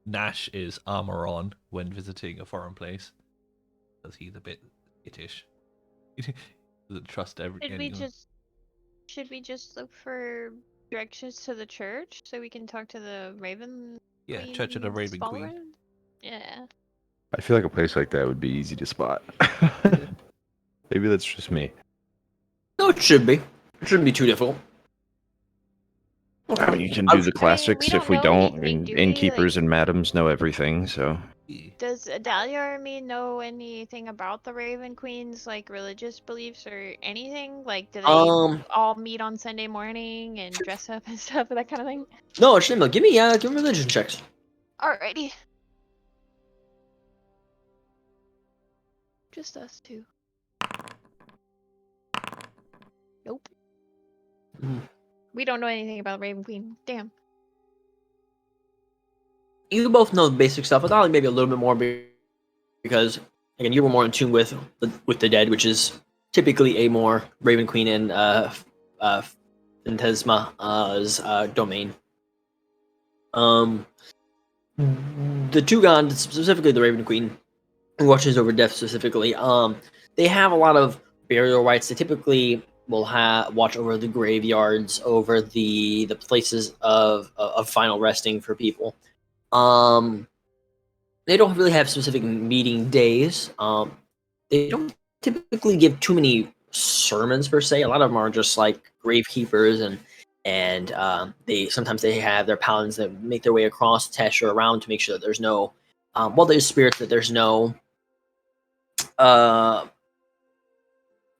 Nash is armor on when visiting a foreign place, because he's a bit ittish. Doesn't trust anyone. Should we just look for directions to the church so we can talk to the Raven? Yeah, Queen Church of the Raven Queen. follower? Yeah. I feel like a place like that would be easy to spot. Maybe that's just me. No, it should be. It shouldn't be too difficult. I mean, you can do the classics we don't if we know don't. anything, do we? Innkeepers and madams know everything, so. Does Adalia or me know anything about the Raven Queen's like religious beliefs or anything? Like, do they all meet on Sunday morning and dress up and stuff, that kind of thing? No, it shouldn't. Give me religion checks. Alrighty. Just us two. Nope. We don't know anything about Raven Queen. Damn. You both know the basic stuff. I thought maybe a little bit more because, again, you were more in tune with the dead, which is typically a more Raven Queen and Phantasma's domain. The Tugon, specifically the Raven Queen, who watches over death specifically, they have a lot of burial rites. They typically will watch over the graveyards, over the places of final resting for people. They don't really have specific meeting days. They don't typically give too many sermons per se. A lot of them are just like gravekeepers and sometimes they have their paladins that make their way across Tesh or around to make sure that there's no there's spirits, that there's no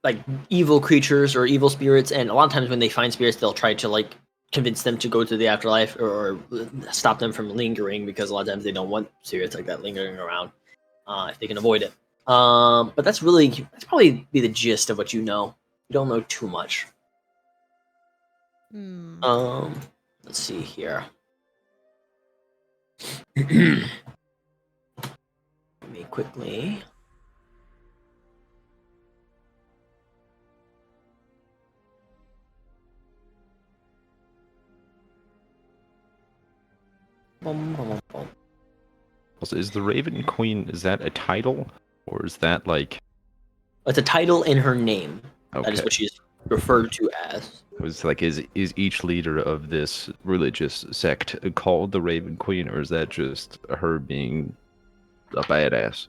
like evil creatures or evil spirits. And a lot of times when they find spirits, they'll try to like convince them to go to the afterlife or stop them from lingering, because a lot of times they don't want spirits like that lingering around if they can avoid it. But that's probably be the gist of what you know. You don't know too much. Let's see here. Let me quickly. Also, is the Raven Queen, is that a title, or is that like? It's a title in her name. Okay. That is what she's referred to as. It was like, is each leader of this religious sect called the Raven Queen, or is that just her being a badass?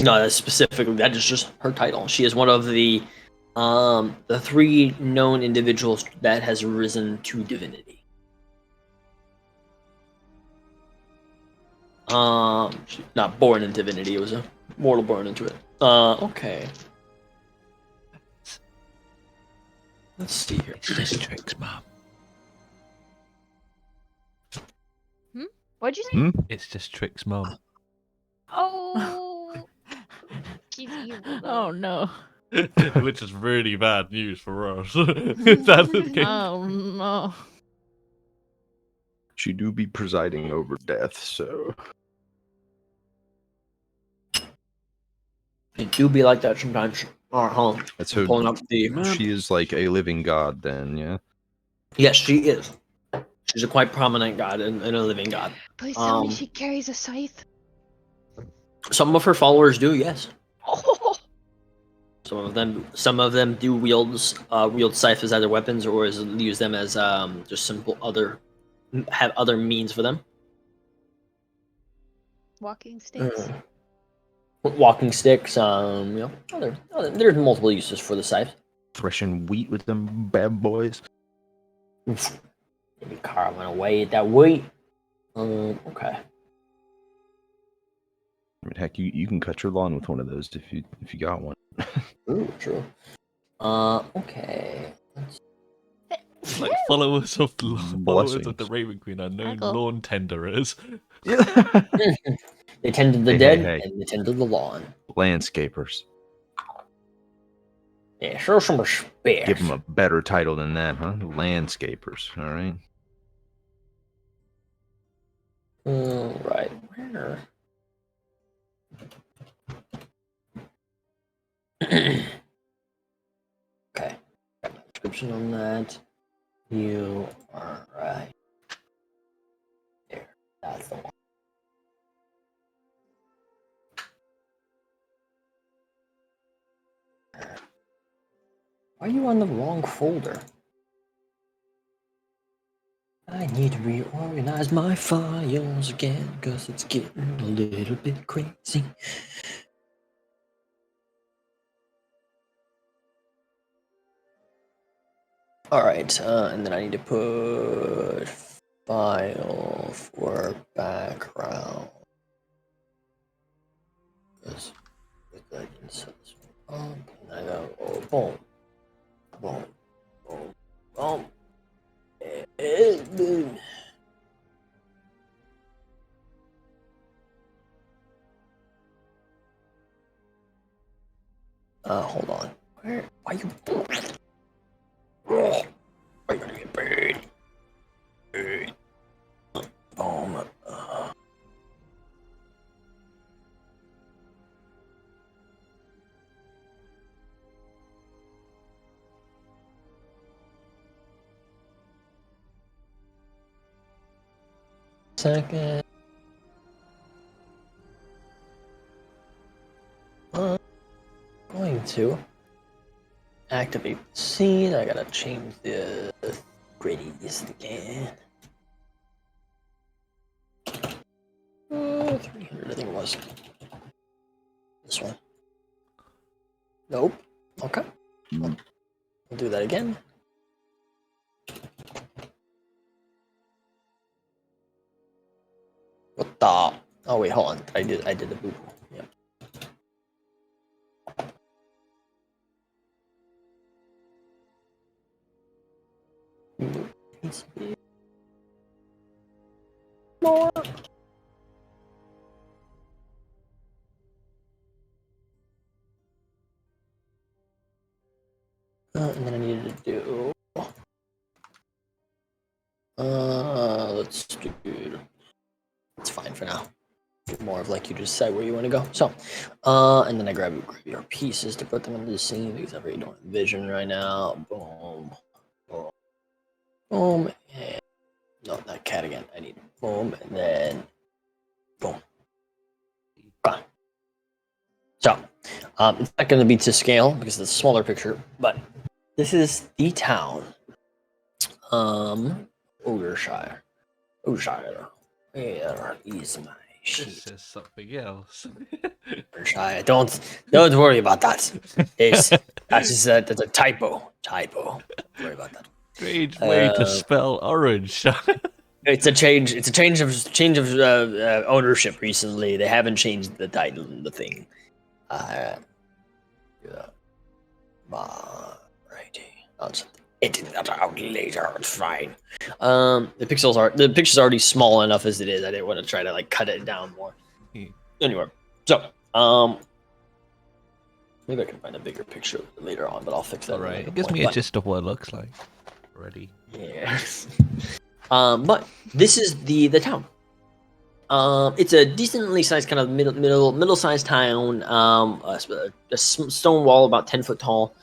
No, that's specifically, that is just her title. She is one of the 3 known individuals that has risen to divinity. She's not born in divinity, it was a mortal born into it. Okay. Let's see here. It's just tricks, Mom. What'd you say? It's just tricks, Mom. Oh, she's evil. Though. Oh no. Which is really bad news for us. That's the case. Oh no. She do be presiding over death, so. It do be like that sometimes. That's her. Pulling up the map. She is like a living god, then, yeah. Yes, she is. She's a quite prominent god and a living god. Please tell me she carries a scythe. Some of her followers do, yes. Oh. Some of them do wield scythe as either weapons or use them as just simple have other means for them. Walking sticks. Walking sticks, there's multiple uses for the scythe. Threshing wheat with them bad boys. Maybe carving away at that wheat. Okay. I mean, heck, you can cut your lawn with one of those if you got one. Ooh, true. Okay. Like followers of the Raven Queen are known Michael. lawn tenderers. They tend to the Hey, dead hey. and they tend to the lawn. Landscapers. Yeah, show some respect. Give them a better title than that, huh? Landscapers, all right? Right. Where? Okay. Got my description on that. You are right. There. That's the one. Why are you on the wrong folder? I need to reorganize my files again, because it's getting a little bit crazy. Alright, and then I need to put file for background. Because I can set this one up, and I go, oh, boom, boom, boom, boom. Hold on. Why are you? Are you gonna get buried? Boom. Second. Going to activate the scene. I gotta change the gritties again. 300, I think it was. This one. Nope. Okay. We'll do that again. What the? Oh wait, hold on. I did the boo boo. Yep. More. And then I needed to do. Let's do. It's fine for now. More of like you just decide where you want to go. So, and then I grab your pieces to put them into the scene because I really don't have vision right now. Boom, boom, boom, and no, not cat again. I need boom and then boom. Gone. So, it's not going to be to scale because it's a smaller picture, but this is the town. Ogershire. Ogershire. Where is my sheep? This is something else. Ogershire. Don't worry about that. That's a typo. Typo. Don't worry about that. Strange way to spell orange. It's a change. It's a change of ownership recently. They haven't changed the title and the thing. Yeah. Righty. I'll just edit that out later. It's fine. The picture's already small enough as it is. I didn't want to try to like cut it down more. Anyway, so maybe I can find a bigger picture later on, but I'll fix that. All right. It gives me a gist of what it looks like already. Yeah. But this is the town. It's a decently sized kind of middle-sized town. A stone wall about 10 foot tall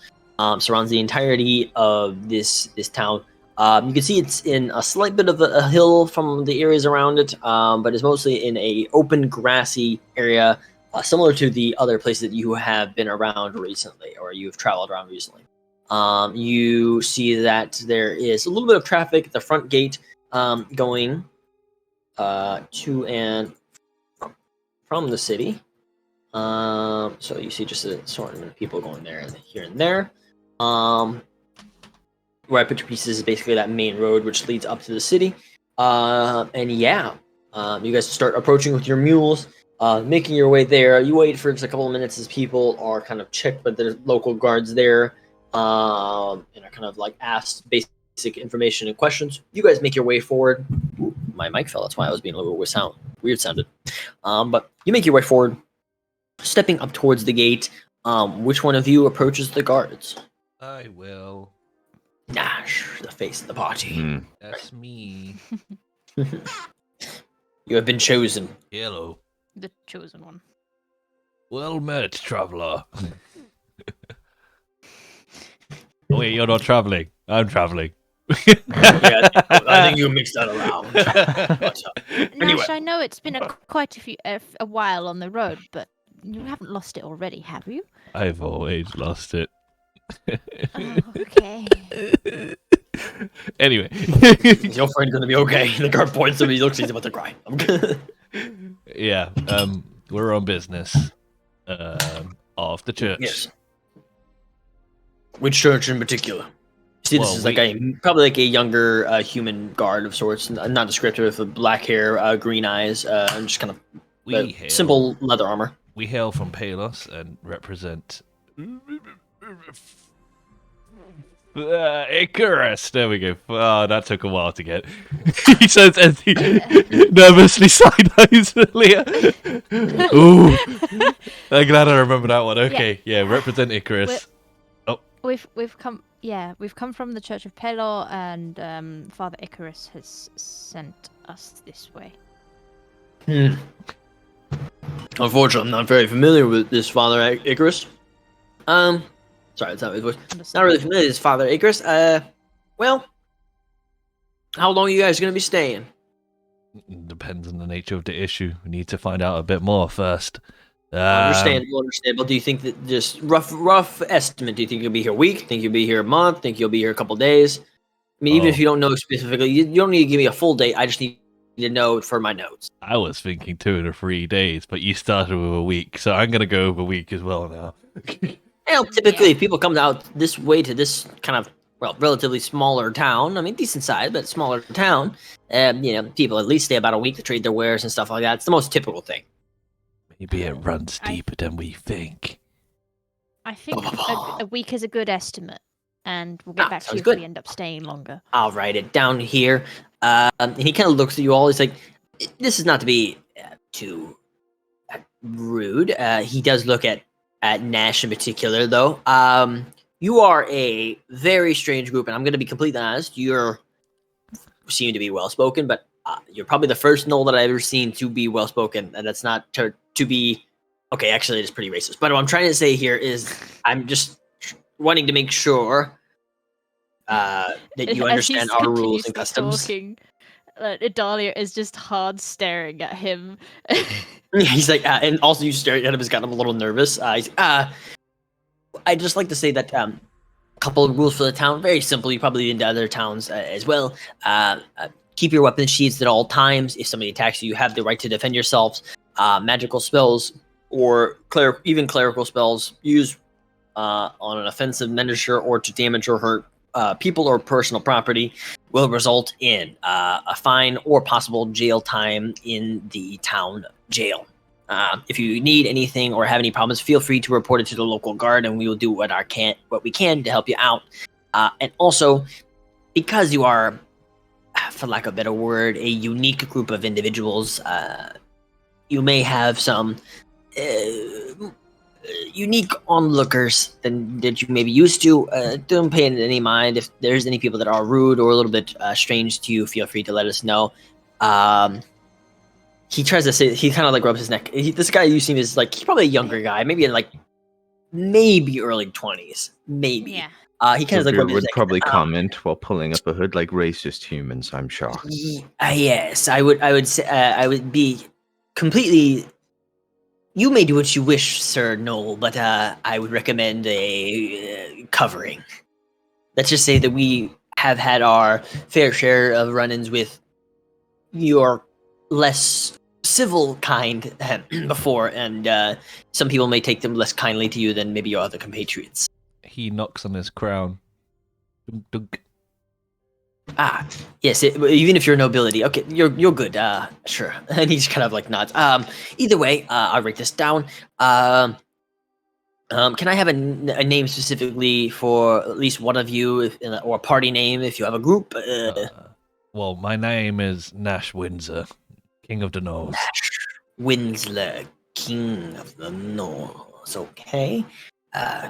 surrounds the entirety of this town. You can see it's in a slight bit of a hill from the areas around it, but it's mostly in a open grassy area, similar to the other places that you have been around recently or you've traveled around recently. You see that there is a little bit of traffic at the front gate going to and from the city. So you see just a assortment of people going there and here and there. Where I put your pieces is basically that main road which leads up to the city. And yeah, you guys start approaching with your mules, making your way there. You wait for just a couple of minutes as people are kind of checked by the local guards there, and are kind of like asked basic information and questions. You guys make your way forward. Ooh, my mic fell. That's why I was being a little bit weird sounded. But you make your way forward, stepping up towards the gate. Which one of you approaches the guards? I will. Nash, the face of the party. That's me. You have been chosen. Hello. The chosen one. Well met, traveler. Oh, wait, you're not traveling. I'm traveling. Yeah, I think you mixed that around. But, anyway. Nash, I know it's been quite a while on the road, but you haven't lost it already, have you? I've always lost it. Oh, okay. Anyway. Is your friend gonna be okay? The guard points to him, he looks, he's about to cry. Yeah, we're on business. Of the church. Yes. Which church in particular? See, this Well, is like probably like a younger human guard of sorts, nondescript with black hair, green eyes, and just kind of simple leather armor. We hail from Palos and represent Icarus. There we go. Oh, that took a while to get. He says as he nervously side-eyes Leah. Ooh. I'm glad I remember that one. Okay, yeah, represent Icarus. We've come from the Church of Pelor, and Father Icarus has sent us this way. Unfortunately, I'm not very familiar with this Father Icarus. Sorry, that's not his voice. Not really familiar with this Father Icarus. Well, how long are you guys gonna be staying? Depends on the nature of the issue. We need to find out a bit more first. Understandable. Do you think that just rough estimate? Do you think you'll be here a week? Think you'll be here a month? Think you'll be here a couple days? I mean, even if you don't know specifically, you don't need to give me a full date. I just need to know for my notes. I was thinking 2 to 3 days, but you started with a week, so I'm gonna go with a week as well now. Well, typically, if people come out this way to this kind of relatively smaller town. I mean, decent size, but smaller town. People at least stay about a week to trade their wares and stuff like that. It's the most typical thing. Maybe it runs I- deeper than we think. I think a week is a good estimate, and we'll get back to sounds you if good. we end up staying longer. I'll write it down here. And he kind of looks at you all. He's like, "This is not to be too rude." He does look at Nash in particular, though. You are a very strange group, and I'm going to be completely honest. You seem to be well spoken, but you're probably the first Knoll that I've ever seen to be well spoken, and that's not to be. Okay, actually, it is pretty racist. But what I'm trying to say here is, I'm just wanting to make sure that you As understand he's our rules and continuously customs. Talking, Idalia is just hard staring at him. He's like, and also you staring at him has got him a little nervous. I'd just like to say that a couple of rules for the town, very simple. You probably into other towns as well. Keep your weapon sheathed at all times. If somebody attacks you, you have the right to defend yourselves. Magical spells or even clerical spells used on an offensive measure or to damage or hurt people or personal property will result in a fine or possible jail time in the town jail. If you need anything or have any problems, feel free to report it to the local guard, and we will do what we can to help you out. And also, because you are, for lack of a better word, a unique group of individuals, you may have some unique onlookers that you may be used to. Don't pay any mind if there's any people that are rude or a little bit strange to you. Feel free to let us know. He tries to say, he kind of like rubs his neck. This guy you seem is like, he's probably a younger guy, maybe in like early 20s, maybe. Yeah. He kind of like Silver rubs his would neck. probably comment while pulling up a hood like racist humans, I'm shocked. Yes, I would say I would be completely. You may do what you wish, Sir Knoll, but I would recommend a covering. Let's just say that we have had our fair share of run-ins with your less civil kind before, and some people may take them less kindly to you than maybe your other compatriots. He knocks on his crown. Dunk, dunk. Yes, even if you're nobility, okay, you're good. Sure. And he just kind of like nods. Either way, I'll write this down. Can I have a name specifically for at least one of you, or a party name if you have a group? Well, my name is Nash Windsor, King of the Knolls. Winslow, King of the Knolls. Okay.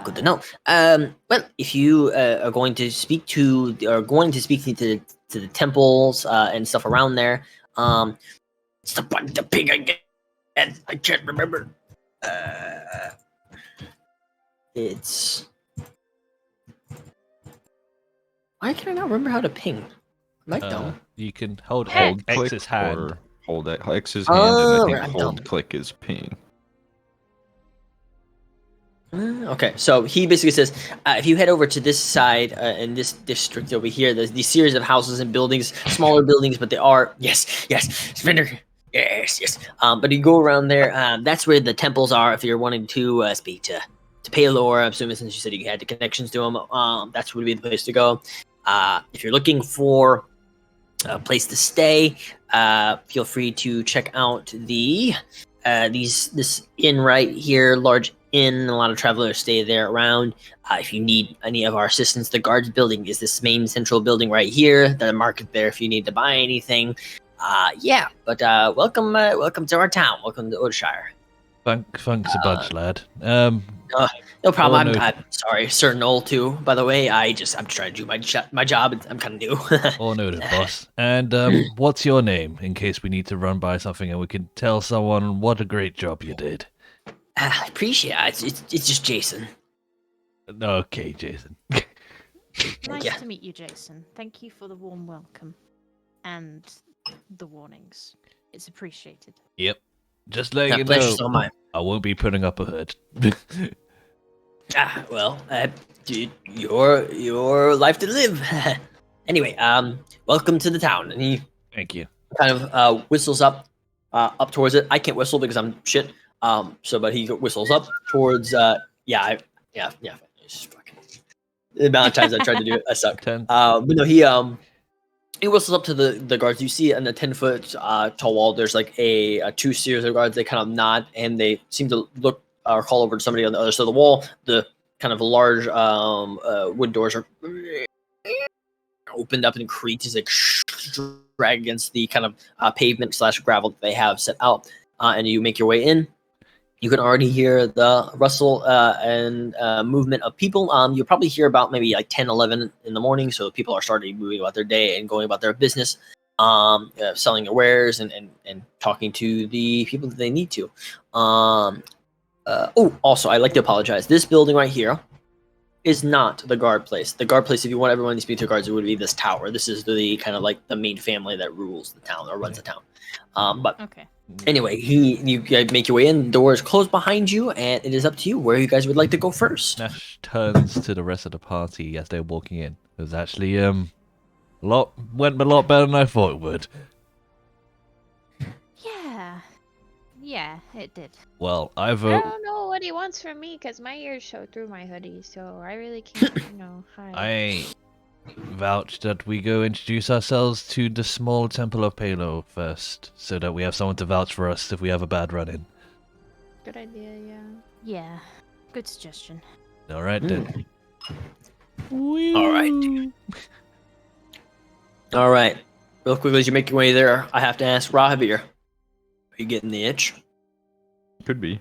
Good to know. Well, if you are going to speak to the temples and stuff around there, it's the ping again. I can't remember. It's why can I not remember how to ping? Am I dumb? You can hold Hold X's click hand. or hold X's hand, and I think I'm hold dumb. click is ping. Okay, so he basically says, if you head over to this side in this district over here, there's these series of houses and buildings, smaller buildings, but they are yes, Spinner, yes. But you go around there. That's where the temples are. If you're wanting to speak to Paylor, I'm assuming since you said you had the connections to him, that's would be the place to go. If you're looking for a place to stay, feel free to check out this inn right here, large inn. A lot of travelers stay there around. If you need any of our assistance, the guards building is this main central building right here. The market there if you need to buy anything. Welcome to our town. Welcome to Oldshire. Thanks a bunch, lad. No problem. Oh, no. I'm sorry, Sir Knoll too. By the way, I'm trying to do my job. I'm kind of new. All noted, boss. And what's your name, in case we need to run by something and we can tell someone what a great job you did? I appreciate it. It's just Jason. Okay, Jason. Nice Yeah. to meet you, Jason. Thank you for the warm welcome and the warnings. It's appreciated. Yep. Just letting you Pleasure's know, all mine. I won't be putting up a hood. Dude, your life to live. Anyway, welcome to the town. And he Thank you. kind of whistles up towards it. I can't whistle because I'm shit. But he whistles up towards. Just fucking The amount of times I tried to do it, I suck. 10. But no, he whistles up to the guards. You see in a 10-foot tall wall, there's like a two series of guards. They kind of nod and they seem to look or call over to somebody on the other side of the wall. The kind of large wood doors are opened up and creaks as they drag against the kind of pavement / gravel that they have set out. And you make your way in. You can already hear the rustle and movement of people. You'll probably hear about maybe like 10, 11 in the morning. So people are starting moving about their day and going about their business, selling their wares and talking to the people that they need to. Also, I'd like to apologize. This building right here is not the guard place. The guard place, if you want everyone to speak to guards, it would be this tower. This is the kind of like the main family that rules the town or runs the town. But Okay. anyway, you guys make your way in. The door is closed behind you, and it is up to you where you guys would like to go first. Nash turns to the rest of the party as they're walking in. It was actually went a lot better than I thought it would. Yeah, it did. Well, I I vote. don't know what he wants from me because my ears show through my hoodie, so I really can't, hide. I vouch that we go introduce ourselves to the small temple of Palo first, so that we have someone to vouch for us if we have a bad run-in. Good idea, yeah. Yeah, good suggestion. All right then. All right. All right. Real quickly, as you make your way there, I have to ask Rahavir, are you getting the itch? Could be.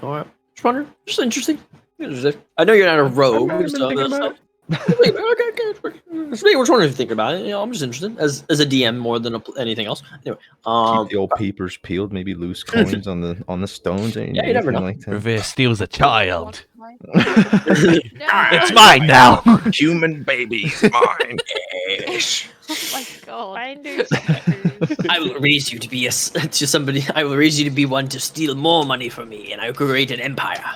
All right. Just wondering. Just interesting. I know you're not a rogue. I've been so thinking that's- about it. Okay. Just wondering if you think about it. I'm just interested as a DM more than anything else. Anyway, Keep the old papers peeled, maybe loose coins on the stones. Yeah, you never know. Like that. Revere steals a child. It's Mine now. Human babies, mine. Oh my god. Finders. I will raise you to be I will raise you to be one to steal more money from me, and I will create an empire.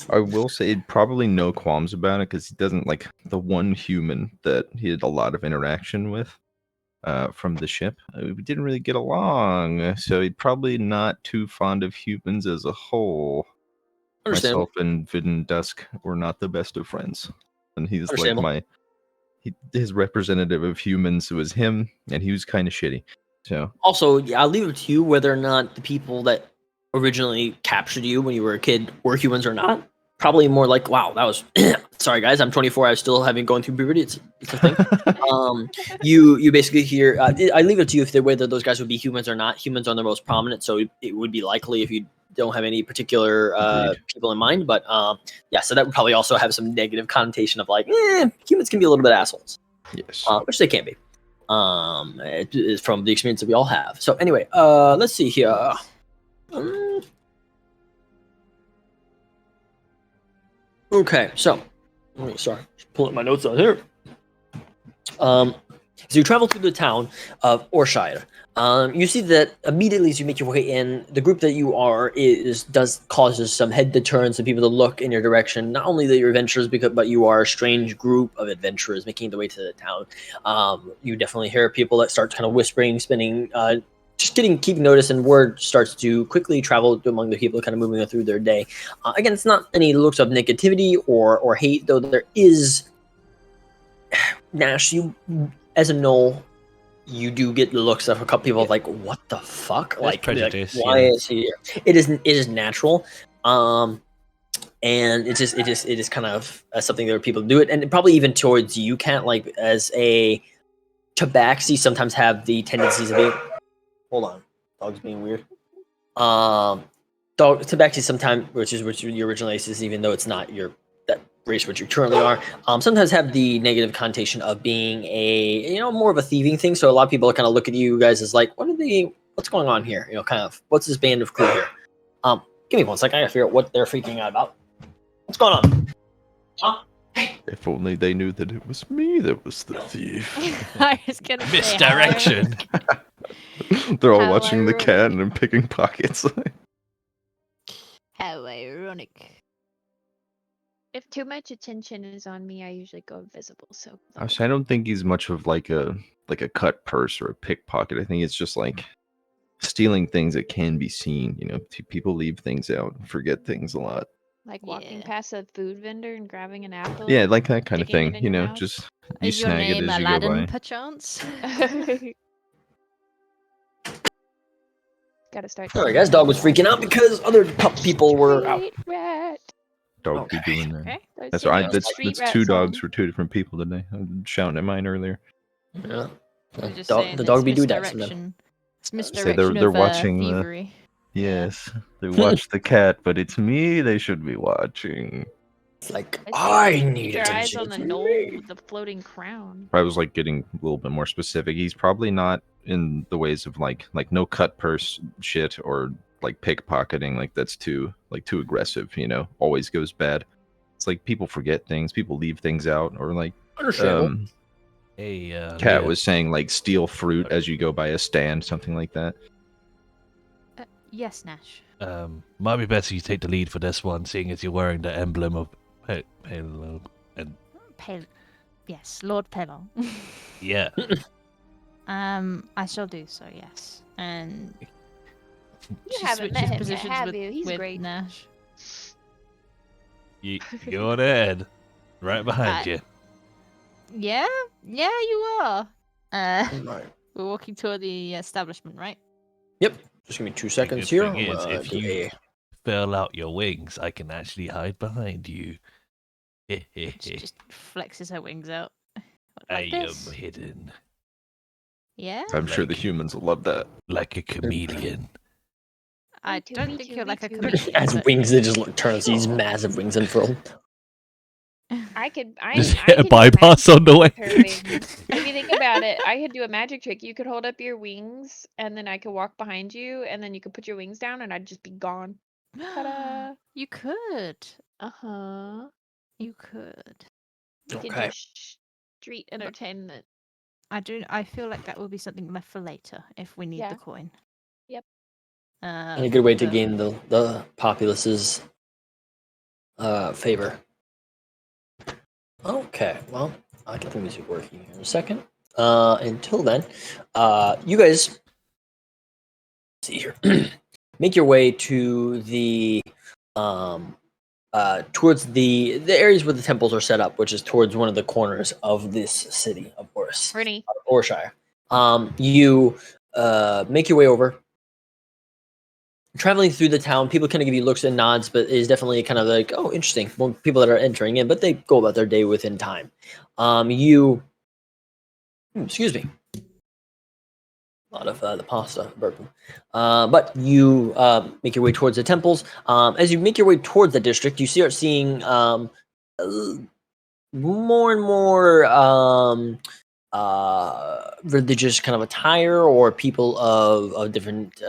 I will say probably no qualms about it because he doesn't like the one human that he had a lot of interaction with from the ship. We didn't really get along, so he'd probably not too fond of humans as a whole. Understandable. Myself and Vidin Dusk were not the best of friends, and he's like Understandable. his representative of humans was him, and he was kind of shitty. So Also, yeah, I'll leave it to you whether or not the people that originally captured you when you were a kid were humans or not. Probably more like, wow, that was. Sorry, guys, I'm 24. I still haven't gone through puberty. It's a thing. You basically hear. I leave it to you if whether those guys would be humans or not. Humans are the most prominent, so it would be likely if you don't have any particular people in mind. But yeah, so that would probably also have some negative connotation of like, humans can be a little bit assholes, yes, which they can be. It is from the experience that we all have. So anyway, let's see here. Okay, so sorry, just pulling my notes out here. So you travel through the town of Orshire. You see that immediately as you make your way in, the group that you are causes some head to turn, some people to look in your direction. Not only that you're adventurers, but you are a strange group of adventurers making their way to the town. You definitely hear people that start kind of whispering, spinning, just keeping notice, and word starts to quickly travel among the people kind of moving through their day. Again, it's not any looks of negativity or hate, though there is. Nash, you as a gnoll, you do get the looks of a couple people like, what the fuck? Like, prejudice, why yeah. is he here? It is natural. And it is kind of something that people do it, and probably even towards you, can't like as a tabaxi sometimes have the tendencies of being. Hold on, dog's being weird. Tabaxi sometimes, which your original race is, even though it's not your that race which you currently are, sometimes have the negative connotation of being a more of a thieving thing. So a lot of people kind of look at you guys as like, what's going on here? Kind of what's this band of crew here? Give me 1 second, I gotta figure out what they're freaking out about. What's going on? Huh? if only they knew that it was me that was the thief. I was gonna say, Misdirection. They're all How watching the ironic. cat and picking pockets. How ironic. If too much attention is on me, I usually go invisible. So I don't think he's much of like a cut purse or a pickpocket. I think it's just like stealing things that can be seen. People leave things out and forget things a lot. Like walking Yeah. past a food vendor and grabbing an apple. Yeah, like that kind of sticking it thing. in You your know, mouth. just you Is your snag it name as you Aladdin, go by. perchance? Gotta start. All right, guys. Dog was freaking out because other people were out. Street rat. Dog be Okay. doing that. Okay. Start That's singing right. the That's street that's rat 2 dogs song. for 2 different people today. I was shouting at mine earlier. Yeah. We're just Dog, saying the it's dog be do that sometimes. misdirection. It's Say misdirection they're of watching the. thievery. Yes, they watch the cat, but it's me they should be watching. It's like I I say need keep your eyes attention. on the from knoll me. with the floating crown. I was like getting a little bit more specific. He's probably not in the ways of like no cut purse shit or like pickpocketing. Like that's too aggressive. You know, always goes bad. It's like people forget things, people leave things out, or like Understandable. Hey, Cat Leah, was saying like steal fruit as you go by a stand, something like that. Yes, Nash. might be better you take the lead for this one, seeing as you're wearing the emblem of Halo. And Yes, Lord Pelon. yeah, I shall do so. Yes, and You she haven't met switches him yet, positions have with, you? He's with great. Nash. you go on ahead, right behind you. Yeah, you are. Right. We're walking toward the establishment, right? Yep. Just give me 2 seconds good here. thing I'm is, gonna if do you- a- Furl out your wings, I can actually hide behind you. She just flexes her wings out. I Like am this. hidden Yeah, I'm sure the Like- humans will love that. like a chameleon. I Me too, don't me think too, you're me like a too. chameleon. As but- wings, they just look turns these massive wings unfurl. I could. I Just I hit a could do a bypass magic on the way. trick with her wings. If you think about it, I could do a magic trick. You could hold up your wings, and then I could walk behind you, and then you could put your wings down, and I'd just be gone. Ta-da! You could. Uh huh. You could. You could Okay. do street entertainment. I feel like that will be something left for later if we need Yeah. the coin. Yep. And a good way to so- gain the populace's favor. Okay, well, I'll get the music working here in a second. Until then, you guys see here. Make your way to the towards the areas where the temples are set up, which is towards one of the corners of this city of Rennie. Orshire. You make your way over. Traveling through the town, people kind of give you looks and nods, but it's definitely kind of like, oh, interesting. Well, people that are entering in, but they go about their day within time. Excuse me. A lot of the pasta burping. But you make your way towards the temples. As you make your way towards the district, you start seeing more and more religious kind of attire, or people of different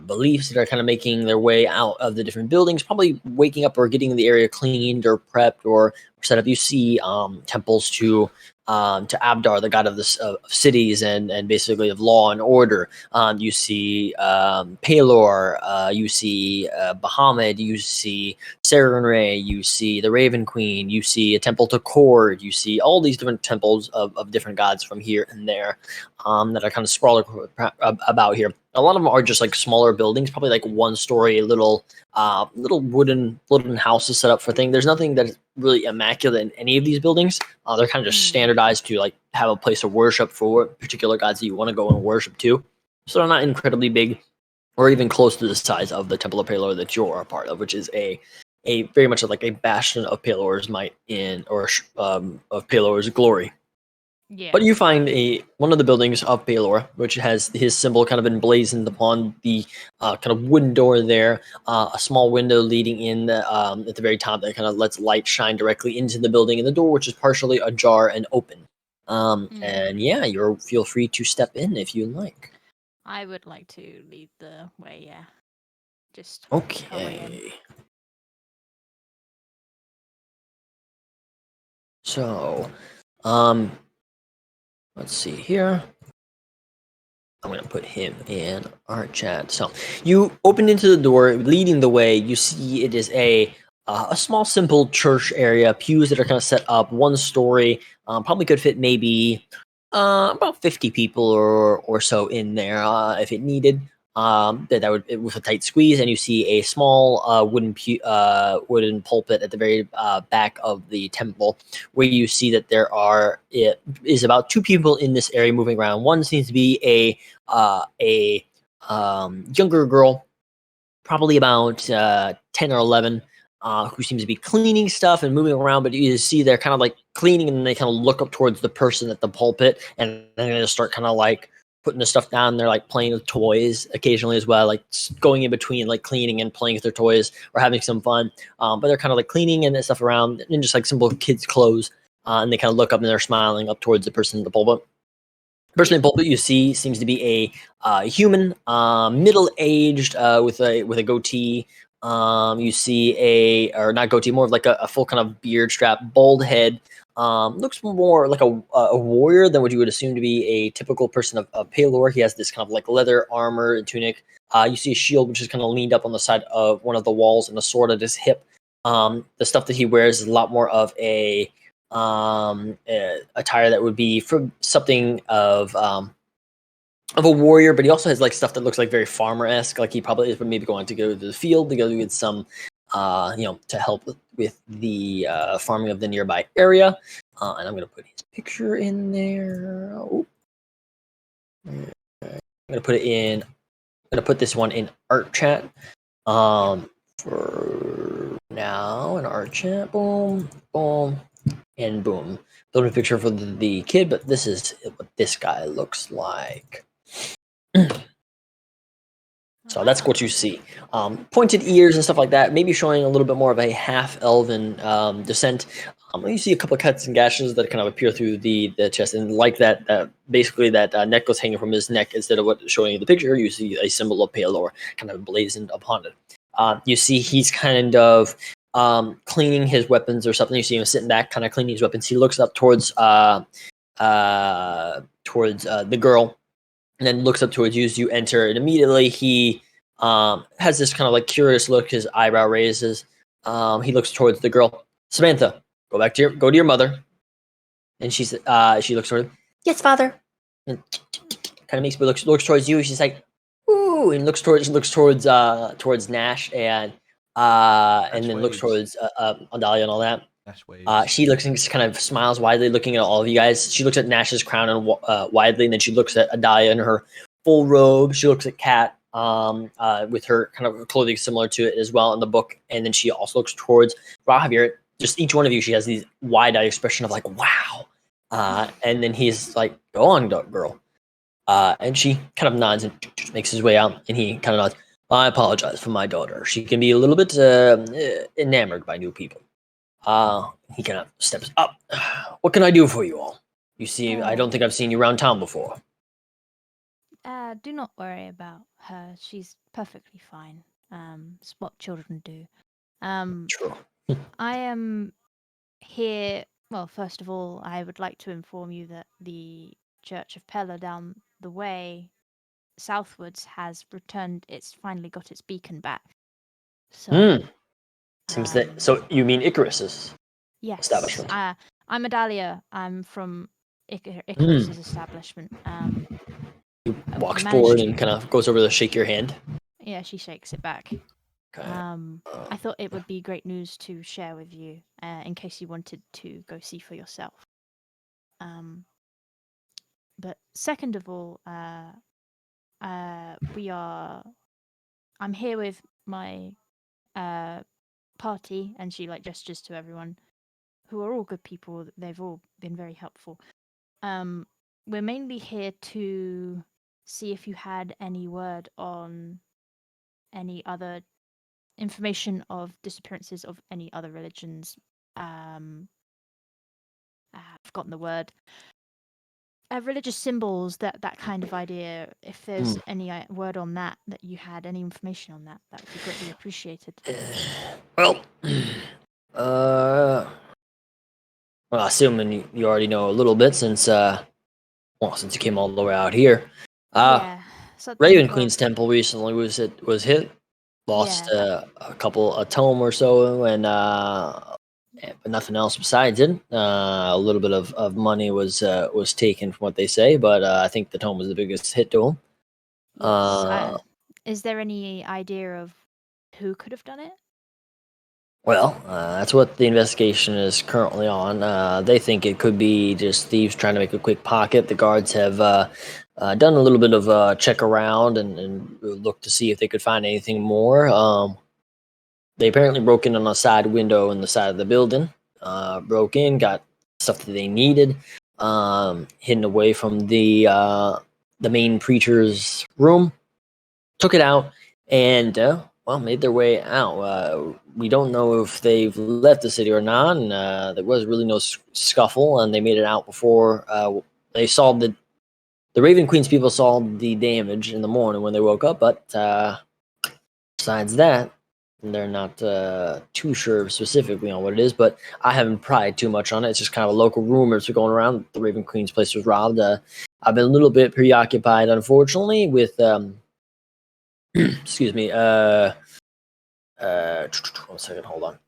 beliefs that are kind of making their way out of the different buildings, probably waking up or getting the area cleaned or prepped or set up. You see temples to Abdar, the god of cities and basically of law and order. You see Palor, you see Bahamut, you see Sarenrae, you see the Raven Queen, you see a temple to Cord, you see all these different temples of different gods from here and there that are kind of sprawling about here. A lot of them are just like smaller buildings, probably like 1-story little wooden houses set up for things. There's nothing that's really immaculate in any of these buildings. They're kind of just standardized to like have a place of worship for particular gods that you want to go and worship to. So they're not incredibly big or even close to the size of the Temple of Palor that you're a part of, which is a very much like a bastion of Palor's might of Palor's glory. Yeah. But you find one of the buildings of Palor, which has his symbol kind of emblazoned upon the kind of wooden door there, a small window leading in at the very top that kind of lets light shine directly into the building, and the door which is partially ajar and open. And yeah, feel free to step in if you like. I would like to lead the way, yeah. Just Okay. So, let's see here. I'm going to put him in our chat. So you open into the door, leading the way. You see it is a small, simple church area. Pews that are kind of set up, 1-story. Probably could fit maybe about 50 people or so in there if it needed. that would with a tight squeeze, and you see a small wooden pulpit at the very back of the temple, where you see that it is about 2 people in this area moving around. One seems to be a younger girl, probably about 10 or 11, who seems to be cleaning stuff and moving around, but you see they're kind of like cleaning, and then they kind of look up towards the person at the pulpit, and then they just start kind of like putting the stuff down. They're like playing with toys occasionally as well, like going in between like cleaning and playing with their toys or having some fun. But they're kind of like cleaning and stuff around in just like simple kids' clothes. And they kind of look up and they're smiling up towards the person in the pulpit. The person in the pulpit you see seems to be a human, middle-aged, with a goatee. You see or not goatee, more of like a full kind of beard strap, bald head. Looks more like a warrior than what you would assume to be a typical person of Palor. He has this kind of like leather armor and tunic. You see a shield which is kind of leaned up on the side of one of the walls, and a sword at his hip. The stuff that he wears is a lot more of a attire that would be for something of a warrior, but he also has like stuff that looks like very farmer-esque. Like he probably is maybe going to go to the field to go get some to help with the farming of the nearby area. And I'm going to put his picture in there. Oh. I'm going to put it in. I'm going to put this one in art chat. For now, in art chat. Boom, boom, and boom. Don't have a picture for the kid, but this is what this guy looks like. So that's what you see. Pointed ears and stuff like that, maybe showing a little bit more of a half-elven descent. You see a couple of cuts and gashes that kind of appear through the chest, and like that, basically that necklace hanging from his neck, instead of what showing in the picture, you see a symbol of Palor kind of blazoned upon it. You see he's kind of cleaning his weapons or something. You see him sitting back, kind of cleaning his weapons. He looks up towards the girl, and then looks up towards you as you enter, and immediately he has this kind of like curious look. His eyebrow raises. He looks towards the girl. Samantha, go to your mother. And she looks toward him. Yes, father. And kind of makes me looks towards you. She's like, ooh, and looks towards Nash, and then looks towards Adalia and all that. She looks and just kind of smiles widely, looking at all of you guys. She looks at Nash's crown and widely, and then she looks at Adalia in her full robe. She looks at Kat with her kind of clothing similar to it as well in the book, and then she also looks towards Rahavir. Just each one of you, she has these wide-eyed expression of like, wow. And then he's like, go on, girl. And she kind of nods and makes his way out, and he kind of nods. I apologize for my daughter. She can be a little bit enamored by new people. He kind of steps up. What can I do for you all? You see, I don't think I've seen you around town before. Do not worry about her. She's perfectly fine. It's what children do. True. I am here. Well, first of all, I would like to inform you that the Church of Pella down the way, southwards, has returned. It's finally got its beacon back. So. Seems that. So you mean Icarus's establishment? Yes. I'm Adalia. I'm from Icarus's establishment. He walks forward and kind of goes over to shake your hand. Yeah, she shakes it back. Okay. I thought it would be great news to share with you, in case you wanted to go see for yourself. But second of all, I'm here with my party, and she like gestures to everyone, who are all good people. They've all been very helpful. We're mainly here to see if you had any word on any other information of disappearances of any other religions. I've forgotten the word. Religious symbols, that kind of idea. If there's any word on that you had, any information on that would be greatly appreciated. Well, assuming you already know a little bit since you came all the way out here. Yeah. Raven Queen's temple recently was hit. Lost a tome or so, and but nothing else besides it. A little bit of money was taken from what they say, but I think the tome was the biggest hit to them. Is there any idea of who could have done it? Well, that's what the investigation is currently on. They think it could be just thieves trying to make a quick pocket. The guards have done a little bit of check around and looked to see if they could find anything more. They apparently broke in on a side window in the side of the building. Broke in, got stuff that they needed, hidden away from the main preacher's room. Took it out and made their way out. We don't know if they've left the city or not. And, there was really no scuffle, and they made it out before they saw the Raven Queen's people saw the damage in the morning when they woke up. But besides that, they're not too sure specifically on what it is. But I haven't pried too much on it. It's just kind of a local rumors going around. The Raven Queen's place was robbed. I've been a little bit preoccupied, unfortunately, with excuse me. 1 second, hold on.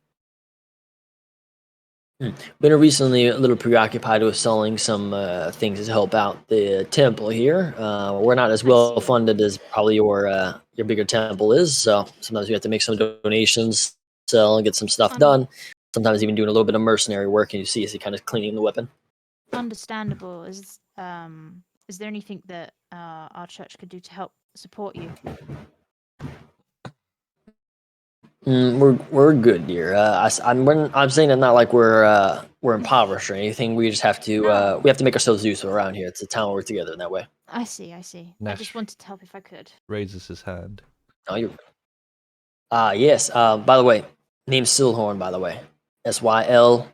Been recently a little preoccupied with selling some things to help out the temple here. We're not as well funded as probably your bigger temple is, so sometimes we have to make some donations, sell, and get some stuff done. Sometimes even doing a little bit of mercenary work, and you see us kind of cleaning the weapon. Understandable. Is there anything that our church could do to help support you? We're good, dear. I'm saying it not like we're impoverished or anything. We just have to we have to make ourselves useful around here. It's a town where we're together in that way. I see. I just wanted to help if I could. Raises his hand. Oh, you're. Yes. By the way, name's Silhorn. By the way, SYL,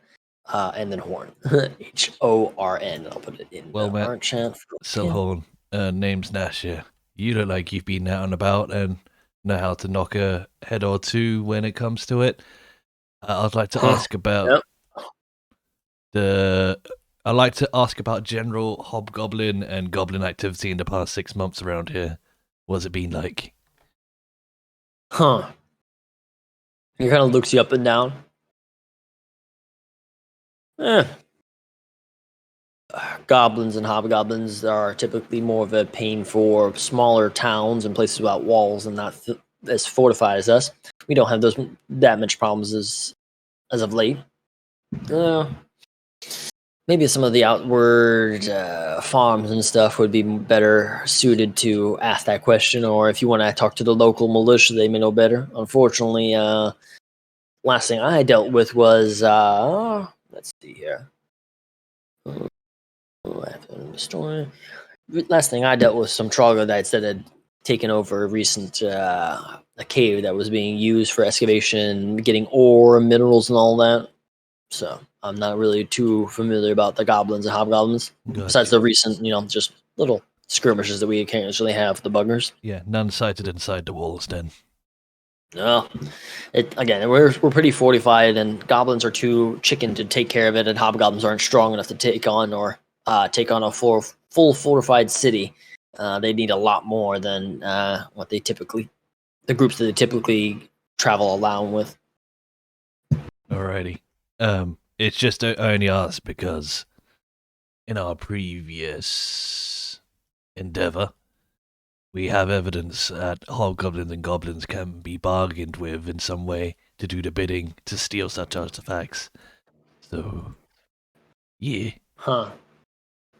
and then Horn, HORN. I'll put it in our chat. Silhorn, name's Nashia. You look like you've been out and about and know how to knock a head or two when it comes to it. I'd like to ask about general hobgoblin and goblin activity in the past 6 months around here. What's it been like? Huh. He kind of looks you up and down. Goblins and hobgoblins are typically more of a pain for smaller towns and places without walls and not as fortified as us. We don't have that much problems as of late. Maybe some of the outward farms and stuff would be better suited to ask that question, or if you want to talk to the local militia, they may know better. Unfortunately, last thing I dealt with was let's see here. Last thing I dealt with some troglodytes that had taken over a recent a cave that was being used for excavation, getting ore, minerals, and all that. So I'm not really too familiar about the goblins and hobgoblins. Gotcha. Besides the recent, just little skirmishes that we occasionally have with the buggers. Yeah, none sighted inside the walls then. No, we're pretty fortified, and goblins are too chicken to take care of it, and hobgoblins aren't strong enough to take on a full fortified city. They need a lot more than the groups that they typically travel along with. Alrighty. It's just I only asked because in our previous endeavor, we have evidence that hobgoblins and goblins can be bargained with in some way to do the bidding to steal such artifacts. So, yeah. Huh.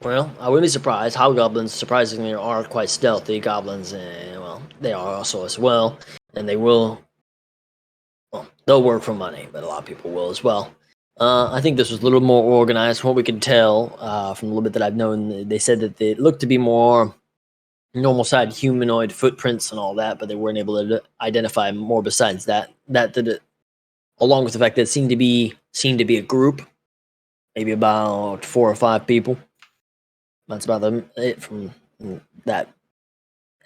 Well, I wouldn't be surprised. Hobgoblins, surprisingly, are quite stealthy. Goblins, they are also as well. And they will... Well, they'll work for money, but a lot of people will as well. I think this was a little more organized. From what we could tell from a little bit that I've known, they said that they looked to be more normal-sized humanoid footprints and all that, but they weren't able to identify more besides that. That did it, along with the fact that it seemed to be a group, maybe about 4 or 5 people. That's about it from that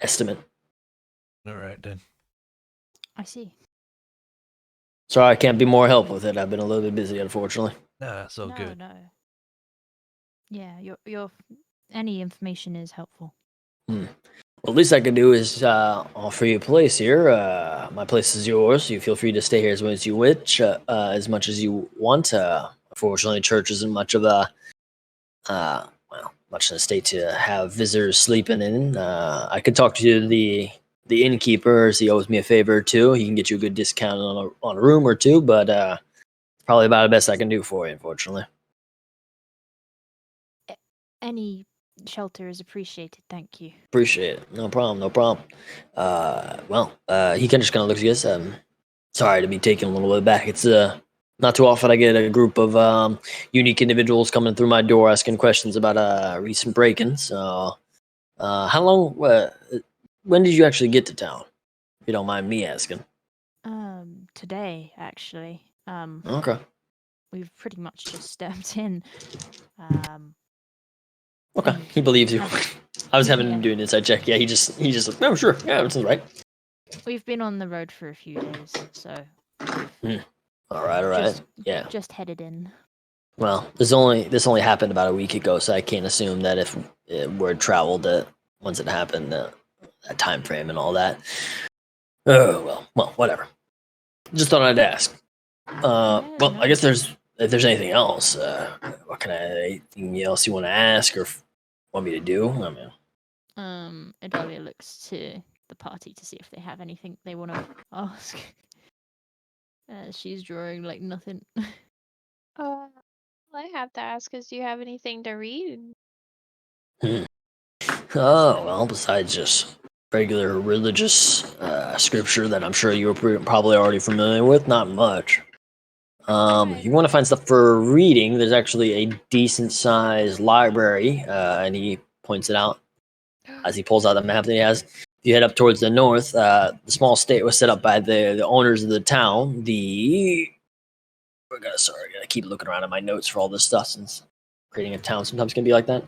estimate. All right, then. I see. Sorry, I can't be more help with it. I've been a little bit busy, unfortunately. No, that's all good. No. Yeah, your any information is helpful. Well, the least I can do is offer you a place here. My place is yours. You feel free to stay here as much as you want. Unfortunately, church isn't much of much in a state to have visitors sleeping in. I could talk to the the innkeeper, he owes me a favor or two. He can get you a good discount on a room or two, but probably about the best I can do for you, unfortunately. Any shelter is appreciated, thank you. Appreciate it. No problem. No problem. He just kind of looks at you. Sorry to be taken a little bit back. It's not too often I get a group of unique individuals coming through my door asking questions about a recent break-in. So, how long? When did you actually get to town? If you don't mind me asking. Today actually. Okay. We've pretty much just stepped in. Okay. and He believes you. I was having Yeah. him do an inside check. Yeah, he just like, oh sure, yeah, that sounds right. We've been on the road for a few days, so All right. Just- Yeah. just headed in. Well, this only happened about a week ago, so I can't assume that if word traveled that once it happened, that time frame and all that. Oh well, whatever. Just thought I'd ask. Well, I guess if there's anything else, anything else you want to ask or want me to do? I mean, Adalia looks to the party to see if they have anything they want to ask. She's drawing like nothing. All I have to ask is, do you have anything to read? Oh well, besides just regular religious scripture that I'm sure you're probably already familiar with, not much. If you want to find stuff for reading, there's actually a decent sized library, and he points it out as he pulls out the map that he has. If you head up towards the north, the small state was set up by the owners of the town. I gotta keep looking around at my notes for all this stuff, since creating a town sometimes can be like that.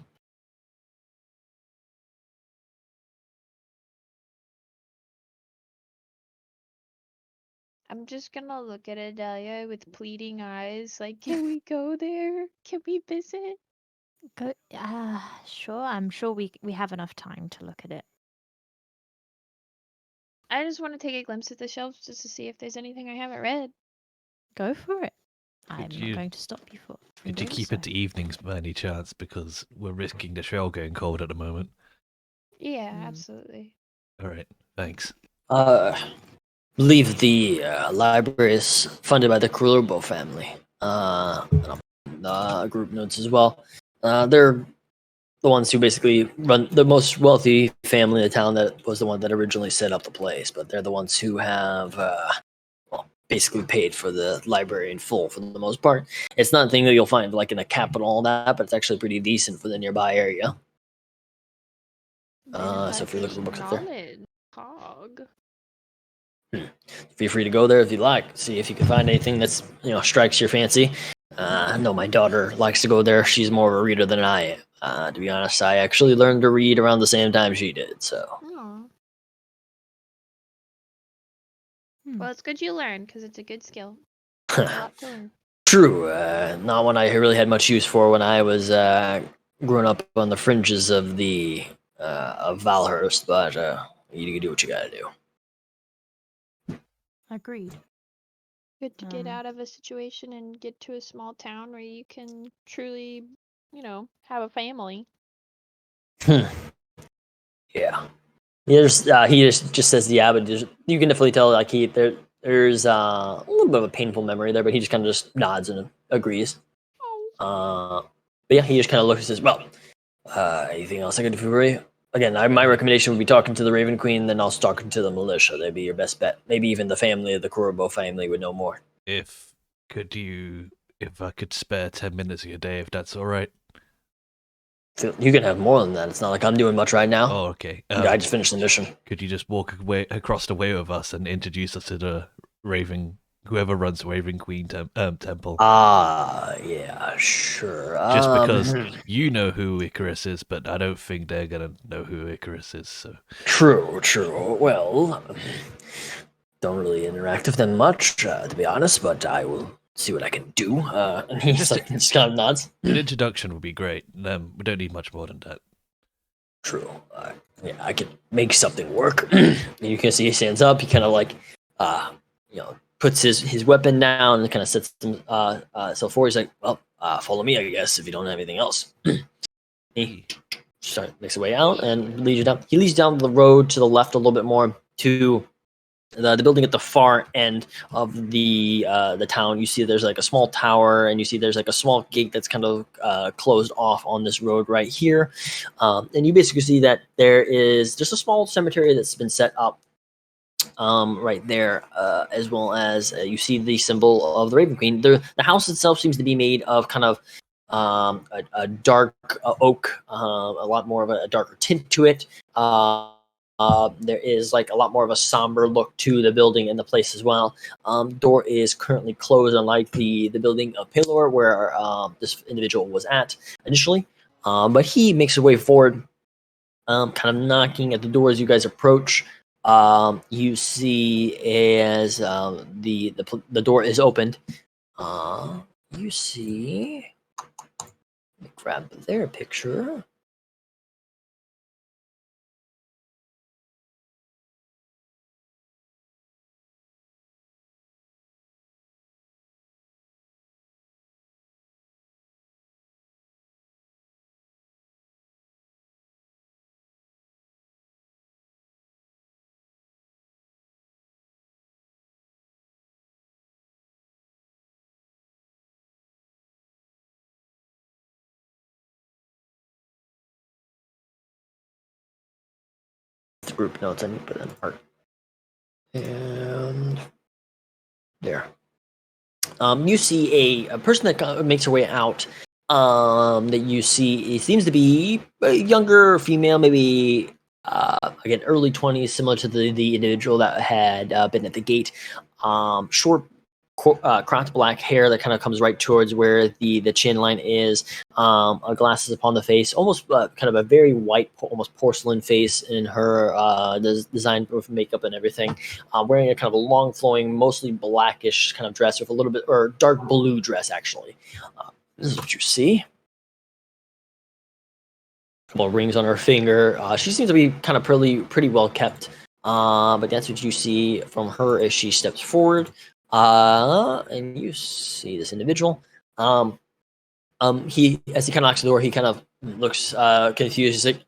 I'm just gonna look at Adelia with pleading eyes, like, can we go there? Can we visit? Go. Sure. I'm sure we have enough time to look at it. I just want to take a glimpse at the shelves just to see if there's anything I haven't read. Go for it. I'm you- not going to stop you from Could you doing keep so. it to evenings by any chance? Because we're risking the trail going cold at the moment. Yeah, Mm. absolutely. All right, thanks. Believe the library is funded by the Krullerbo family. Group notes as well. They're the ones who basically run the most wealthy family in the town. That was the one that originally set up the place, but they're the ones who have basically paid for the library in full for the most part. It's not a thing that you'll find like in the capital and all that, but it's actually pretty decent for the nearby area. So if you're looking for books up there. Knowledge, Hog. Feel free to go there if you like. See if you can find anything that's strikes your fancy. I know my daughter likes to go there. She's more of a reader than I am. To be honest, I actually learned to read around the same time she did. So Aw. Hmm. Well, it's good you learn, because it's a good skill. A lot to learn. true. Not one I really had much use for when I was growing up on the fringes of the of Valhurst, but you do what you gotta do. Agreed. Good to get Um, out of a situation and get to a small town where you can truly, have a family. Yeah. He just says yeah, but you can definitely tell like there's a little bit of a painful memory there, but he just kind of just nods and agrees. But yeah, he just kind of looks and says, "Well, anything else I can do for you?" Again, my recommendation would be talking to the Raven Queen, then also talking to the militia. They'd be your best bet. Maybe even the family of the Kurobo family would know more. If I could spare 10 minutes of your day, if that's all right. You can have more than that. It's not like I'm doing much right now. Oh, okay. I just finished the mission. Could you just walk across the way with us and introduce us to the whoever runs the Raven Queen temple? Yeah, sure. Just because you know who Icarus is, but I don't think they're gonna know who Icarus is. So True. Well, don't really interact with them much, to be honest, but I will see what I can do. And he just kind of nods. an introduction would be great. We don't need much more than that. True. Yeah, I can make something work. You can see he stands up. He kind of like, puts his weapon down and kind of sets himself forward. He's like, well, follow me, I guess, if you don't have anything else. He makes his way out and leads you down. He leads you down the road to the left a little bit more to the building at the far end of the town. You see there's like a small tower, and you see there's like a small gate that's kind of closed off on this road right here. And you basically see that there is just a small cemetery that's been set up right there, as well as you see the symbol of the Raven Queen. The house itself seems to be made of kind of a dark oak, a lot more of a darker tint to it. There is like a lot more of a somber look to the building and the place as well. Door is currently closed, unlike the building of Palor, where this individual was at initially. But he makes his way forward, kind of knocking at the door as you guys approach. You see as the door is opened. You see. Let me grab their picture. The group notes I need to put in art. And there. You see a person that makes her way out. That you see, it seems to be a younger female, maybe again early 20s, similar to the individual that had been at the gate. Short, cropped black hair that kind of comes right towards where the chin line is. Glasses upon the face, almost kind of a very white, almost porcelain face in her design with makeup and everything. Wearing a kind of a long flowing, mostly blackish kind of dress with a little bit, or dark blue dress actually. This is what you see. A couple of rings on her finger. She seems to be kind of pretty well kept. But that's what you see from her as she steps forward. And you see this individual. He, as he kind of knocks the door, he kind of looks confused. He's like,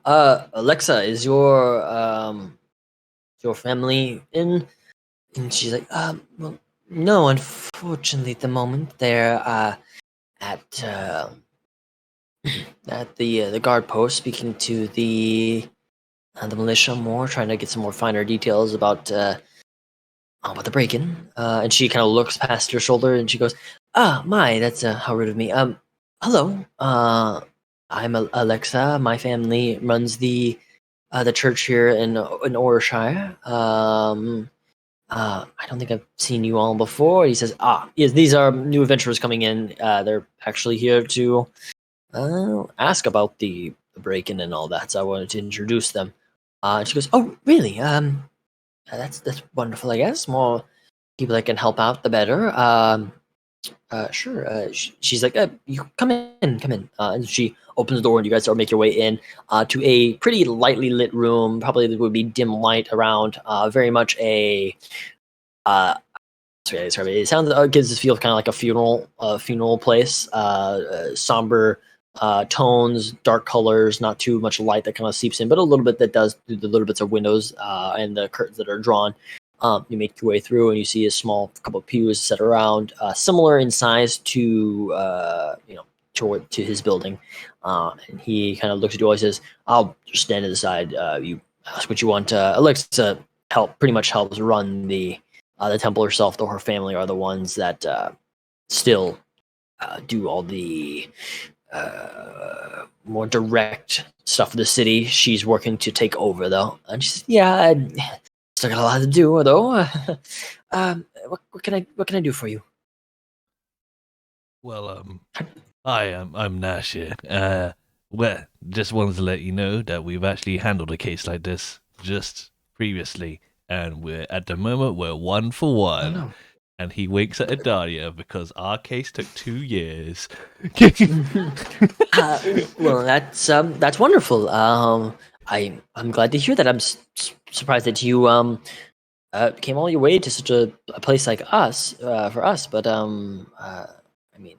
Alexa, is your family in? And she's like, well, no, unfortunately, at the moment they're at the guard post, speaking to the militia more, trying to get some more finer details about the break-in. And she kind of looks past her shoulder and she goes, my, that's how rude of me. Hello, I'm Alexa. My family runs the church here in Orshire. I don't think I've seen you all before. He says, yes, these are new adventurers coming in. They're actually here to ask about the break-in and all that, so I wanted to introduce them. And she goes, oh, really? That's wonderful, I guess. More people that can help out, the better. Sure. She's like, you come in. And she opens the door, and you guys make your way in to a pretty lightly lit room. Probably there would be dim light around. Very much a. It sounds gives this feel of kind of like a funeral place. Somber tones, dark colors, not too much light that kind of seeps in, but a little bit that does through the little bits of windows and the curtains that are drawn. You make your way through, and you see a small couple of pews set around, similar in size to to his building. And he kind of looks at you all and says, "I'll just stand to the side. You ask what you want." Alexa pretty much helps run the temple herself, though her family are the ones that still do all the more direct stuff of the city. She's working to take over, though. And she says, "Yeah, still got a lot to do, though. What can I do for you?" Well, hi, I'm Nash here. Well, just wanted to let you know that we've actually handled a case like this just previously, and at the moment we're 1 for 1. Oh, no. And he winks at Adaria because our case took 2 years. Well, that's wonderful. I'm glad to hear that. I'm surprised that you came all your way to such a place like us for us. But I mean,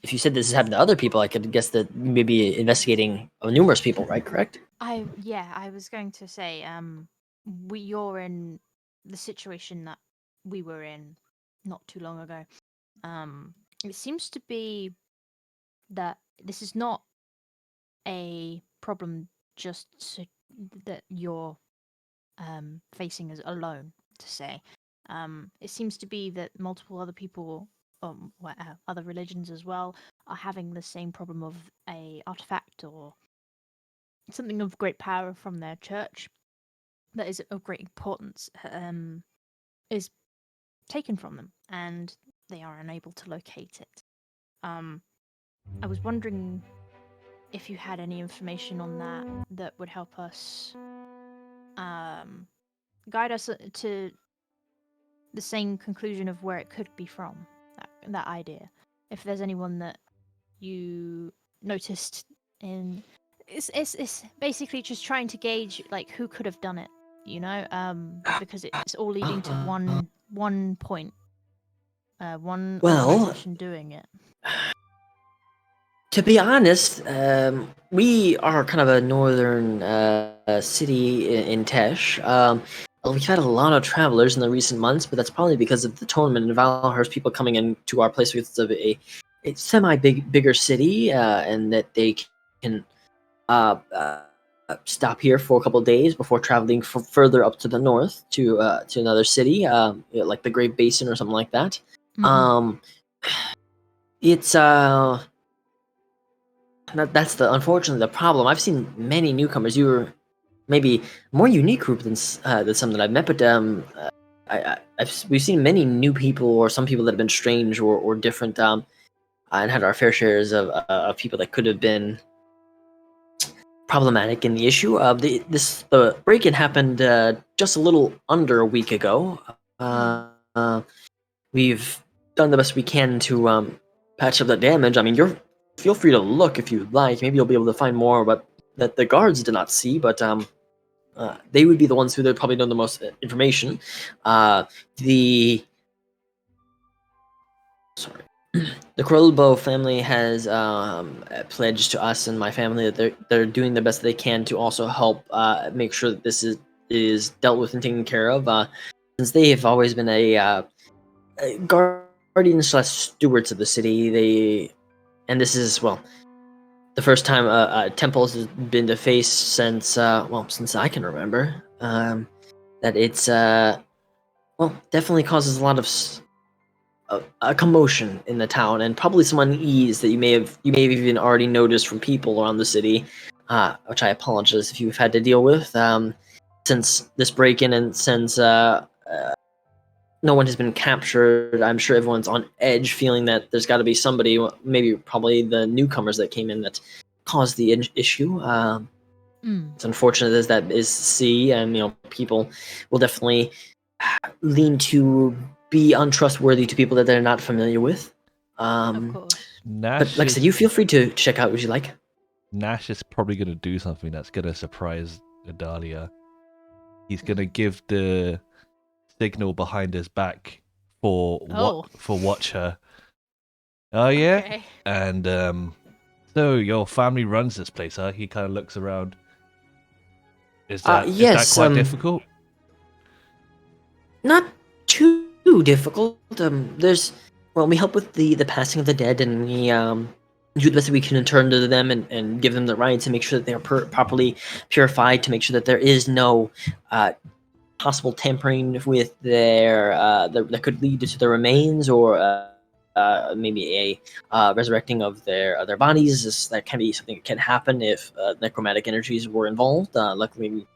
if you said this has happened to other people, I could guess that maybe investigating numerous people, right? Correct? I was going to say, you're in the situation that we were in not too long ago. It seems to be that this is not a problem just that you're facing as alone, to say. It seems to be that multiple other people, other religions as well, are having the same problem of a artifact or something of great power from their church that is of great importance is taken from them, and they are unable to locate it. I was wondering if you had any information on that would help us guide us to the same conclusion of where it could be from, that idea. If there's anyone that you noticed in... It's basically just trying to gauge, like, who could have done it, because it's all leading to one point. One organization doing it. To be honest, we are kind of a northern city in Tesh. We've had a lot of travelers in the recent months, but that's probably because of the tournament in Valhurst, people coming into our place because of a bigger city, and that they can stop here for a couple of days before traveling further up to the north to another city, like the Great Basin or something like that. Mhm. It's that's unfortunately the problem. I've seen many newcomers. You were maybe a more unique group than some that I've met, but we've seen many new people or some people that have been strange or different, and had our fair shares of people that could have been problematic in the issue. The break-in happened just a little under a week ago. We've done the best we can to patch up the damage. I mean, feel free to look if you like. Maybe you'll be able to find more, but that the guards did not see. But they would be the ones who would probably know the most information. The Krolbo family has pledged to us and my family that they're doing the best they can to also help make sure that this is dealt with and taken care of. Since they have always been a guardians/stewards of the city, and this is the first time a temple has been defaced since I can remember. That it's definitely causes a lot of a commotion in the town, and probably some unease that you may have even already noticed from people around the city, which I apologize if you've had to deal with since this break-in, and since no one has been captured. I'm sure everyone's on edge, feeling that there's got to be somebody, probably the newcomers that came in, that caused the issue. It's unfortunate as that is to see, and people will definitely lean to be untrustworthy to people that they're not familiar with. Of course. But like I said, you feel free to check out what you like. Nash is probably going to do something that's going to surprise Adalia. He's going to give the signal behind his back for Watcher. Oh yeah, Okay. and so your family runs this place, huh? He kind of looks around. Is that quite difficult? Not too difficult. We help with the passing of the dead, and we do the best that we can in turn to them and give them the rights and make sure that they are properly purified, to make sure that there is no possible tampering with their that could lead to their remains, or maybe a resurrecting of their bodies. That can be something that can happen if necromantic energies were involved. Luckily,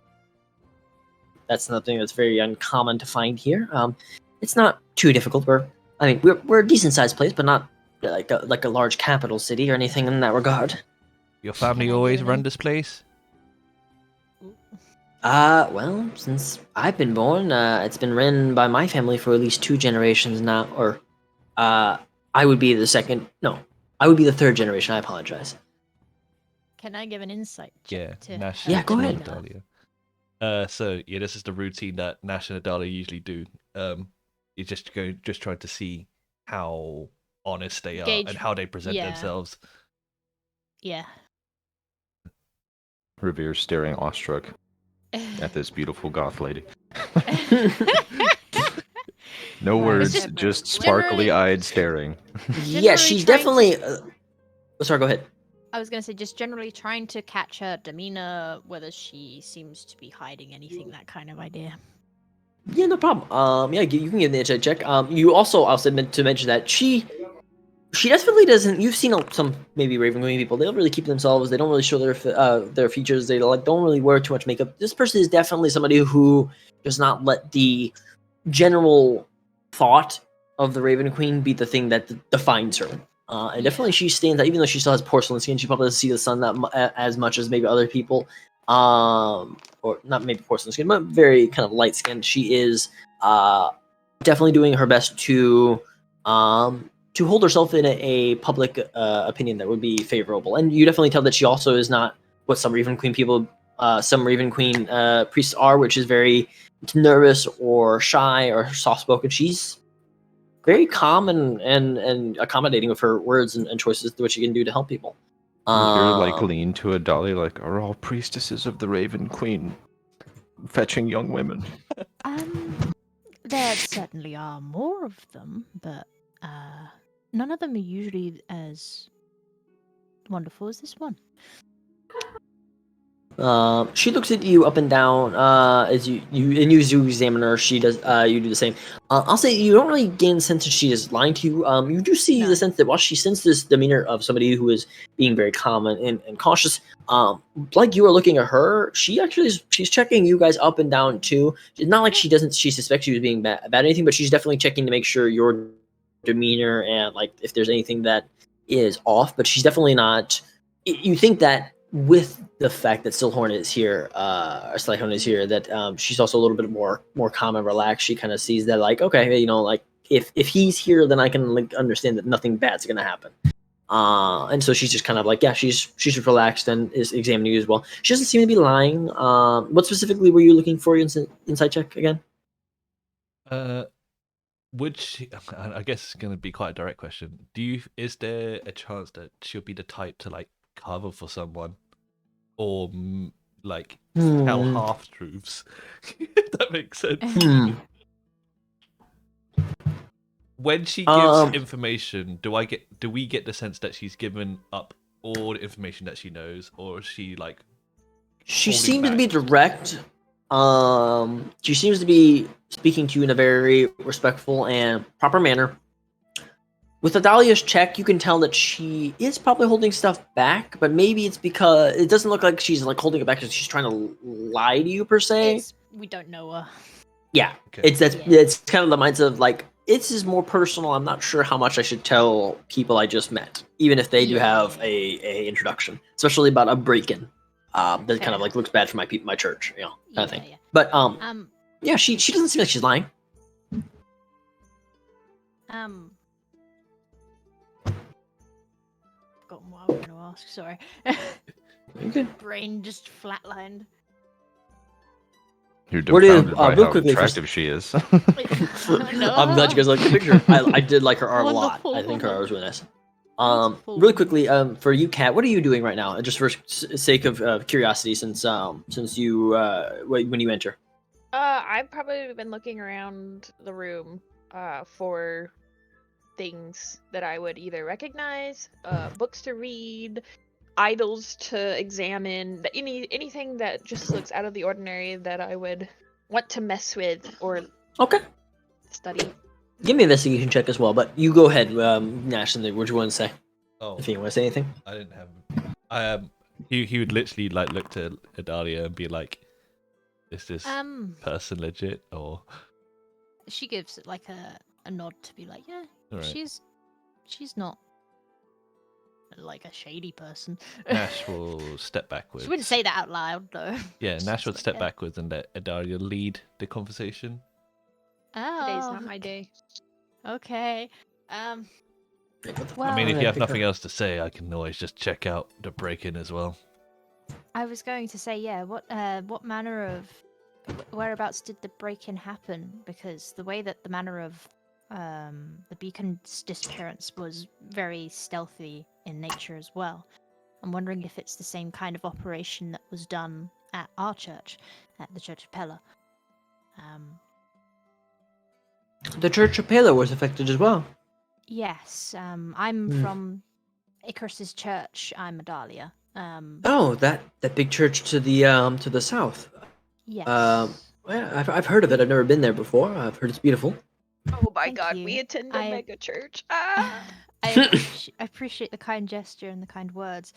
that's something that's very uncommon to find here. It's not too difficult. We're a decent sized place, but not like a large capital city or anything in that regard. Your family always run this place? Since I've been born, it's been run by my family for at least 2 generations now. Or, I would be the second. No, I would be the 3rd generation. I apologize. Can I give an insight check to Nash. Yeah, go ahead. Adalia. So yeah, this is the routine that Nash and Adalia usually do. You just trying to see how honest they are and how they present themselves. Yeah. Revere's staring awestruck. at this beautiful goth lady. No Well, words, just just generally- sparkly-eyed staring. Yeah, Generally she's trying to- definitely. Sorry, go ahead. I was gonna say, just generally trying to catch her demeanor, whether she seems to be hiding anything, that kind of idea. Yeah, no problem. Yeah, you can give the insight check. You also also meant to mention that she definitely doesn't. You've seen some maybe Raven Queen people. They don't really keep themselves. They don't really show their features. They don't really wear too much makeup. This person is definitely somebody who does not let the general thought of the Raven Queen be the thing that defines her. And definitely she stands out, even though she still has porcelain skin, she probably doesn't see the sun as much as maybe other people. Or not maybe porcelain skin, but very kind of light skinned. She is definitely doing her best to hold herself in a public opinion that would be favorable. And you definitely tell that she also is not what some Raven Queen people, some Raven Queen priests are, which is very nervous or shy or soft spoken. She's very calm and accommodating with her words and choices to what she can do to help people. You're like lean to Adalia, like, are all priestesses of the Raven Queen fetching young women? There certainly are more of them, but none of them are usually as wonderful as this one. She looks at you up and down as you examine her. She does. You do the same. I'll say you don't really gain the sense that she is lying to you. You do see the sense that while she senses this demeanor of somebody who is being very calm and cautious, like you are looking at her, she's checking you guys up and down too. It's not like she suspects you as being bad about anything, but she's definitely checking to make sure your demeanor and like if there's anything that is off. But she's definitely not. You think that with the fact that Stillhorn is here, or Slyhorn is here, that she's also a little bit more calm and relaxed. She kind of sees that like, okay, you know, like if he's here, then I can like understand that nothing bad's gonna happen. And so she's just kind of like, yeah, she's just relaxed and is examining you as well. She doesn't seem to be lying. What specifically were you looking for your insight check again? Would she? I guess it's going to be quite a direct question. Is there a chance that she'll be the type to like cover for someone, or like tell half truths? If that makes sense. When she gives information, do we get the sense that she's given up all the information that she knows, or is she like? She holding seems to be back? direct. She seems to be speaking to you in a very respectful and proper manner. With Adalia's check, you can tell that she is probably holding stuff back, but maybe it's because it doesn't look like she's like holding it back because she's trying to lie to you per se. We don't know her. Yeah, Okay. it's kind of the mindset of like this is more personal. I'm not sure how much I should tell people I just met, even if they do have a introduction, especially about a break-in. That kind of like looks bad for my church, you know, kind of thing. Yeah. But yeah, she doesn't seem like she's lying. Forgotten what I was going to ask. Sorry. Okay. Brain just flatlined. You're Where did- dumbfounded by real how quickly, attractive she is. I'm glad you guys like the picture. I did like her art a lot. Wonderful. I think her art was really nice. Wonderful. Really quickly, for you, Kat, what are you doing right now? Just for sake of curiosity, since you when you enter. I've probably been looking around the room for things that I would either recognize, books to read, idols to examine, anything that just looks out of the ordinary that I would want to mess with or Okay. study. Give me an investigation check as well, but you go ahead, Nash. Something. What do you want to say? Oh, If you want to say anything. I didn't have. He would literally like look to Adalia and be like, "Is this person legit?" Or She gives it like a nod to be like, yeah, Alright. she's not like a shady person. Nash will step backwards. She wouldn't say that out loud though. Yeah, She's Nash just would like, step yeah. backwards and let Adalia lead the conversation. Oh, Today's not my day. okay. Well, I mean, if you have nothing else. else to say, I can always just check out the break-in as well. I was going to say, yeah, what manner of whereabouts did the break-in happen? Because the way that the manner of the beacon's disappearance was very stealthy in nature as well. I'm wondering if it's the same kind of operation that was done at our church, at the Church of Pella. The Church of Pela was affected as well. Yes, I'm Hmm. from Icarus's church. I'm Adalia. Oh, that big church to the south. Yes. Well, I've heard of it. I've never been there before. I've heard it's beautiful. Oh my Thank god, you. we attend a I- mega church. Ah! I appreciate the kind gesture and the kind words.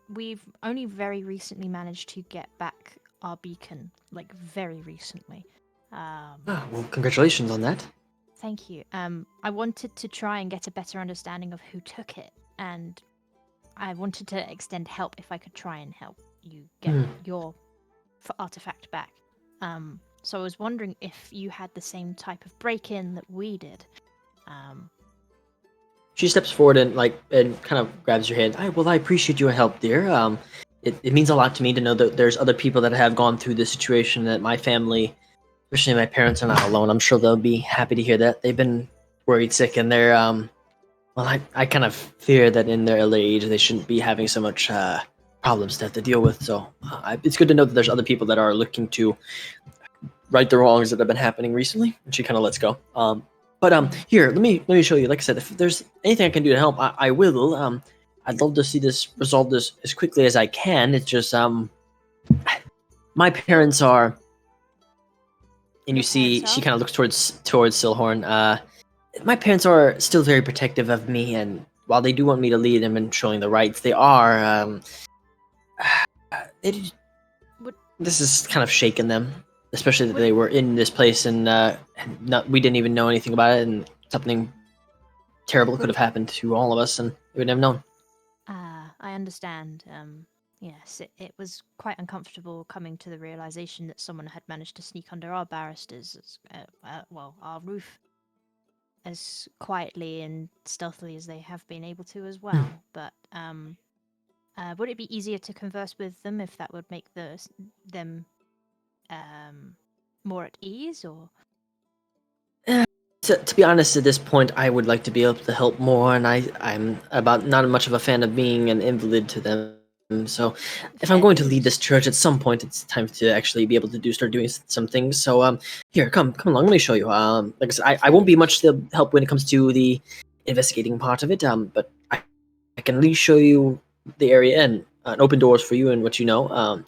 We've only very recently managed to get back our beacon, like very recently. Ah, well, congratulations on that. Thank you. I wanted to try and get a better understanding of who took it, and I wanted to extend help if I could try and help you get your artifact back. So I was wondering if you had the same type of break-in that we did. She steps forward and kind of grabs your hand. I appreciate your help, dear. It means a lot to me to know that there's other people that have gone through this situation, that my family, especially my parents, are not alone. I'm sure they'll be happy to hear that. They've been worried sick, and they're I kind of fear that in their early age they shouldn't be having so much problems to have to deal with. So it's good to know that there's other people that are looking to right the wrongs that have been happening recently. And she kind of lets go. But here, let me show you. Like I said, if there's anything I can do to help, I will. I'd love to see this resolved as quickly as I can. It's just my parents are, and you Your see, parents she are? kind of looks towards Silhorn. My parents are still very protective of me, and while they do want me to lead them in showing the rights, they are. This is kind of shaken them, especially that they were in this place and we didn't even know anything about it, and something terrible could have happened to all of us, and we would have known. I understand. Yes, it was quite uncomfortable coming to the realization that someone had managed to sneak under our barristers, our roof, as quietly and stealthily as they have been able to as well. But would it be easier to converse with them if that would make them more at ease, or? To be honest, at this point, I would like to be able to help more, and I'm about not much of a fan of being an invalid to them. So, if I'm going to lead this church at some point, it's time to actually be able to start doing some things. So, here, come along. Let me show you. Like I said, I won't be much to help when it comes to the investigating part of it. But I can at least show you the area and open doors for you and what you know.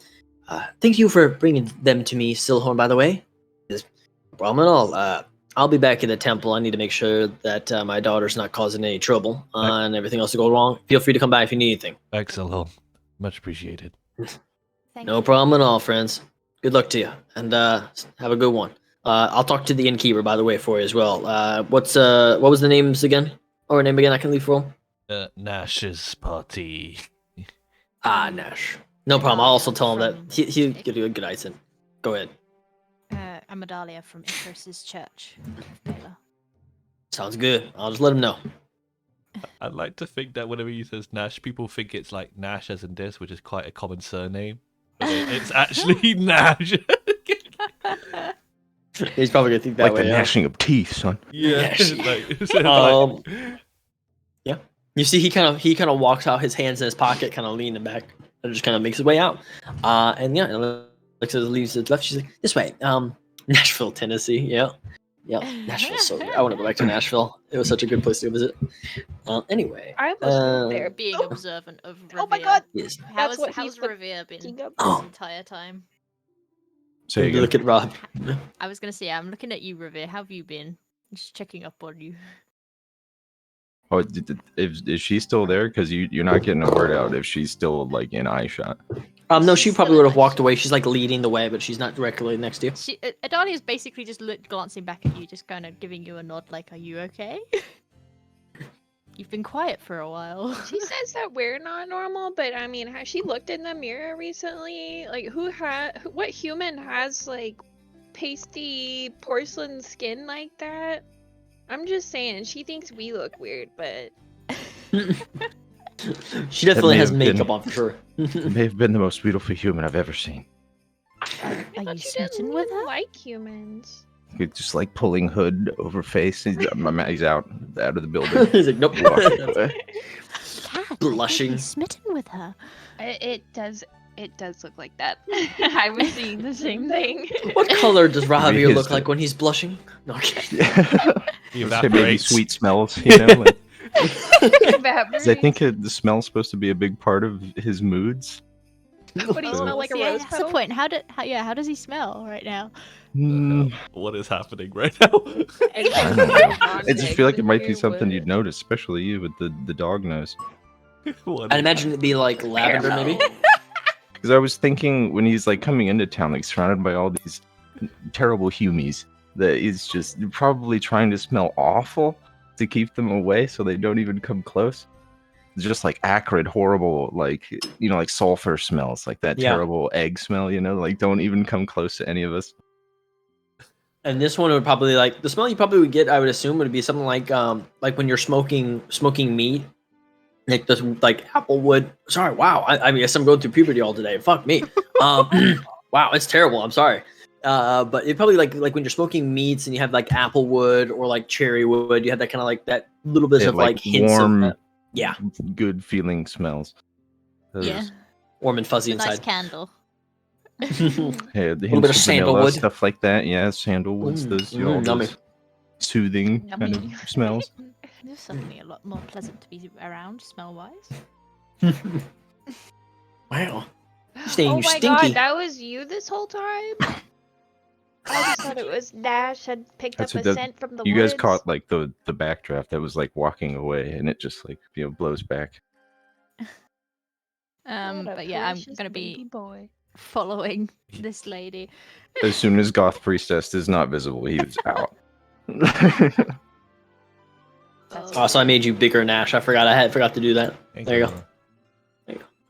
Thank you for bringing them to me, Silhorn. By the way, no problem at all. I'll be back at the temple. I need to make sure that my daughter's not causing any trouble and everything else to go wrong. Feel free to come back if you need anything. Excellent. Much appreciated. Thank No you. problem at all, friends. Good luck to you, and have a good one. I'll talk to the innkeeper, by the way, for you as well. What was the names again? Or name again? I can leave for him. Nash's party. Nash. No problem. I'll also tell him that he'll give you a good accent. Go ahead. I'm Adalia from Icarus's church of Pela. Sounds good. I'll just let him know. I'd like to think that whenever he says Nash, people think it's like Nash as in this, which is quite a common surname. But it's actually Nash. He's probably gonna think that Like way. the gnashing of teeth, son. Yeah. Yeah. Yeah. You see, he kind of walks out, his hands in his pocket, kind of leaning back, and just kind of makes his way out. And yeah, looks at the leaves to the left. She's like, "This way, Nashville, Tennessee." Yeah. Nashville's so good. I want to go back to Nashville. It was such a good place to visit. Anyway, I was there. Being Oh. observant of Revere. Oh my god! yes. That's what How's he's Revere been thinking this of. Oh. entire time? Say again. Look at Rob. I was gonna say, I'm looking at you, Revere. How have you been? Just checking up on you. Oh, is she still there? Because you're not getting a word out if she's still like in eye shot. No, She's she probably still would in have walked my- away. She's like leading the way, but she's not directly next to you. Adalia's basically just glancing back at you, just kind of giving you a nod, like, "Are you okay?" You've been quiet for a while. She says that we're not normal, but I mean, has she looked in the mirror recently? Like, what human has like pasty porcelain skin like that? I'm just saying, she thinks we look weird, but She definitely may has have been- makeup on for sure. You may have been the most beautiful human I've ever seen. Are I you thought smitten didn't with her? like humans. You're just like pulling hood over face. He's out of the building. He's like, nope. Walking away. Cat, Blushing. are you smitten with her? It does It does look like that. I was seeing the same thing. What color does Rahavir his look the- like when he's blushing? No, okay. He Say maybe evaporates. sweet smells, you know. Like, 'cause I think Evaporates. the smell's supposed to be a big part of his moods. What do you smell like a yeah, rose that's the petal? point. How does he smell right now? Mm, What is happening right now? I don't know. I just feel like it might be something you'd notice, especially you with the dog nose. What I'd is imagine it'd be like lavender, maybe. Because I was thinking when he's like coming into town, like surrounded by all these terrible humies, that he's just probably trying to smell awful to keep them away so they don't even come close. It's just like acrid, horrible, like, you know, like sulfur smells, like that Yeah. terrible egg smell, you know, like don't even come close to any of us. And this one would probably like the smell you probably would get. I would assume would be something like when you're smoking meat, like this like applewood. Sorry, wow. I guess I'm going through puberty all today. Fuck me. Wow, it's terrible. I'm sorry. But it probably like when you're smoking meats and you have like applewood or like cherry wood, you have that kind of like that little bit Yeah, of like hints warm, of yeah, good feeling smells. Those- Yeah, warm and fuzzy a nice inside. candle. Yeah, the bit hints of of vanilla, sandalwood. stuff like that. Yeah, sandalwoods, those, all yummy. those soothing kind Yummy. of smells. This is certainly a lot more pleasant to be around, smell-wise. Wow. Staying Oh my stinky. god, that was you this whole time? I just thought it was Nash had picked That's up what a the- scent from the You woods. guys caught like the backdraft that was like walking away, and it just like blows back. What a But yeah, I'm precious gonna baby be boy. following this lady. As soon as Goth Priestess is not visible, he was out. Oh, so I made you bigger, Nash. I forgot to do that. Thank There you go.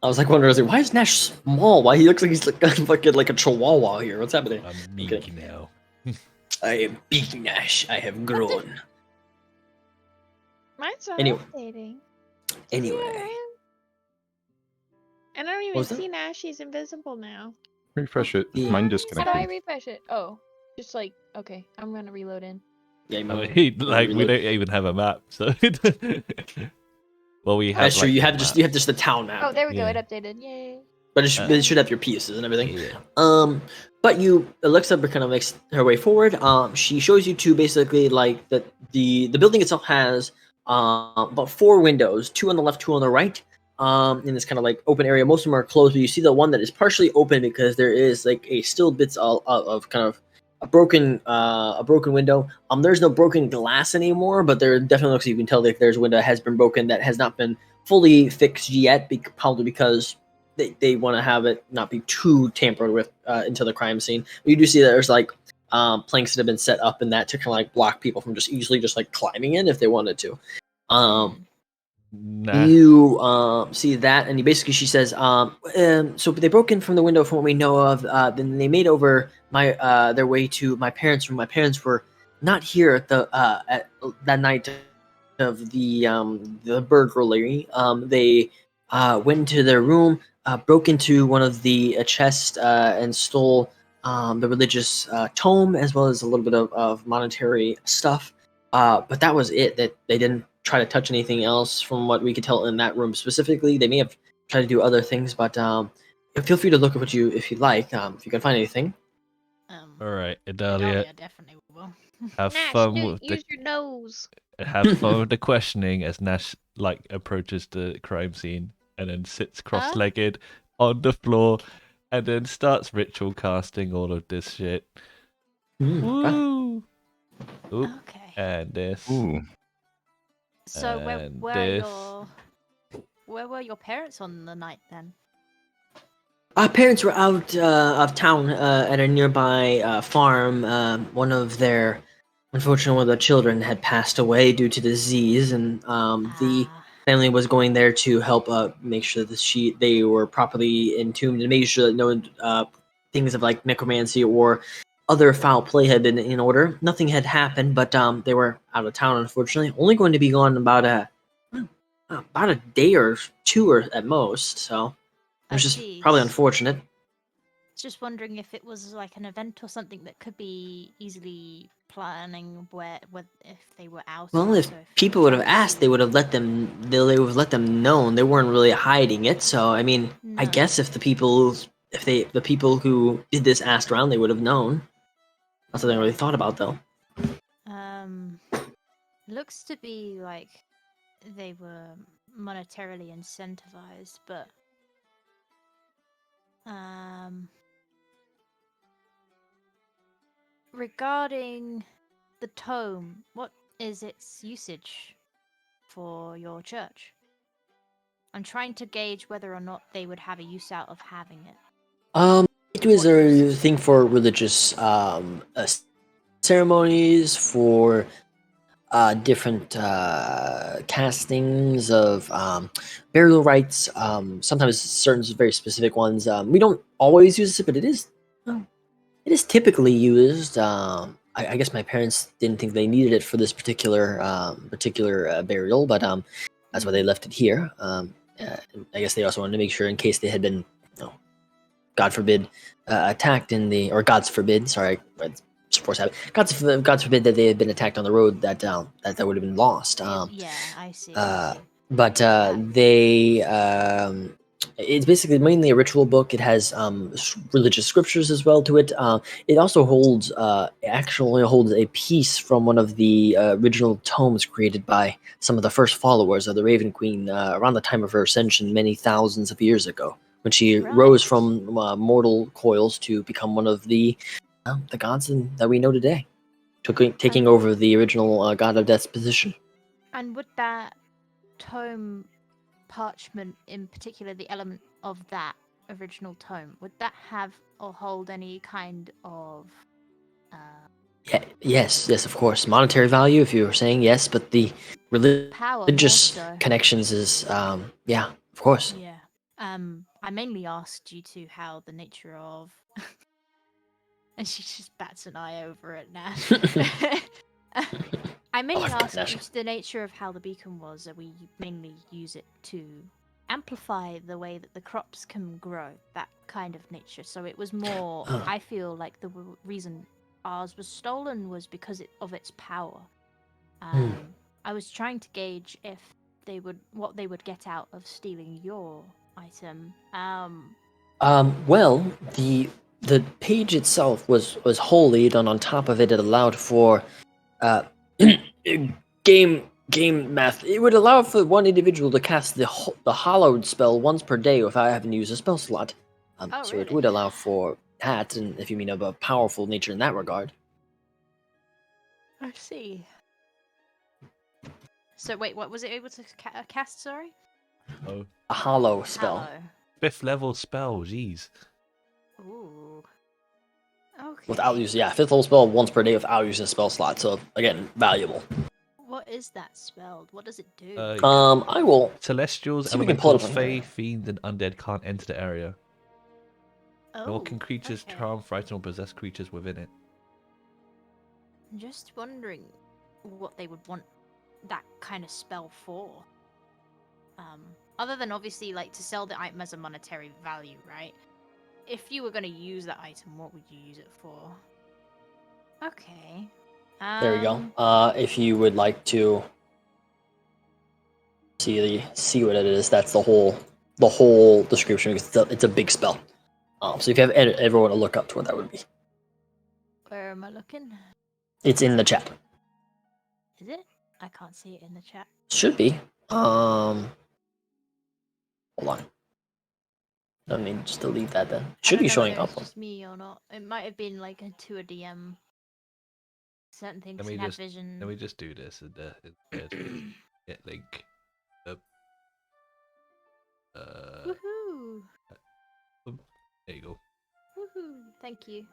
I was like wondering, I was like, why is Nash small? Why he looks like he's like a chihuahua here? What's happening? I'm meek now. I am big Nash. I have grown. Mine's not Anyway. updating. Anyway, And I don't even was that? see Nash. He's invisible now. Refresh it. Yeah. Mine How do I disconnected. refresh it? Oh, just like, okay, I'm gonna reload in. yeah, you I might- mean, like we reload. don't even have a map, so. Well, we have. That's true. like, You a have just the town map, Oh, there we go. Yeah. It updated. Yay. but it should have your pieces and everything. Yeah. But Alexa kind of makes her way forward. She shows you to basically like the building itself has about 4 windows, 2 on the left, 2 on the right. In this kind of like open area. Most of them are closed, but you see the one that is partially open because there is like still bits of kind of a broken window. There's no broken glass anymore, but there definitely looks, you can tell that there's a window that has been broken that has not been fully fixed yet, probably because they want to have it not be too tampered with into the crime scene. You do see that there's like planks that have been set up in that to kind of like block people from just easily just like climbing in if they wanted to. Nah. You see that, and she says, so they broke in from the window from what we know of. Then they made over their way to my parents' room. My parents were not here at that night of the burglary. They went into their room, broke into one of the chests, and stole the religious tome as well as a little bit of monetary stuff. But that was it. That they didn't try to touch anything else from what we could tell in that room specifically. They may have tried to do other things, but feel free to look at if you'd like, if you can find anything. All right, Idalia Idalia, definitely will. have Nash, fun with the use your nose. have fun with the questioning as Nash like approaches the crime scene and then sits cross-legged on the floor and then starts ritual casting all of this shit. Woo! Oop, Okay. and this. Ooh. So And where were your parents on the night then? Our parents were out of town at a nearby farm. One of the children had passed away due to disease, and the family was going there to help make sure that they were properly entombed and make sure that no things of like necromancy or other foul play had been in order. Nothing had happened, but they were out of town, unfortunately. Only going to be gone about a day or 2 or at most. So it was just see. probably unfortunate. Just wondering if it was like an event or something that could be easily planning if they were out. Well, if people would have asked, they would have let them. They would have let them know. They weren't really hiding it. So I mean, I No. guess if the people who did this asked around, they would have known. That's something I really thought about, though. Looks to be like they were monetarily incentivized, but regarding the tome, what is its usage for your church? I'm trying to gauge whether or not they would have a use out of having it. It was a thing for religious ceremonies, for different castings of burial rites. Sometimes certain very specific ones. We don't always use it, but it is typically used. I guess my parents didn't think they needed it for this particular burial, but that's why they left it here. I guess they also wanted to make sure in case they had been, God forbid, attacked in the, or God's forbid, sorry, force habit. God forbid that they had been attacked on the road, that would have been lost. Yeah, I see. But it's basically mainly a ritual book. It has religious scriptures as well to it. It also holds a piece from one of the original tomes created by some of the first followers of the Raven Queen around the time of her ascension many thousands of years ago, when she rose from mortal coils to become one of the gods that we know today, taking over the original God of Death's position. And would that tome parchment, in particular the element of that original tome, would that have or hold any kind of yes, of course, monetary value, if you were saying, yes, but the religious connections is yeah, of course. Yeah. I mainly asked due to how the nature of and she just bats an eye over it now. I mainly asked due to the nature of how the beacon was that we mainly use it to amplify the way that the crops can grow, that kind of nature. So it was more, I feel like the reason ours was stolen was because of its power. I was trying to gauge if what they would get out of stealing your item. Well, the page itself was holy, and on top of it, it allowed for game math. It would allow for one individual to cast the hallowed spell once per day without having to use a spell slot. So really? it would allow for that, and if you mean of a powerful nature in that regard. I see. So wait, what was it able to cast? Sorry. Oh. A hollow spell. Hallow. 5th level spell. Jeez. Ooh. Okay. Without using, 5th level spell once per day without using a spell slot. So again, valuable. What is that spell? What does it do? I will. Celestials, see if we can pull it elementals, up on here. fae, fiends, and undead can't enter the area. Nor can creatures okay. charm, frighten, or possess creatures within it. I'm just wondering what they would want that kind of spell for. Other than obviously like to sell the item as a monetary value, right? If you were going to use that item, what would you use it for? Okay. There we go. If you would like to see what it is, that's the whole description, because it's a big spell. So if you have everyone to look up to what that would be, Where am I looking? it's in the chat. Is it? I can't see it in the chat. Should be. Hold on. Let me just delete that then. Should be showing up. It's just me or not. It might have been like to a DM. Certain things Let me can have just- vision. Let me just do this instead. Get link. Woohoo! There you go. Woohoo! Thank you.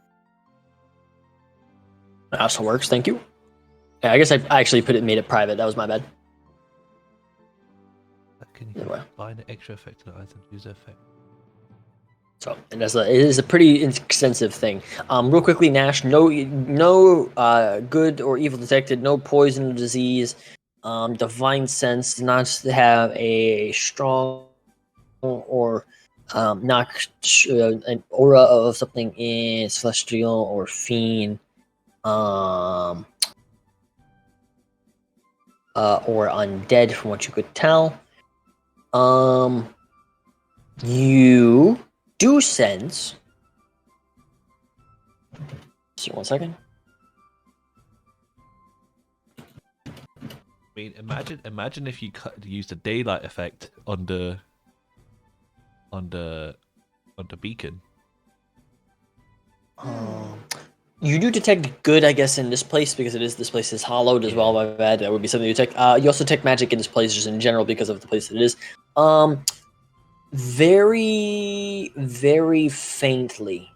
That also works. Thank you. Yeah, I guess I actually made it private. That was my bad. Can you Anyway. find an extra effect to the item? Use the effect. So it is a pretty extensive thing. Real quickly, Nash, no good or evil detected, no poison or disease. Divine sense does not have a strong or an aura of something in celestial or fiend. or undead, from what you could tell. You do sense. See, 1 second. I mean, imagine if you used a daylight effect on the beacon. You do detect good, I guess, in this place because this place is hollowed as well. By bad, that would be something you detect. You also detect magic in this place just in general because of the place that it is. Very, very faintly,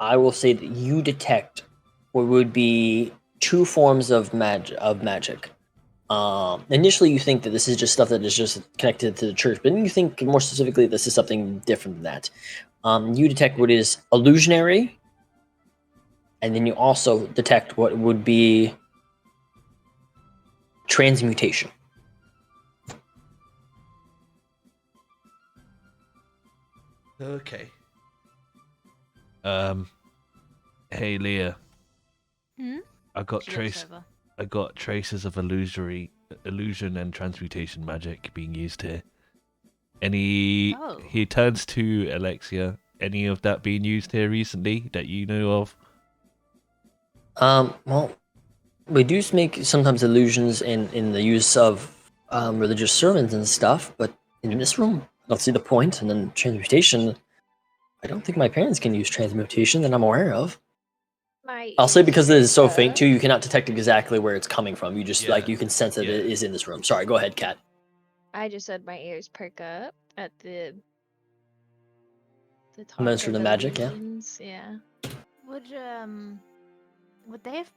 I will say that you detect what would be 2 forms of magic. Initially, you think that this is just stuff that is just connected to the church, but then you think more specifically this is something different than that. You detect what is illusionary, and then you also detect what would be transmutation. Okay. Hey Leah. I got She looks over. I got traces of illusion and transmutation magic being used here. Oh. He turns to Alexia. Any of that being used here recently that you know of? Well, we do make sometimes illusions in the use of religious sermons and stuff, but in this room, I don't see the point. And then transmutation, I don't think my parents can use transmutation that I'm aware of. I'll say because it is so faint too, you cannot detect exactly where it's coming from. You just you can sense that it is in this room. Sorry, go ahead, Kat. I just said my ears perk up at the talk Mention of the magic, illusions. Would they have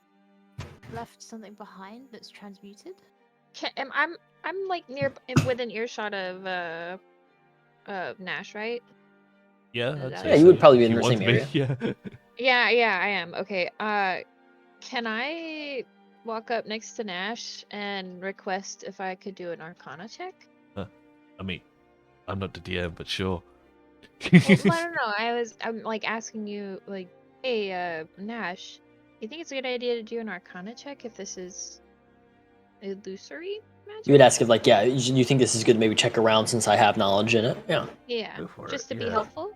left something behind that's transmuted? I'm like within earshot of Nash, right? Yeah, I'd say Yeah, you so, would probably be if in you the want same me. area. Yeah. Yeah, I am. Okay. Can I walk up next to Nash and request if I could do an Arcana check? I mean, I'm not the DM, but sure. Well, I don't know. I'm like asking you, like, hey, Nash, you think it's a good idea to do an Arcana check if this is illusory magic? You would ask if you think this is good to maybe check around since I have knowledge in it. Yeah. Yeah, Go for just it, to be yeah. helpful.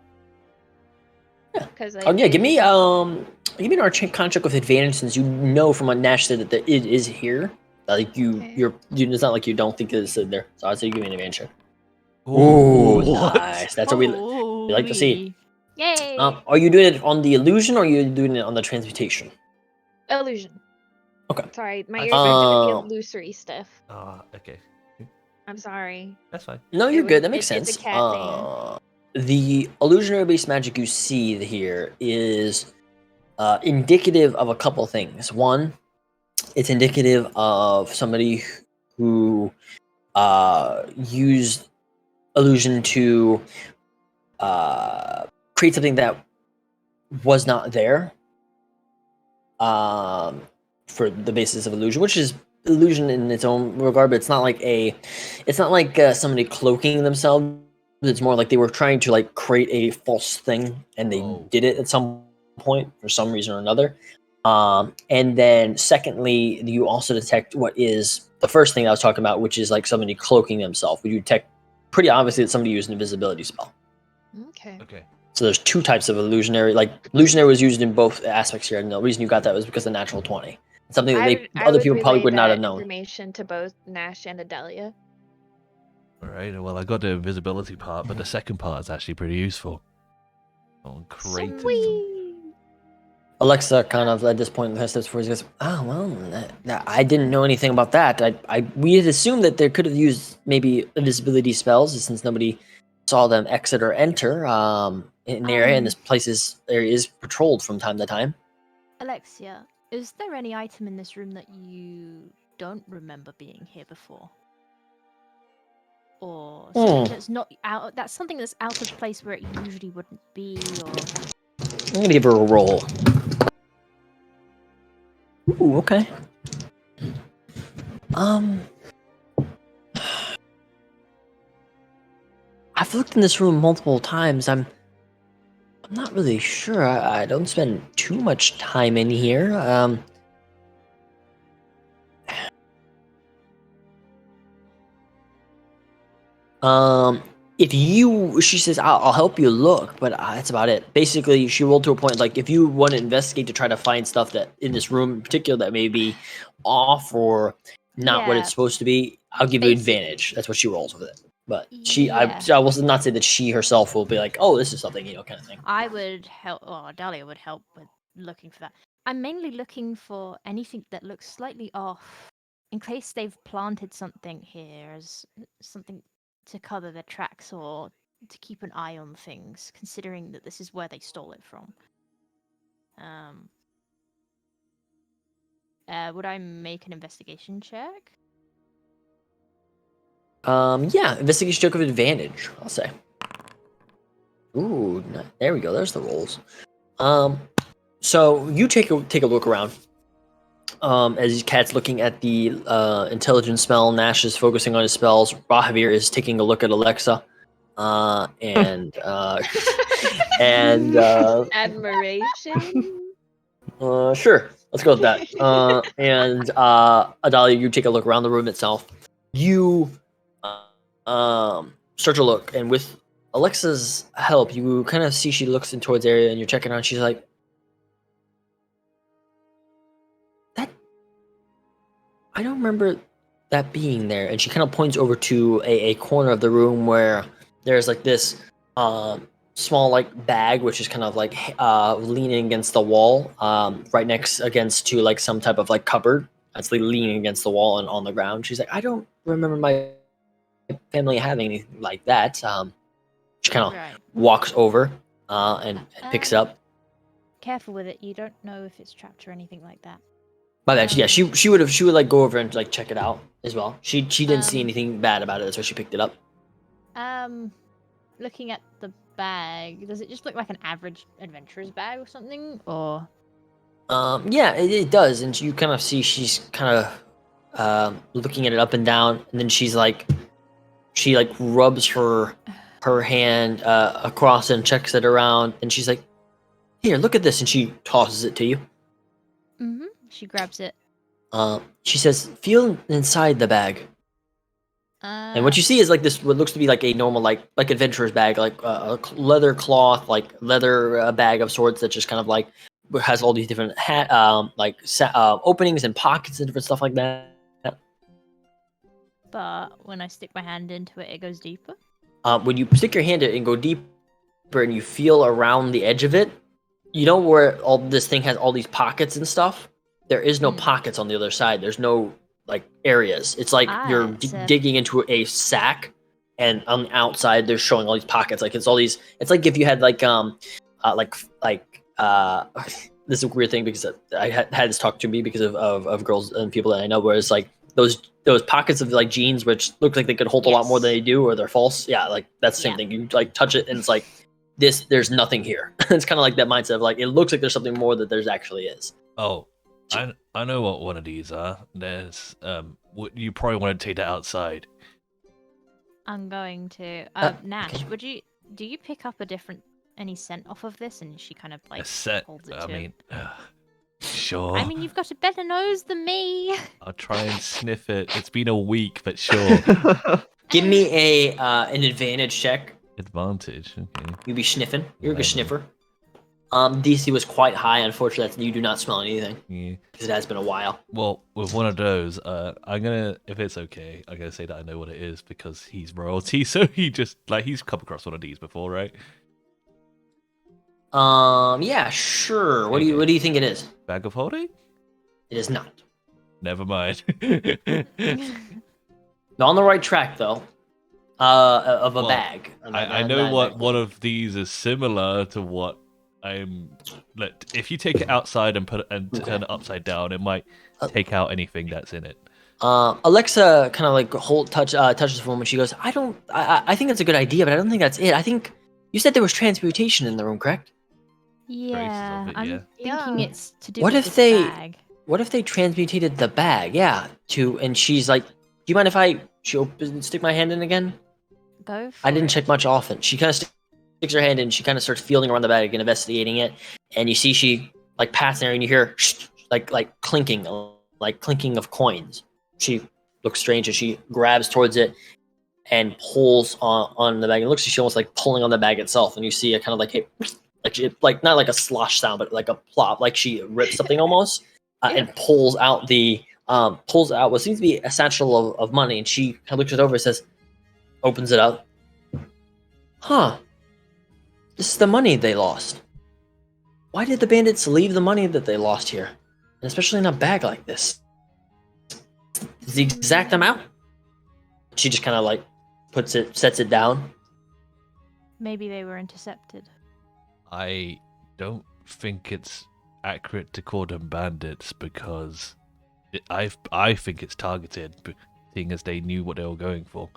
Yeah. Because Give me an Arcana check with advantage since you know from what Nash said that it is here. Like it's not like you don't think it's in there. So I'd say give me an advantage check. Ooh, nice. That's what we like to see. Yay! Are you doing it on the illusion or are you doing it on the transmutation? Illusion. Okay. Sorry, my I ears are doing see. the illusory stuff. Okay. I'm sorry. That's fine. No, you're good. That makes It's sense. a cat thing. The illusionary based magic you see here is indicative of a couple things. One, it's indicative of somebody who used illusion to create something that was not there for the basis of illusion, which is illusion in its own regard, but it's not like somebody cloaking themselves. It's more like they were trying to like create a false thing and they did it at some point for some reason or another. And then secondly, you also detect what is the first thing I was talking about, which is like somebody cloaking themselves. You detect pretty obviously that somebody used an invisibility spell. Okay. So there's 2 types of illusionary. Like illusionary was used in both aspects here, and the reason you got that was because of natural 20. Something that other people probably would not have known. Information to both Nash and Adelia. All right. Well, I got the invisibility part, but the second part is actually pretty useful. Great. Alexa kind of at this point in the steps forward goes, "Oh well, I didn't know anything about that. We had assumed that they could have used maybe invisibility spells since nobody saw them exit or enter in the area, and this area is patrolled from time to time." Alexia, is there any item in this room that you don't remember being here before? Or something that's not out that's something that's out of place where it usually wouldn't be, or I'm gonna give her a roll. Ooh, okay. I've looked in this room multiple times. I'm not really sure. I don't spend too much time in here. If you, she says, I'll help you look, but that's about it. Basically, she rolled to a point like if you want to investigate to try to find stuff that in this room in particular that may be off or not what Yeah. it's supposed to be, I'll give you advantage. That's what she rolls with it. But I will not say that she herself will be like, oh, this is something, kind of thing. I would help, or Dahlia would help with looking for that. I'm mainly looking for anything that looks slightly off, in case they've planted something here as something to cover their tracks or to keep an eye on things, considering that this is where they stole it from. Would I make an investigation check? Yeah, investigation check of advantage, I'll say. Ooh, there we go. There's the rolls. So you take a look around. As Cat's looking at the intelligence spell, Nash is focusing on his spells. Rahavir is taking a look at Alexa, and Admiration. Sure, let's go with that. And Adalia, you take a look around the room itself. You start to look, and with Alexa's help, you kind of see she looks in towards the area, and you're checking on. She's like, "That I don't remember that being there." And she kind of points over to a corner of the room where there's like this small like bag, which is kind of like leaning against the wall, right next against to like some type of like cupboard. That's like leaning against the wall and on the ground. She's like, "I don't remember my family having anything like that." She kind of walks over and picks it up. Careful with it. You don't know if it's trapped or anything like that. My bad. Yeah, she would like go over and like check it out as well. She didn't see anything bad about it. That's why she picked it up. Looking at the bag, does it just look like an average adventurer's bag or something, or? Yeah, it does, and you kind of see she's kind of looking at it up and down, and then she rubs her hand across and checks it around, and she's like, "Here, look at this," and she tosses it to you. Mm-hmm. She grabs it. She says, "Feel inside the bag." And what you see is like this, what looks to be like a normal like adventurer's bag, like a leather cloth, like leather bag of sorts that just kind of like has all these different openings and pockets and different stuff like that. But when I stick my hand into it, it goes deeper. When you stick your hand in and go deeper and you feel around the edge of it, you know where all this thing has all these pockets and stuff? There is no pockets on the other side. There's no like areas. It's like you're digging into a sack, and on the outside they're showing all these pockets. Like it's all these. It's like if you had like this is a weird thing because I had this talk to me because of girls and people that I know, where it's like those pockets of like jeans which look like they could hold a lot more than they do, or they're false. Yeah, like that's the same thing. You like touch it and it's like this. There's nothing here. It's kind of like that mindset of like it looks like there's something more that there's actually is. Oh, I know what one of these are. There's you probably want to take that outside. I'm going to Nash. Okay. Do you pick up any scent off of this? And she kind of like A set. holds it I to mean, sure. I mean, you've got a better nose than me. I'll try and sniff it. It's been a week, but sure. Give me an advantage check. Advantage. Okay. You be sniffing. You're a good sniffer. DC was quite high. Unfortunately, you do not smell anything. Yeah. Because it has been a while. Well, with one of those, I'm gonna, if it's okay, I'm gonna say that I know what it is because he's royalty. So he's come across one of these before, right? Yeah, sure. What do you think it is? Bag of holding? It is not. Never mind. On the right track though. Of a bag. I know what one of these is similar to what if you take it outside and turn it upside down, it might take out anything that's in it. Alexa kind of like touches for a moment. She goes, I think that's a good idea, but I don't think that's it. I think you said there was transmutation in the room, correct? Yeah, I'm thinking it's to do What with if this bag. What if they transmutated the bag? Yeah, and she's like, do you mind if stick my hand in again? Go for I didn't it. check much often. She kind of sticks her hand in. She kind of starts feeling around the bag and investigating it. And you see she like pats in there, and you hear like clinking of coins. She looks strange, and she grabs towards it and pulls on the bag. It looks like she's almost like pulling on the bag itself. And you see a kind of like like not like a slosh sound, but like a plop, like she rips something almost, and pulls out what seems to be a satchel of money. And she kind of looks it over and says, opens it up. Huh. This is the money they lost. Why did the bandits leave the money that they lost here? And especially in a bag like this. Is the exact amount? She just kind of like sets it down. Maybe they were intercepted. I don't think it's accurate to call them bandits because I think it's targeted, seeing as they knew what they were going for.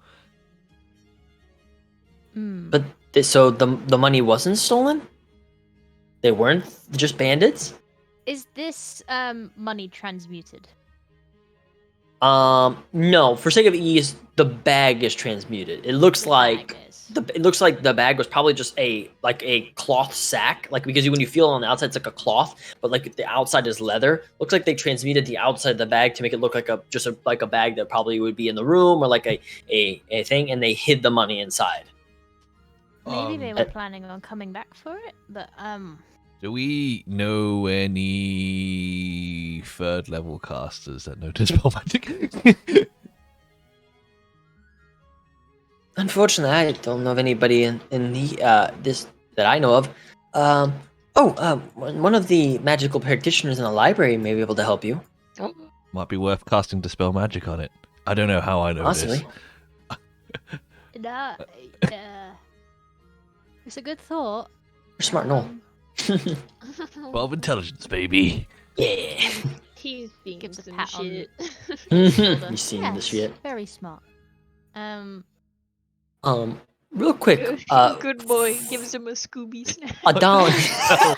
But so the money wasn't stolen? They weren't just bandits? Is this money transmuted? No. For sake of ease, the bag is transmuted. It looks like the bag was probably just a cloth sack, like because when you feel it on the outside, it's like a cloth, but like the outside is leather. Looks like they transmuted the outside of the bag to make it look like a bag that probably would be in the room or like a thing, and they hid the money inside. Maybe they were planning on coming back for it, but Do we know any third level casters that know Dispel Magic? Unfortunately, I don't know of anybody in the this that I know of. One of the magical practitioners in the library may be able to help you. Might be worth casting Dispel Magic on it. I don't know how I know Possibly. yeah, it's a good thought. You're smart, Noel. 12 intelligence, baby. Yeah. He's being Gives a some pat on shit. You seen the Yes, shit. very smart. Real quick. Good boy. Gives him a Scooby snap. Adalia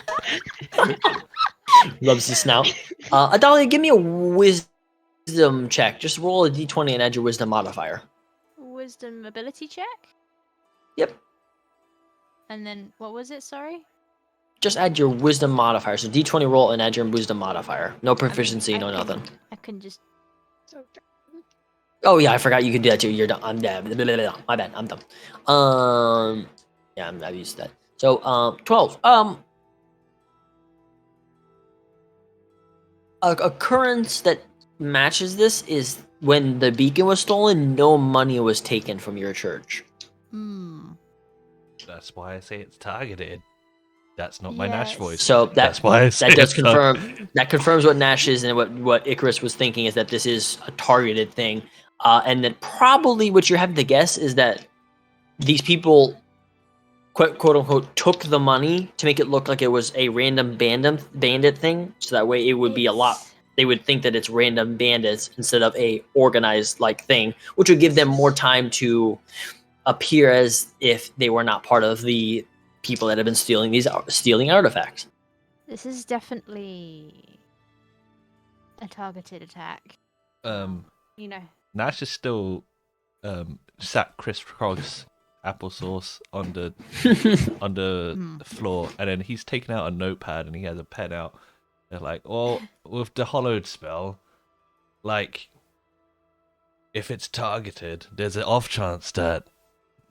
loves the snout. Adalia, give me a wisdom check. Just roll a d20 and add your wisdom modifier. Wisdom ability check? Yep. And then, what was it, sorry? Just add your wisdom modifier. So d20 roll and add your wisdom modifier. No proficiency, no nothing. I can just... Oh yeah, I forgot you could do that too. You're done. I'm dead. My bad. I'm dumb. Yeah, I've used that. So 12. A occurrence that matches this is when the beacon was stolen. No money was taken from your church. That's why I say it's targeted. That's not my Nash Yes. voice. So That's why I say that does it's tar- confirm. That confirms what Nash is and what Icarus was thinking is that this is a targeted thing. And that probably what you're having to guess is that these people, quote unquote, took the money to make it look like it was a random bandit thing. So that way it would be a lot. They would think that it's random bandits instead of a organized like thing, which would give them more time to appear as if they were not part of the people that have been stealing artifacts. This is definitely a targeted attack. You know. Nash is still sat crisscross applesauce on the the floor, and then he's taken out a notepad and he has a pen out. They're like, well, with the hollowed spell, like, if it's targeted, there's an off chance that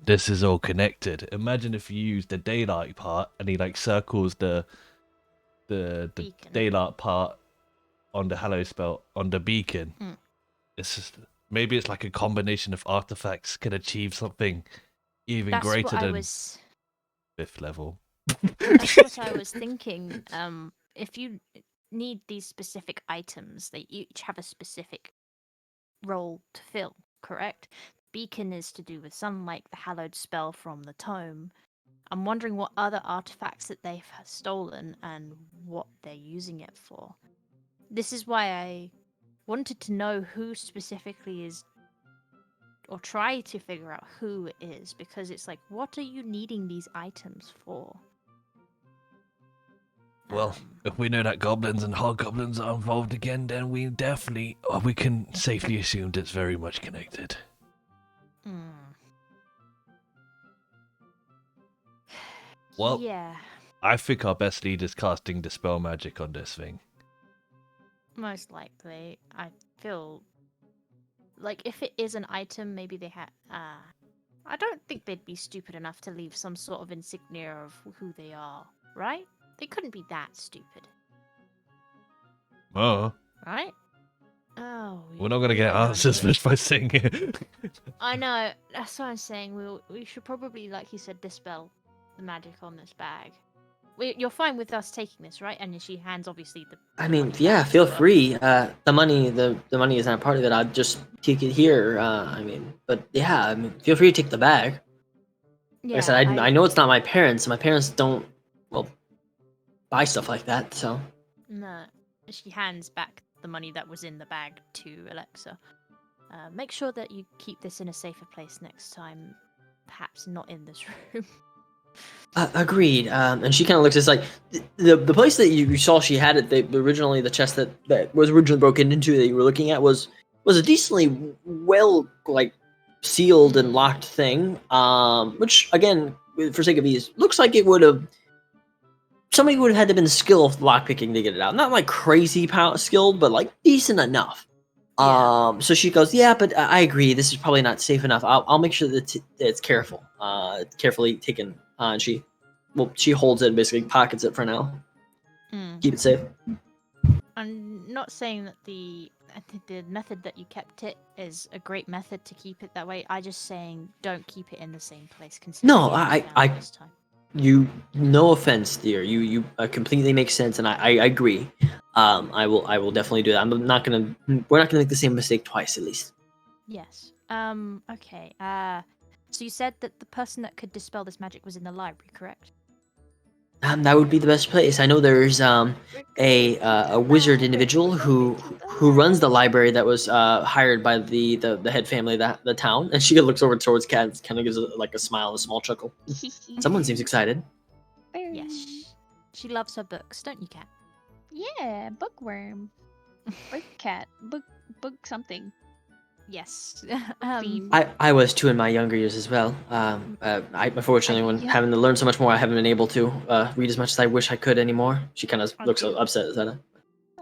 this is all connected. Imagine if you use the daylight part and he like circles the Beacon. daylight part on the hallowed spell on the beacon. It's just maybe it's like a combination of artifacts can achieve something even That's greater what I than was... 5th level. That's what I was thinking. If you need these specific items, they each have a specific role to fill, correct? Beacon is to do with sunlight, the hallowed spell from the tome. I'm wondering what other artifacts that they've stolen and what they're using it for. This is why I wanted to know who specifically is, or try to figure out who it is, because it's like, what are you needing these items for? Well, if we know that goblins and hobgoblins are involved again, then we definitely, we can safely assume it's very much connected. Well, yeah, I think our best lead is casting Dispel Magic on this thing. most likely. I feel like if it is an item, maybe they had. I don't think they'd be stupid enough to leave some sort of insignia of who they are, right? They couldn't be that stupid, Oh, right? Oh, we're not gonna get yeah, answers no. just by saying it. I know. That's what I'm saying. We should probably, like you said, dispel the magic on this bag. You're fine with us taking this, right? And she hands obviously the. I the mean, money yeah, back, feel but- free. The money is not part of it. I'd just take it here. I mean, but yeah, I mean, feel free to take the bag. Yeah, Like I said, I know it's not my parents. My parents don't, well, buy stuff like that. So No. She hands back the money that was in the bag to Alexa. Make sure that you keep this in a safer place next time. Perhaps not in this room. agreed. And she kind of looks. It's like the place that you saw she had it. Originally the chest that was originally broken into that you were looking at was a decently well like sealed and locked thing. Which again, for sake of ease, looks like it would have. Somebody would have had to have been skilled lockpicking to get it out. Not like crazy skilled, but like decent enough. Yeah. So she goes, yeah, but I agree. This is probably not safe enough. I'll make sure that it's careful, carefully taken. And she holds it and basically pockets it for now. Keep it safe. I'm not saying that the method that you kept it is a great method to keep it that way. I just saying don't keep it in the same place. No, considering it was I- found this time. You, no offense, dear. You completely make sense, and I agree. I will definitely do that. We're not gonna make the same mistake twice, at least. Yes. Okay. So you said that the person that could dispel this magic was in the library, correct? That would be the best place. I know there's a wizard individual who runs the library that was hired by the head family of the town, and she looks over towards Kat and kind of gives a smile, a small chuckle. Someone seems excited. Yes. She loves her books, don't you, Kat? Yeah, bookworm. Or cat. Book something. Yes. Theme. I was too in my younger years as well. I unfortunately, when Yeah. having to learn so much more, I haven't been able to read as much as I wish I could anymore. She kind of I looks do. upset at that.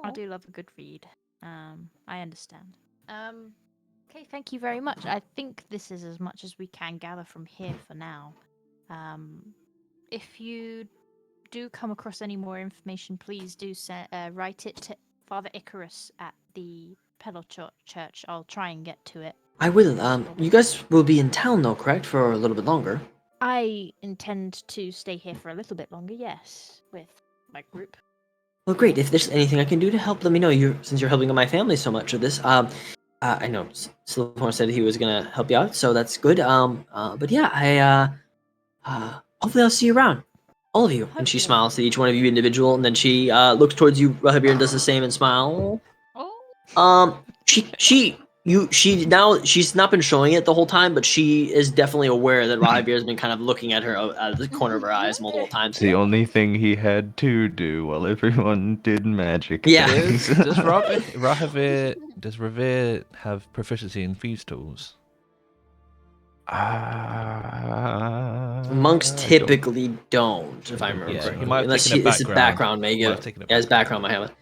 I do love a good read. I understand. Okay, thank you very much. I think this is as much as we can gather from here for now. If you do come across any more information, please do write it to Father Icarus at the Pedal Church. I'll try and get to it. I will. You guys will be in town though, correct? For a little bit longer. I intend to stay here for a little bit longer, yes, with my group. Well, great. If there's anything I can do to help, let me know. Since you're helping my family so much with this. I know Silverhorn said he was gonna help you out, so that's good. But yeah, hopefully I'll see you around, all of you. And she Hopefully. smiles to each one of you individual, and then she looks towards you, Rahabir, and does the same and smile. Oh. She's not been showing it the whole time, but she is definitely aware that Rahabir has been kind of looking at her out of the corner of her eyes multiple times. It's the only thing he had to do while everyone did magic. Yeah. things. Does Revere have proficiency in thieves' tools? Monks I don't- typically don't, if I remember Yeah, correctly. he might have Unless taken a this is background. background, maybe. Might Yeah, have taken a his background. background might have it.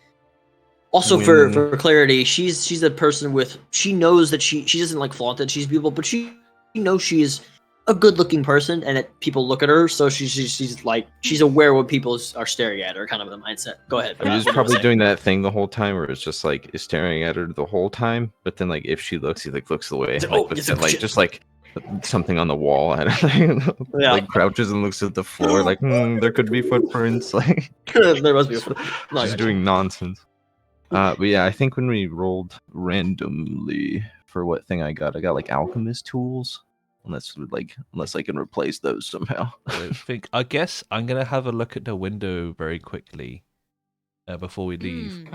Also, for When- clarity, she's a person with. She knows that she doesn't like flaunt that she's people, but she knows she is a good-looking person, and that people look at her, so she's like she's aware when people are staring at her, kind of the mindset. Go ahead. I mean, he's What probably you were doing that thing the whole time, where it's just like is staring at her the whole time. But then, like, if she looks, he like looks away, Oh, like, with yes, it, like shit. just like something on the wall, and Yeah. like crouches and looks at the floor, like there could be footprints. Like saying. There must be. No, I she's got you. doing nonsense. But yeah, I think when we rolled randomly for what thing I got like alchemist tools. Unless I can replace those somehow. I guess I'm gonna have a look at the window very quickly before we leave.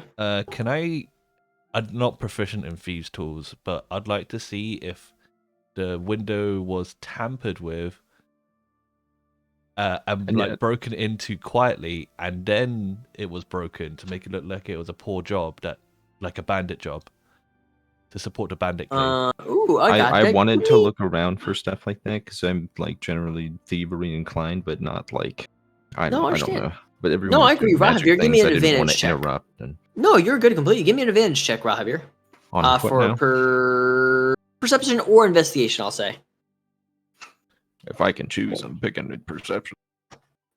Can I'm not proficient in thieves' tools, but I'd like to see if the window was tampered with and And like yeah. broken into quietly, and then it was broken to make it look like it was a poor job, like a bandit job, to support the bandit claim. Ooh, I got I that. wanted to look around for stuff like that because I'm like generally thievery inclined, but not like I No, I don't understand. know. But everyone No, was I agree. doing magic Rahavir, give me things. an I didn't want advantage to check. interrupt. And No, you're good completely. Give me an advantage check, Rahavir. on what For now? perception or investigation, I'll say. If I can choose, I'm picking perception.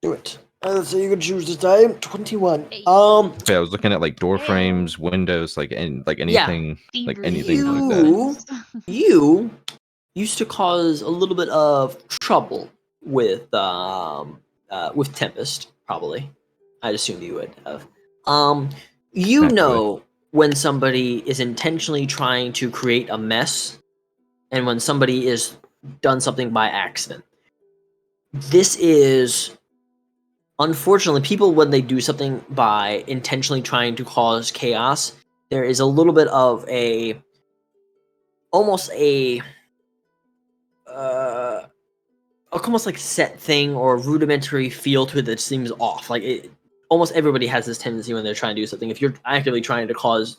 Do it. Let's say you can choose this time. 21. Hey. Okay, I was looking at like door Hey. frames, windows, like anything, like Thievery anything like that. numbers. You used to cause a little bit of trouble with Tempest, probably. I'd assume you would have. You Naturally. know when somebody is intentionally trying to create a mess, and when somebody is done something by accident. This is, unfortunately, people when they do something by intentionally trying to cause chaos, there is a little bit of almost like set thing or rudimentary feel to it that seems off. Like almost everybody has this tendency when they're trying to do something. If you're actively trying to cause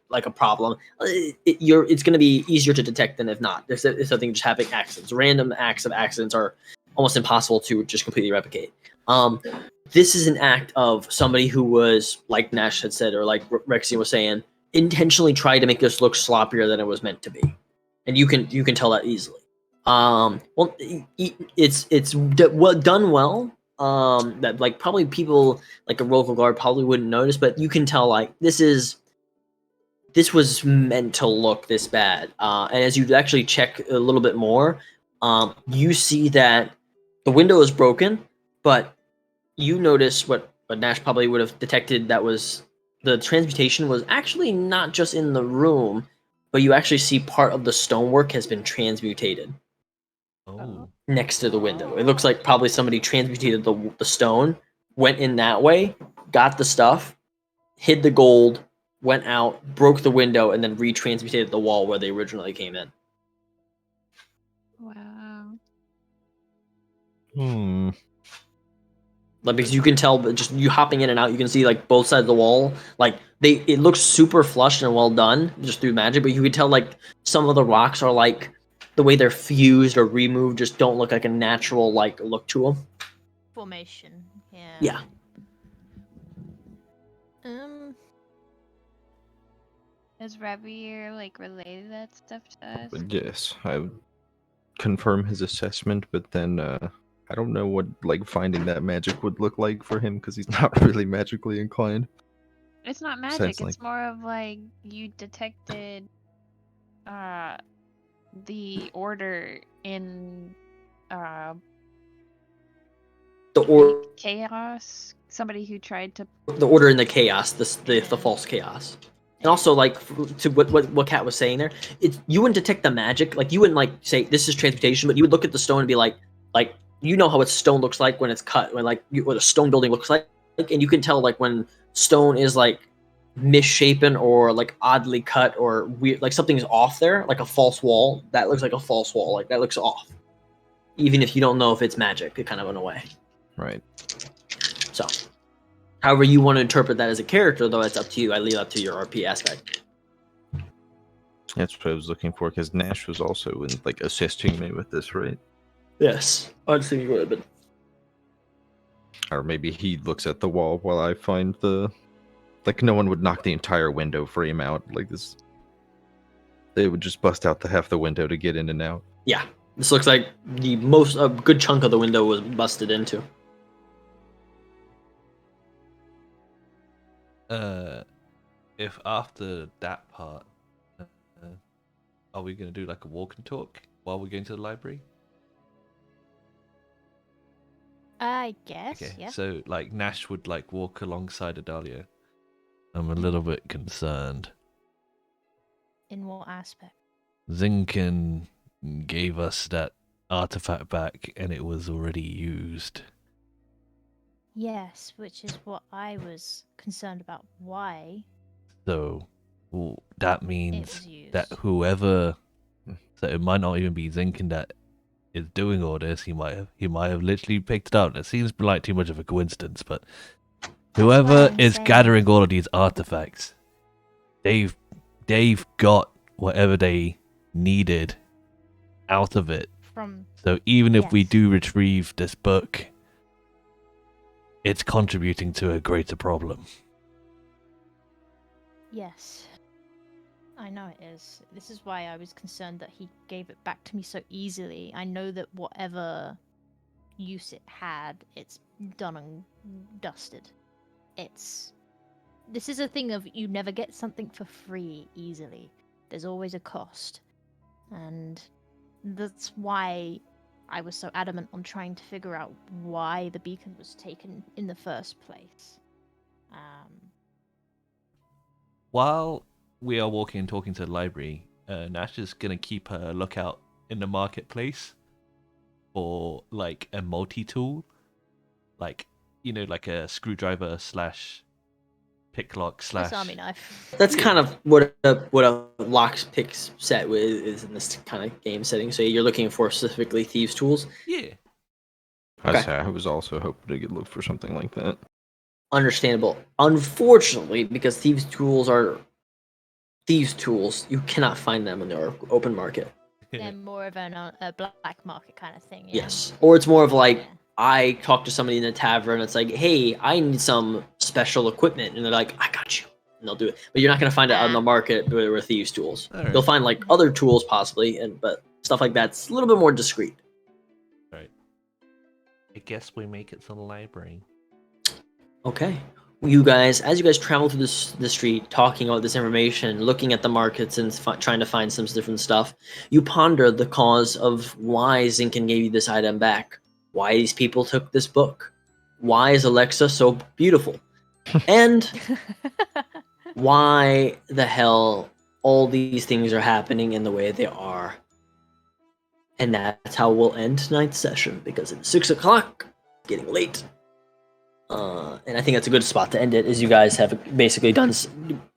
like a problem, it's going to be easier to detect than if not. If something just happening, accidents, random acts of accidents are almost impossible to just completely replicate. This is an act of somebody who was, like Nash had said, or like Rexy was saying, intentionally tried to make this look sloppier than it was meant to be, and you can tell that easily. Well, it's done well. That like probably people like a local guard probably wouldn't notice, but you can tell like this was meant to look this bad. And as you actually check a little bit more, you see that the window is broken, but you notice what Nash probably would have detected, that was the transmutation was actually not just in the room, but you actually see part of the stonework has been transmutated Oh. next to the window. It looks like probably somebody transmutated the stone, went in that way, got the stuff, hid the gold, went out, broke the window, and then retransmutated the wall where they originally came in. Wow. Like, because you can tell, but just you hopping in and out, you can see like both sides of the wall. Like it looks super flush and well done just through magic, but you can tell like some of the rocks are like the way they're fused or removed just don't look like a natural like look to them. Formation. Yeah. Yeah. Does Ravier like relay that stuff to us? But yes, I would confirm his assessment, but then I don't know what like finding that magic would look like for him because he's not really magically inclined. It's not magic. Sounds It's more of like you detected the order in The chaos. Somebody who tried to order in the chaos, the false chaos. And also, like, to what Kat was saying there, you wouldn't detect the magic. Like, you wouldn't, like, say, this is transmutation, but you would look at the stone and be like, you know how a stone looks like when it's cut, when, like, what a stone building looks like, and you can tell, like, when stone is, like, misshapen or, like, oddly cut or weird, like, something's off there, like a false wall, that looks like a false wall, like, that looks off. Even if you don't know if it's magic, it kind of in a way. Right. So, however you want to interpret that as a character, though, it's up to you. I leave it up to your RP aspect. That's what I was looking for, because Nash was also in, like, assisting me with this, right? Yes, I'd say you would, but Or maybe he looks at the wall while I find the... Like, no one would knock the entire window frame out like this. They would just bust out the half the window to get in and out. yeah, this looks like a good chunk of the window was busted into. If after that part, are we gonna do like a walk and talk while we're going to the library? I guess. Okay, Yeah. so like Nash would like walk alongside Adalia. I'm a little bit concerned. In what aspect? Zinkin gave us that artifact back and it was already used. Yes, which is what I was concerned about. Why So that it means was used. that whoever, so it might not even be Zinkin that is doing all this. He might have literally picked it up. It seems like too much of a coincidence, but whoever I'm is saying. gathering all of these artifacts, they've got whatever they needed out of it From So even if we Yes. do retrieve this book, it's contributing to a greater problem. yes, I know it is. This is why I was concerned that he gave it back to me so easily. I know that whatever use it had, it's done and dusted. This is a thing of you never get something for free easily. There's always a cost. And that's why I was so adamant on trying to figure out why the beacon was taken in the first place. While we are walking and talking to the library, Nash is going to keep a lookout in the marketplace for like a multi-tool, like, you know, like a screwdriver slash picklock slash. Swiss Army knife. That's kind of what a lock pick set is in this kind of game setting. So you're looking for specifically thieves' tools. Yeah. Okay. I was also hoping to look for something like that. Understandable. Unfortunately, because thieves' tools are thieves' tools, you cannot find them in the open market. They're more of a black market kind of thing. Yeah. Yes, or it's more of like Yeah. I talk to somebody in a tavern. It's like, hey, I need some special equipment, and they're like, I got you, and they'll do it. But you're not gonna find it on the market with thieves' tools. All right. You'll find like other tools possibly, but stuff like that's a little bit more discreet. Right. I guess we make it to the library. Okay. As you guys travel through the street, talking about this information, looking at the markets and trying to find some different stuff, you ponder the cause of why Zinkin gave you this item back, why these people took this book, why is Alexa so beautiful, and why the hell all these things are happening in the way they are. And that's how we'll end tonight's session, because it's 6 o'clock, getting late. And I think that's a good spot to end it, as you guys have basically done.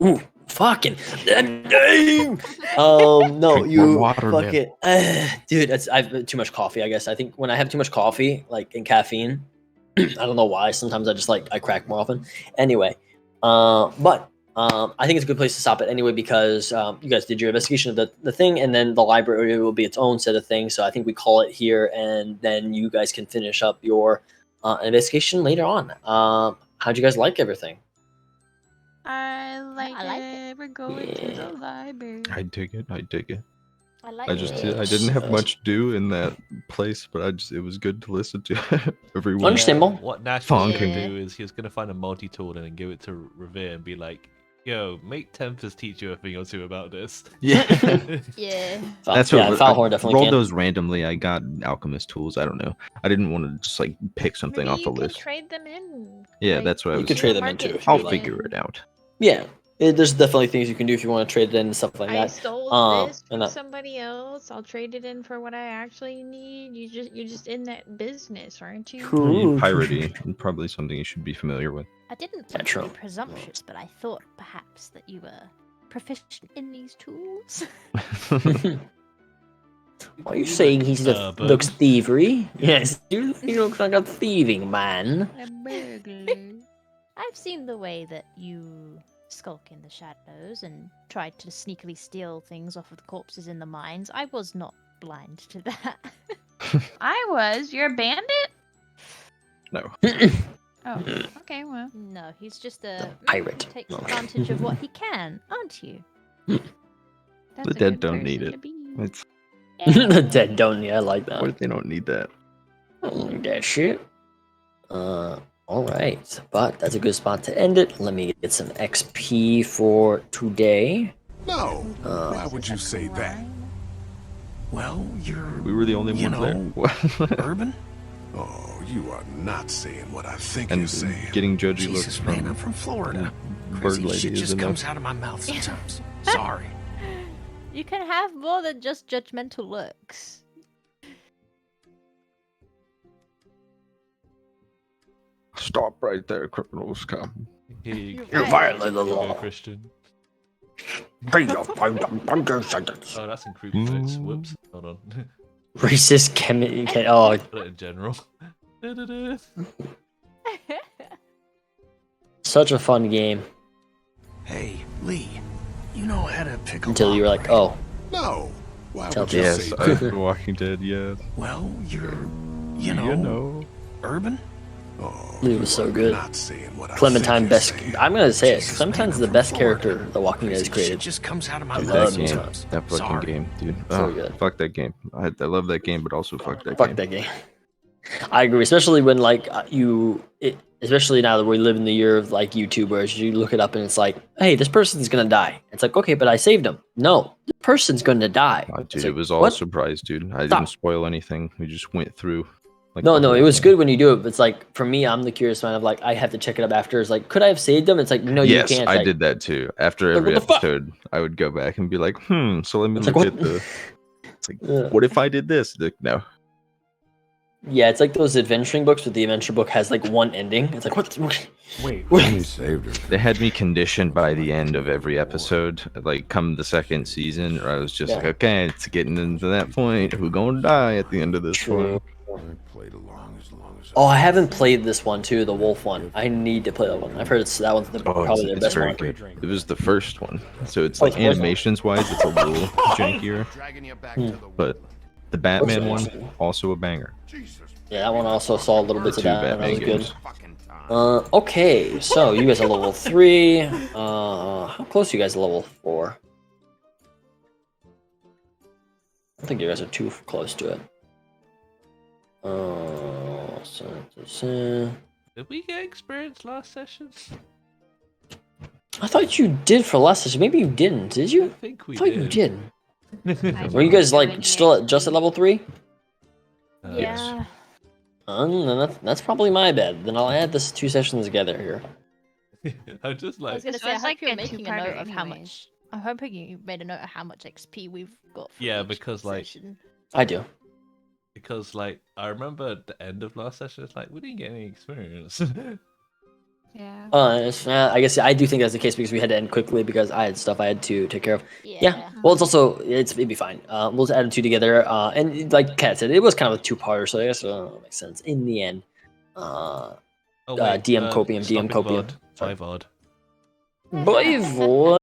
Ooh, fucking no, Drink more you water, man. fucking dude. I've too much coffee. I guess I think when I have too much coffee, like in caffeine, I don't know why. Sometimes I just I crack more often. Anyway, but I think it's a good place to stop it anyway, because you guys did your investigation of the thing, and then the library will be its own set of things. So I think we call it here, and then you guys can finish up your investigation later on. How'd you guys like everything? I like it. it. We're going to the library. I dig it. I dig it. I like I just it. I didn't have Yes. much to do in that place, but it was good to listen to everyone. Understandable. What Nash Funk. was going Yeah. to do is he was going to find a multi-tool and then give it to Revere and be like, yo, make Tempest teach you a thing or two about this. Yeah. Yeah. That's yeah, what Falhorn I definitely rolled can. those randomly. I got alchemist tools. I don't know. I didn't want to just like pick something Maybe off the you can list. trade them in. Yeah, like, that's what I You was. could do trade a them in too, market if you I'll like. trade figure in. it out. Yeah, there's definitely things you can do if you want to trade it in and stuff like I that. stole this and from that- somebody else. I'll trade it in for what I actually need. You're just in that business, aren't you? True, true, Pirating, true. probably something you should be familiar with. I didn't Yeah, want to be true. presumptuous, but I thought perhaps that you were proficient in these tools. Are you saying he But- looks thievery? Yes, he looks like a thieving man. A burglar. I've seen the way that you skulk in the shadows and tried to sneakily steal things off of the corpses in the mines. I was not blind to that. I was. You're a bandit? No. Oh, okay, well. No, he's just a pirate. who takes advantage of what he can, aren't you? That's The a dead good don't need person it. to be. It's The dead don't. Yeah, I like that. what they don't need that. I don't like that shit. All right, but that's a good spot to end it. Let me get some XP for today. No. Uh, Why would you say that? Well, you're. We were the only you ones know, there. urban? Oh, you are not saying what I think And you're saying. getting judgy looks Jesus, man, I'm from from Florida. bird Crazy lady shit is just enough. comes out of my mouth sometimes. Sorry. You can have more than just judgmental looks. Stop right there, criminals come. You're violating the law. Christian. Racist Oh, that's in crucifix. Whoops. Hold on. Oh, Put it in general. Da-da-da. such a fun game Hey, Lee, you know how to pick a until you were lock, like, right? oh, No. Why would Telltale. you Yes, say The that? Walking Dead. Yes. Well, you're, You know. urban. Oh, It you was so are good. Not saying what I Clementine, think you're best. saying. I'm gonna say it. Jesus, Clementine's man, the I'm best from character Florida. The Walking Dead has Crazy created. shit just comes out of my I mouth love That it. game. sometimes. That fucking Sorry. game, dude. So Oh, good. fuck that game. I love that game, but also fuck that Fuck game. that game. I agree, especially when like especially now that we live in the year of like YouTube, where you look it up and it's like, hey, this person's gonna die. It's like, okay, but I saved him. No, the person's gonna die. Oh, It's dude, like, it was all a what? surprise, dude. I Stop. didn't spoil anything. We just went through. Like, No, the no, whole it was thing. good when you do it. But it's like for me, I'm the curious man of like I have to check it up after. It's like, could I have saved them? It's like, no, you Yes, can't. I Like, did that too. After Like, every what the fuck? episode, I would go back and be like, so let me It's look like, at what? the. It's like, Yeah. what if I did this? Like, no. Yeah, it's like those adventuring books, but the adventure book has like one ending. It's like, what? Wait, He saved her. They had me conditioned by the end of every episode. Like, come the second season, or I was just like, Yeah. okay, it's getting into that point. Who's gonna die at the end of this True. one? I played along as long as Oh, I haven't played this one too, the wolf one. I need to play that one. I've heard that one's probably the it's best very one. good. It was the first one, so it's Oh, like it's the first one. animations wise, it's a little jankier, Dragging you back Hmm. to the but the Batman What's one the- also a banger. Jesus. Yeah, that one also saw a little bits of Two that. And that was Batman good. games. Fucking time. Okay, so you guys are level 3. How close are you guys to level 4? I don't think you guys are too close to it. Did we get experience last session? I thought you did for last session. Maybe you didn't. Did I you? think we I thought you did. did. Were you guys like still just at level 3? Yes. Yeah. Then that's probably my bad. Then I'll add this 2 sessions together here. I'm just I like, was gonna This say, I was hope like you're a making a two-parter note of how anyways. much. I'm hoping you made a note of how much XP we've got. For Yeah, each because, like- session. I do. because like I remember at the end of last session, it's like we didn't get any experience. Yeah. I guess I do think that's the case because we had to end quickly because I had stuff I had to take care of. Yeah. Well, it's also it'd be fine. We'll just add the 2 together. And like Kat said, it was kind of a 2-parter, so I guess it makes sense in the end. Oh, DM Copium, DM stopping Copium. VOD, 5 odd. Bye, boy.